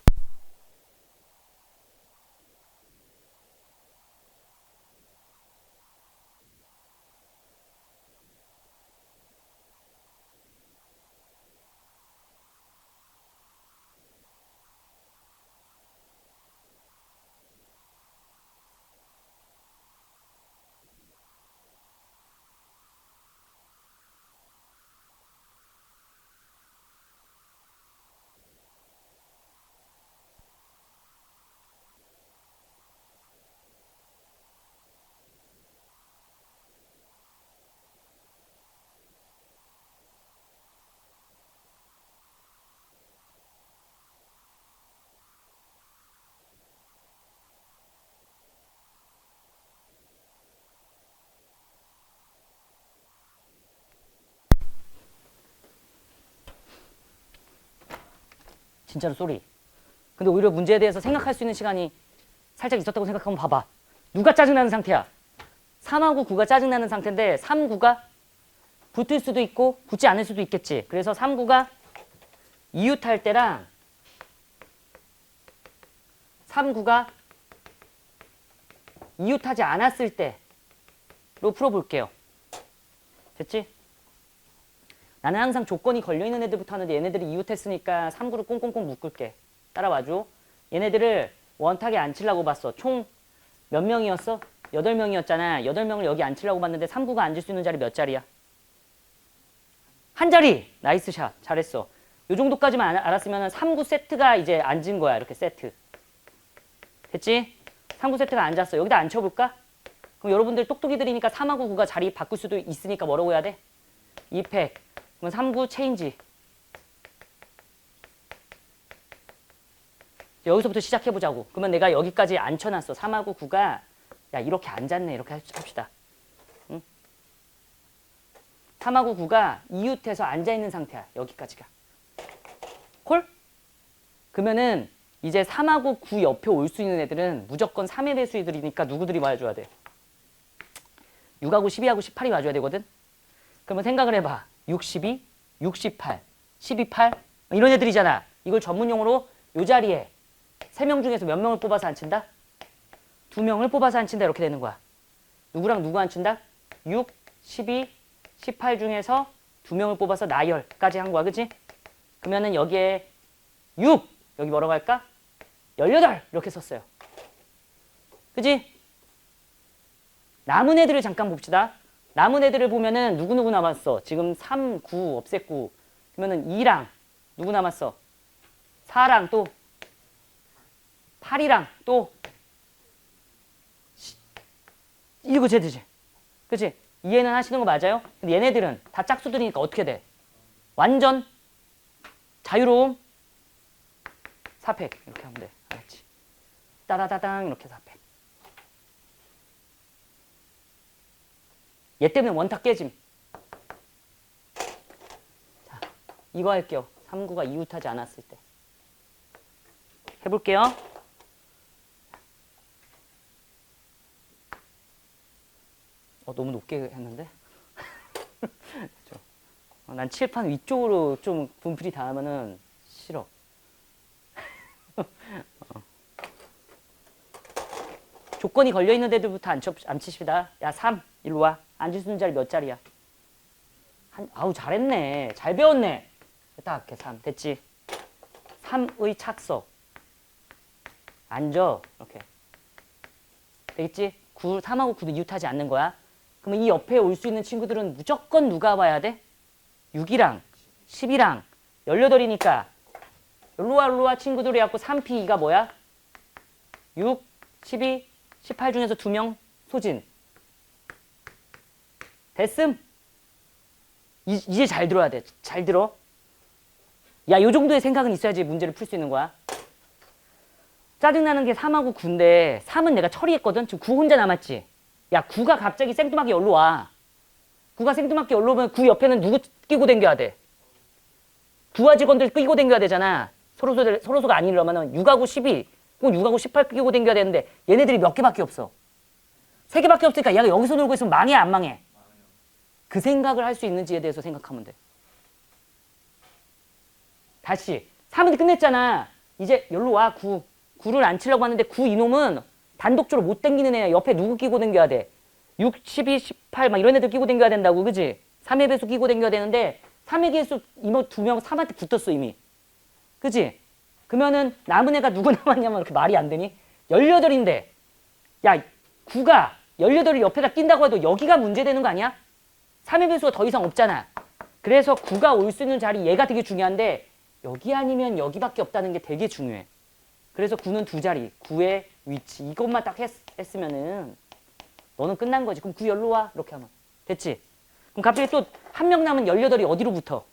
진짜로 쏘리. 근데 오히려 문제에 대해서 생각할 수 있는 시간이 살짝 있었다고 생각하면 봐봐. 누가 짜증나는 상태야? 3하고 9가 짜증나는 상태인데 3, 9가 붙을 수도 있고 붙지 않을 수도 있겠지. 그래서 3, 9가 이웃할 때랑 3, 9가 이웃하지 않았을 때로 풀어볼게요. 됐지? 나는 항상 조건이 걸려있는 애들부터 하는데 얘네들이 이웃했으니까 3, 9를 꽁꽁꽁 묶을게. 따라와줘. 얘네들을 원탁에 앉히려고 봤어. 총 몇 명이었어? 8명이었잖아. 8명을 여기 앉히려고 봤는데 3, 9가 앉을 수 있는 자리 몇 자리야? 한 자리! 나이스 샷. 잘했어. 요 정도까지만 알았으면 3, 9 세트가 이제 앉은 거야. 이렇게 세트. 됐지? 3, 9 세트가 앉았어. 여기다 앉혀볼까? 그럼 여러분들 똑똑이들이니까 3하고 9가 자리 바꿀 수도 있으니까 뭐라고 해야 돼? 2팩. 그럼 3, 9 체인지. 여기서부터 시작해보자고. 그러면 내가 여기까지 앉혀놨어. 3하고 9가 야 이렇게 앉았네. 이렇게 합시다. 응? 3하고 9가 이웃해서 앉아있는 상태야. 여기까지가. 콜? 그러면은 이제 3하고 9 옆에 올 수 있는 애들은 무조건 3의 배수이들이니까 누구들이 와줘야 돼? 6하고 12하고 18이 와줘야 되거든? 그러면 생각을 해봐. 62, 68, 12, 8 이런 애들이잖아. 이걸 전문용어로 이 자리에 3명 중에서 몇 명을 뽑아서 앉힌다? 2명을 뽑아서 앉힌다. 이렇게 되는 거야. 누구랑 누구 앉힌다? 6, 12, 18 중에서 2명을 뽑아서 나열까지 한 거야. 그치? 그러면은 여기에 6! 여기 뭐라고 할까? 18! 이렇게 썼어요. 그치? 남은 애들을 잠깐 봅시다. 남은 애들을 보면은 누구누구 남았어? 지금 3, 9 없앴고 그러면은 2랑 누구 남았어? 4랑 또 8이랑 또 이거 쟤들지. 그치? 이해는 하시는 거 맞아요? 근데 얘네들은 다 짝수들이니까 어떻게 돼? 완전 자유로움 4팩 이렇게 하면 돼. 알았지? 따다다당 이렇게 4팩. 얘 때문에 원탁 깨짐. 자, 이거 할게요. 3구가 이웃하지 않았을 때. 해볼게요. 너무 높게 했는데? 난 칠판 위쪽으로 좀 분필이 닿으면은 싫어. 조건이 걸려있는 애들부터 앉히십시다. 야, 3. 일로 와. 앉을 수 있는 자리 몇 자리야? 아우, 잘했네. 잘 배웠네. 딱 이렇게 3. 됐지? 3의 착석. 앉아. 이렇게. 되겠지? 3하고 9도 이웃하지 않는 거야. 그러면 이 옆에 올 수 있는 친구들은 무조건 누가 와야 돼? 6이랑 10이랑 18이니까 일로 와 친구들이 갖고 3P2가 뭐야? 6, 12, 18 중에서 2명 소진. 됐음? 이제 잘 들어야 돼. 잘 들어. 야, 요 정도의 생각은 있어야지 문제를 풀 수 있는 거야. 짜증나는 게 3하고 9인데 3은 내가 처리했거든. 지금 9 혼자 남았지. 야, 9가 갑자기 생뚱맞게 여기로 와. 9가 생뚱맞게 여기로 오면 9 옆에는 누구 끼고 댕겨야 돼? 부하 직원들 끼고 댕겨야 되잖아. 서로소가 아니려면은 6하고 12, 꼭 6하고 18 끼고 댕겨야 되는데 얘네들이 몇 개밖에 없어. 3개밖에 없으니까 얘가 여기서 놀고 있으면 망해 안 망해? 그 생각을 할 수 있는지에 대해서 생각하면 돼. 다시 3은 끝냈잖아. 이제 여기로 와. 9를 안 치려고 하는데 9 이놈은 단독적으로 못 댕기는 애야. 옆에 누구 끼고 댕겨야 돼? 6, 12, 18 막 이런 애들 끼고 댕겨야 된다고. 그지? 3의 배수 끼고 댕겨야 되는데 3의 개수 이모 2명 3한테 붙었어 이미. 그지? 그러면은 남은 애가 누구 남았냐면 이렇게 말이 안 되니? 18인데 야 9가 18을 옆에다 낀다고 해도 여기가 문제되는 거 아니야? 3의 배수가 더 이상 없잖아. 그래서 9가 올 수 있는 자리 얘가 되게 중요한데 여기 아니면 여기밖에 없다는 게 되게 중요해. 그래서 9는 두 자리, 9의 위치 이것만 딱 했으면은 너는 끝난 거지. 그럼 9 열로 와. 이렇게 하면 됐지? 그럼 갑자기 또 한 명 남은 18이 어디로 붙어?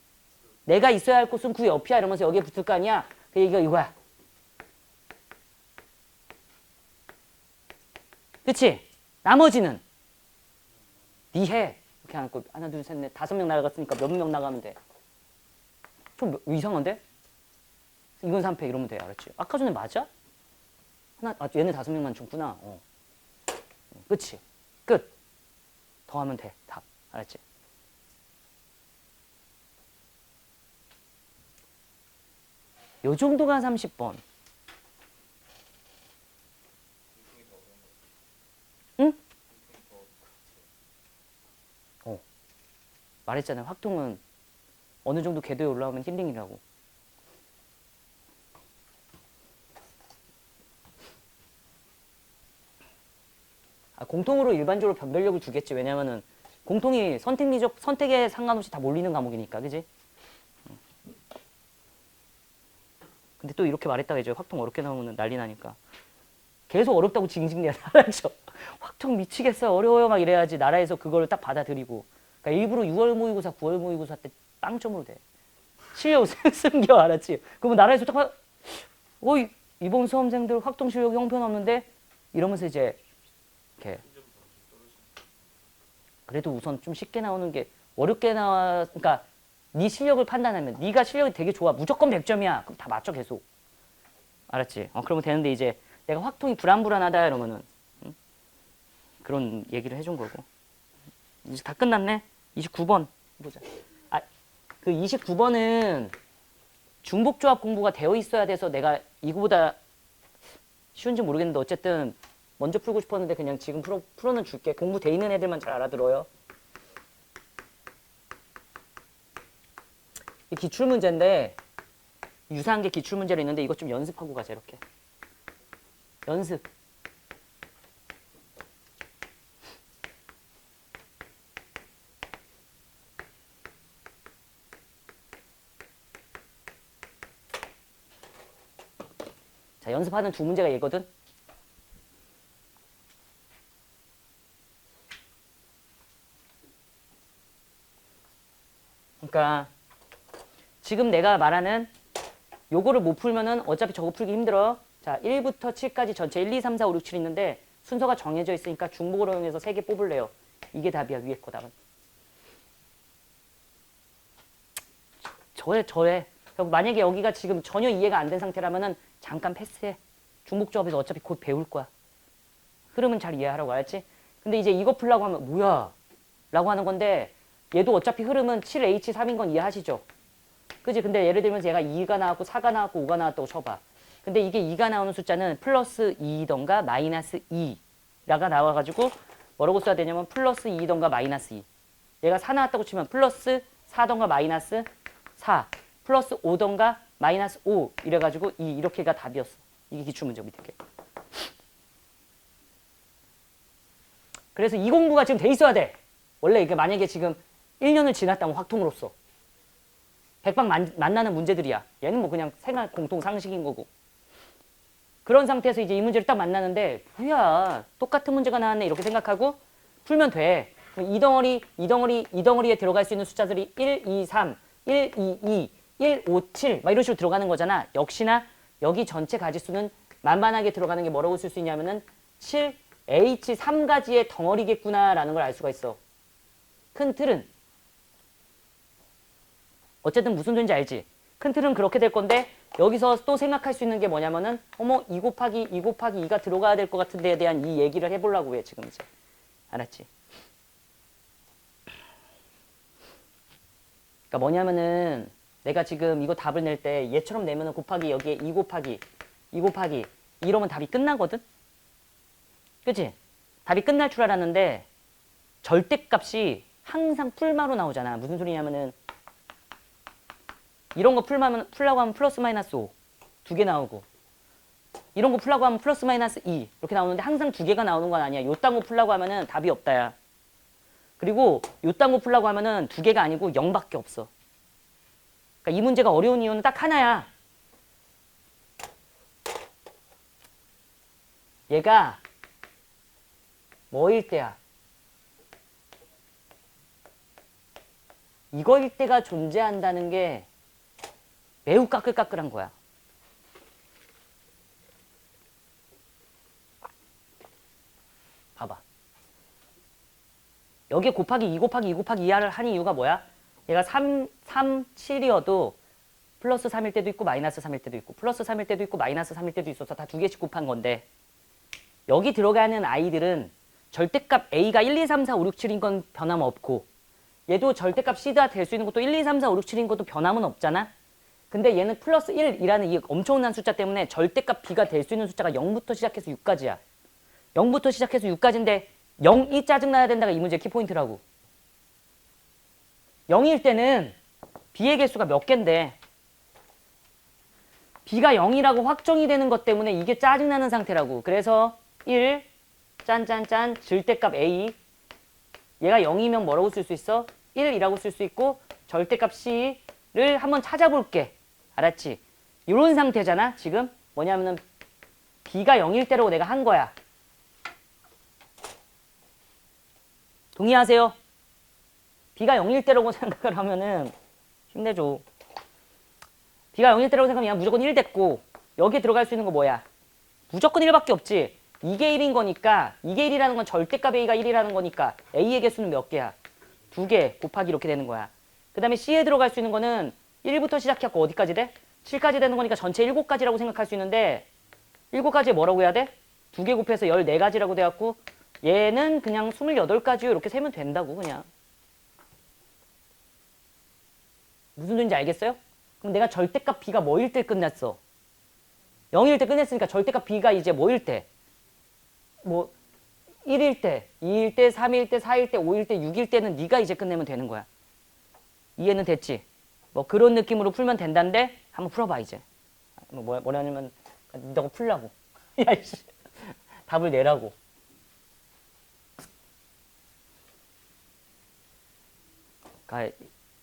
내가 있어야 할 곳은 9 옆이야 이러면서 여기에 붙을 거 아니야? 그 얘기가 이거야. 그치? 나머지는 니 해. 이렇게 하고 하나 둘 셋 넷 5명 나갔으니까 몇 명 나가면 돼? 좀 이상한데? 이건 3패 이러면 돼. 알았지? 아까 전에 맞아? 얘네 5명만 줬구나. 그치? 끝. 더하면 돼. 답. 알았지? 요 정도가 30번. 응? 말했잖아요. 확통은 어느 정도 궤도에 올라오면 힐링이라고. 공통으로 일반적으로 변별력을 주겠지. 왜냐면은 공통이 선택에 상관없이 다 몰리는 과목이니까. 그지? 근데 또 이렇게 말했다가 이제 확통 어렵게 나오면 난리 나니까. 계속 어렵다고 징징대야 알았죠? 확통 미치겠어. 어려워요. 막 이래야지 나라에서 그걸 딱 받아들이고. 그러니까 일부러 6월 모의고사, 9월 모의고사 때 빵점으로 돼. 실력 숨겨. 알았지? 그러면 나라에서 딱 봐. 이번 수험생들 확통 실력이 형편없는데? 이러면서 이제 이렇게. 그래도 우선 좀 쉽게 나오는 게 어렵게 그러니까 네 실력을 판단하면 네가 실력이 되게 좋아. 무조건 100점이야. 그럼 다 맞춰 계속. 알았지? 그러면 되는데 이제 내가 확통이 불안불안하다 이러면은 그런 얘기를 해준 거고. 이제 다 끝났네. 29번 보자. 그 29번은 중복조합 공부가 되어 있어야 돼서 내가 이거보다 쉬운지 모르겠는데 어쨌든 먼저 풀고 싶었는데 그냥 지금 풀어는 줄게. 공부 돼 있는 애들만 잘 알아들어요. 이 기출문제인데 유사한 게 기출문제로 있는데 이것 좀 연습하고 가자. 이렇게 연습. 자, 연습하는 두 문제가 얘거든. 그러니까 지금 내가 말하는 요거를 못 풀면은 어차피 저거 풀기 힘들어. 자, 1부터 7까지 전체 1, 2, 3, 4, 5, 6, 7 있는데 순서가 정해져 있으니까 중복을 허용해서 3개 뽑을래요. 이게 답이야. 위에 거 답은. 저래. 만약에 여기가 지금 전혀 이해가 안 된 상태라면은 잠깐 패스해. 중복조합에서 어차피 곧 배울 거야. 흐름은 잘 이해하라고. 알았지? 근데 이제 이거 풀라고 하면 뭐야? 라고 하는 건데 얘도 어차피 흐름은 7H3인 건 이해하시죠? 그지? 근데 예를 들면 얘가 2가 나왔고 4가 나왔고 5가 나왔다고 쳐봐. 근데 이게 2가 나오는 숫자는 플러스 2던가 마이너스 2라가 나와가지고 뭐라고 써야 되냐면 플러스 2던가 마이너스 2. 얘가 4 나왔다고 치면 플러스 4던가 마이너스 4 플러스 5던가 마이너스 5 이래가지고 이렇게가 답이었어. 이게 기출문제 밑에 게. 그래서 이 공부가 지금 돼 있어야 돼. 원래 이게 만약에 지금 1년을 지났다면 확통으로서 100방 만나는 문제들이야. 얘는 뭐 그냥 생활 공통 상식인 거고. 그런 상태에서 이제 이 문제를 딱 만나는데 뭐야 똑같은 문제가 나왔네 이렇게 생각하고 풀면 돼. 이 덩어리에 들어갈 수 있는 숫자들이 1, 2, 3, 1, 2, 2, 1, 5, 7 막 이런 식으로 들어가는 거잖아. 역시나 여기 전체 가지수는 만만하게 들어가는 게 뭐라고 쓸 수 있냐면은 7H3가지의 덩어리겠구나라는 걸 알 수가 있어. 큰 틀은. 어쨌든 무슨 소리인지 알지? 큰 틀은 그렇게 될 건데 여기서 또 생각할 수 있는 게 뭐냐면은 2 곱하기 2가 들어가야 될 것 같은 데에 대한 이 얘기를 해보려고 해 지금 이제. 알았지? 그러니까 뭐냐면은 내가 지금 이거 답을 낼 때 얘처럼 내면은 곱하기 여기에 2 곱하기 이러면 답이 끝나거든? 그치? 답이 끝날 줄 알았는데 절대값이 항상 풀마로 나오잖아. 무슨 소리냐면은 이런 거 풀라고 하면 플러스 마이너스 5 두 개 나오고 이런 거 풀라고 하면 플러스 마이너스 2 이렇게 나오는데 항상 두 개가 나오는 건 아니야. 요딴 거 풀라고 하면은 답이 없다야. 그리고 요딴 거 풀라고 하면은 두 개가 아니고 0밖에 없어. 그러니까 이 문제가 어려운 이유는 딱 하나야. 얘가 뭐일 때야? 이거일 때가 존재한다는 게 매우 까끌까끌한 거야. 봐봐. 여기에 곱하기 2 곱하기 2 곱하기 2를 한 이유가 뭐야? 얘가 3, 7이어도 플러스 3일 때도 있고 마이너스 3일 때도 있고 플러스 3일 때도 있고 마이너스 3일 때도 있어서 다 두 개씩 곱한 건데 여기 들어가는 아이들은 절대값 A가 1, 2, 3, 4, 5, 6, 7인 건 변함없고 얘도 절대값 C가 될 수 있는 것도 1, 2, 3, 4, 5, 6, 7인 것도 변함은 없잖아. 근데 얘는 플러스 1이라는 이 엄청난 숫자 때문에 절대값 B가 될 수 있는 숫자가 0부터 시작해서 6까지야. 0부터 시작해서 6까지인데 0이 짜증나야 된다가 이 문제의 키포인트라고. 0일 때는 B의 개수가 몇 개인데 B가 0이라고 확정이 되는 것 때문에 이게 짜증나는 상태라고. 그래서 1, 짠짠짠, 절대값 A. 얘가 0이면 뭐라고 쓸 수 있어? 1이라고 쓸 수 있고 절대값 C를 한번 찾아볼게. 알았지? 이런 상태잖아 지금. 뭐냐면은 B가 0일 때라고 내가 한 거야. 동의하세요? B가 0일 때라고 생각을 하면은 힘내줘. B가 0일 때라고 생각하면 그냥 무조건 1 됐고 여기에 들어갈 수 있는 거 뭐야? 무조건 1밖에 없지. 이게 1인 거니까 이게 1이라는 건 절대값 A가 1이라는 거니까 A의 개수는 몇 개야? 2개 곱하기 이렇게 되는 거야. 그 다음에 C에 들어갈 수 있는 거는 1부터 시작해갖고 어디까지 돼? 7까지 되는 거니까 전체 7가지라고 생각할 수 있는데 7가지에 뭐라고 해야 돼? 2개 곱해서 14가지라고 돼갖고 얘는 그냥 28가지요 이렇게 세면 된다고 그냥. 무슨 소리인지 알겠어요? 그럼 내가 절대값 B가 뭐일 때 끝났어? 0일 때 끝냈으니까 절대값 B가 이제 뭐일 때? 뭐 1일 때, 2일 때, 3일 때, 4일 때, 5일 때, 6일 때는 네가 이제 끝내면 되는 거야. 이해는 됐지? 뭐 그런 느낌으로 풀면 된다는데 한번 풀어봐 이제. 뭐냐면 너가 풀라고. 야이씨. 답을 내라고. 그러니까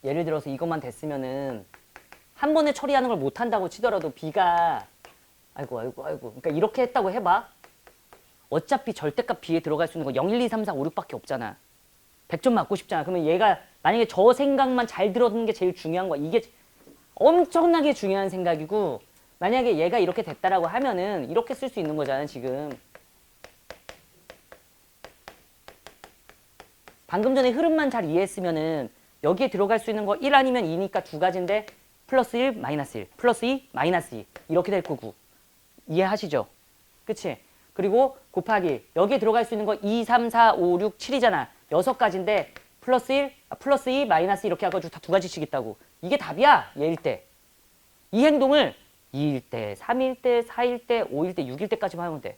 예를 들어서 이것만 됐으면은 한 번에 처리하는 걸 못한다고 치더라도 B가 아이고 그러니까 이렇게 했다고 해봐. 어차피 절대값 B에 들어갈 수 있는 거 0, 1, 2, 3, 4, 5, 6밖에 없잖아. 100점 맞고 싶잖아. 그러면 얘가 만약에 저 생각만 잘 들어두는 게 제일 중요한 거야. 이게 엄청나게 중요한 생각이고 만약에 얘가 이렇게 됐다라고 하면은 이렇게 쓸 수 있는 거잖아 지금. 방금 전에 흐름만 잘 이해했으면은 여기에 들어갈 수 있는 거 1 아니면 2니까 두 가지인데 플러스 1, 마이너스 1, 플러스 2, 마이너스 2 이렇게 될 거고. 이해하시죠? 그치? 그리고 곱하기 여기에 들어갈 수 있는 거 2, 3, 4, 5, 6, 7이잖아. 6가지인데 플러스 1, 플러스 2, 마이너스 이렇게 해가지고 다 두 가지씩 있다고. 이게 답이야. 얘일 때. 이 행동을 2일 때, 3일 때, 4일 때, 5일 때, 6일 때까지만 하면 돼.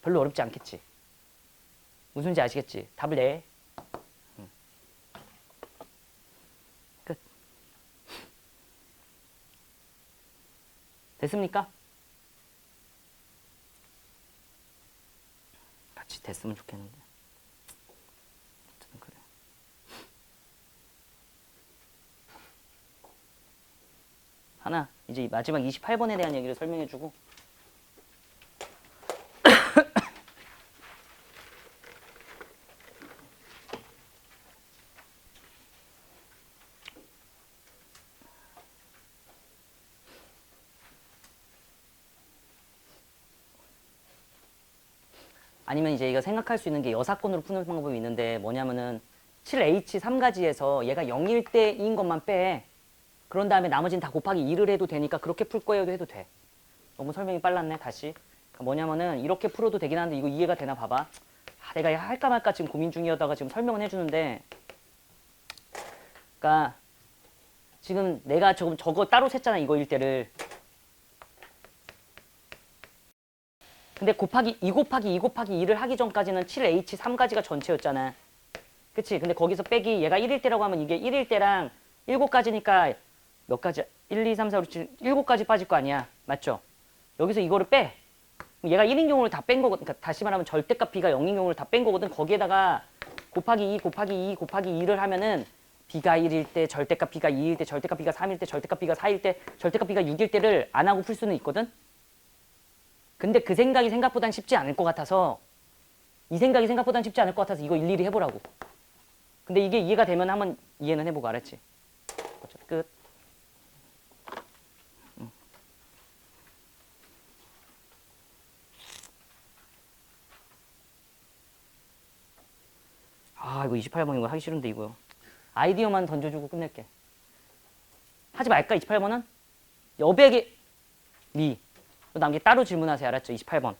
별로 어렵지 않겠지. 무슨 소리인지 아시겠지? 답을 내. 끝. 됐습니까? 같이 됐으면 좋겠는데. 어쨌든 그래. 하나, 이제 마지막 28번에 대한 얘기를 설명해주고. 아니면 이제 이거 생각할 수 있는 게 여사건으로 푸는 방법이 있는데 뭐냐면은 7H 3가지에서 얘가 0일 때인 것만 빼. 그런 다음에 나머지는 다 곱하기 2를 해도 되니까 그렇게 풀 거예요 해도 돼. 너무 설명이 빨랐네 다시. 그러니까 뭐냐면은 이렇게 풀어도 되긴 하는데 이거 이해가 되나 봐봐. 아, 내가 할까 말까 지금 고민 중이었다가 지금 설명은 해주는데 그러니까 지금 내가 저거 따로 셌잖아 이거 일 때를. 근데 곱하기 2 곱하기 2 곱하기 2를 하기 전까지는 7H 3가지가 전체였잖아. 그치? 근데 거기서 빼기 얘가 1일 때라고 하면 이게 1일 때랑 7가지니까 몇 가지? 1, 2, 3, 4, 5, 6, 7, 7가지 빠질 거 아니야. 맞죠? 여기서 이거를 빼. 얘가 1인 경우를 다 뺀 거거든. 그러니까 다시 말하면 절대값 B가 0인 경우를 다 뺀 거거든. 거기에다가 곱하기 2 곱하기 2 곱하기 2를 하면은 B가 1일 때, 절대값 B가 2일 때, 절대값 B가 3일 때, 절대값 B가 4일 때, 절대값 B가 6일 때를 안 하고 풀 수는 있거든. 근데 그 생각이 생각보단 쉽지 않을 것 같아서 이 생각이 생각보단 쉽지 않을 것 같아서 이거 일일이 해보라고. 근데 이게 이해가 되면 한번 이해는 해보고 알았지? 끝. 아 이거 28번 이거 하기 싫은데 이거 아이디어만 던져주고 끝낼게. 하지 말까 28번은? 여백의 미. 남기 따로 질문하세요. 알았죠? 28번.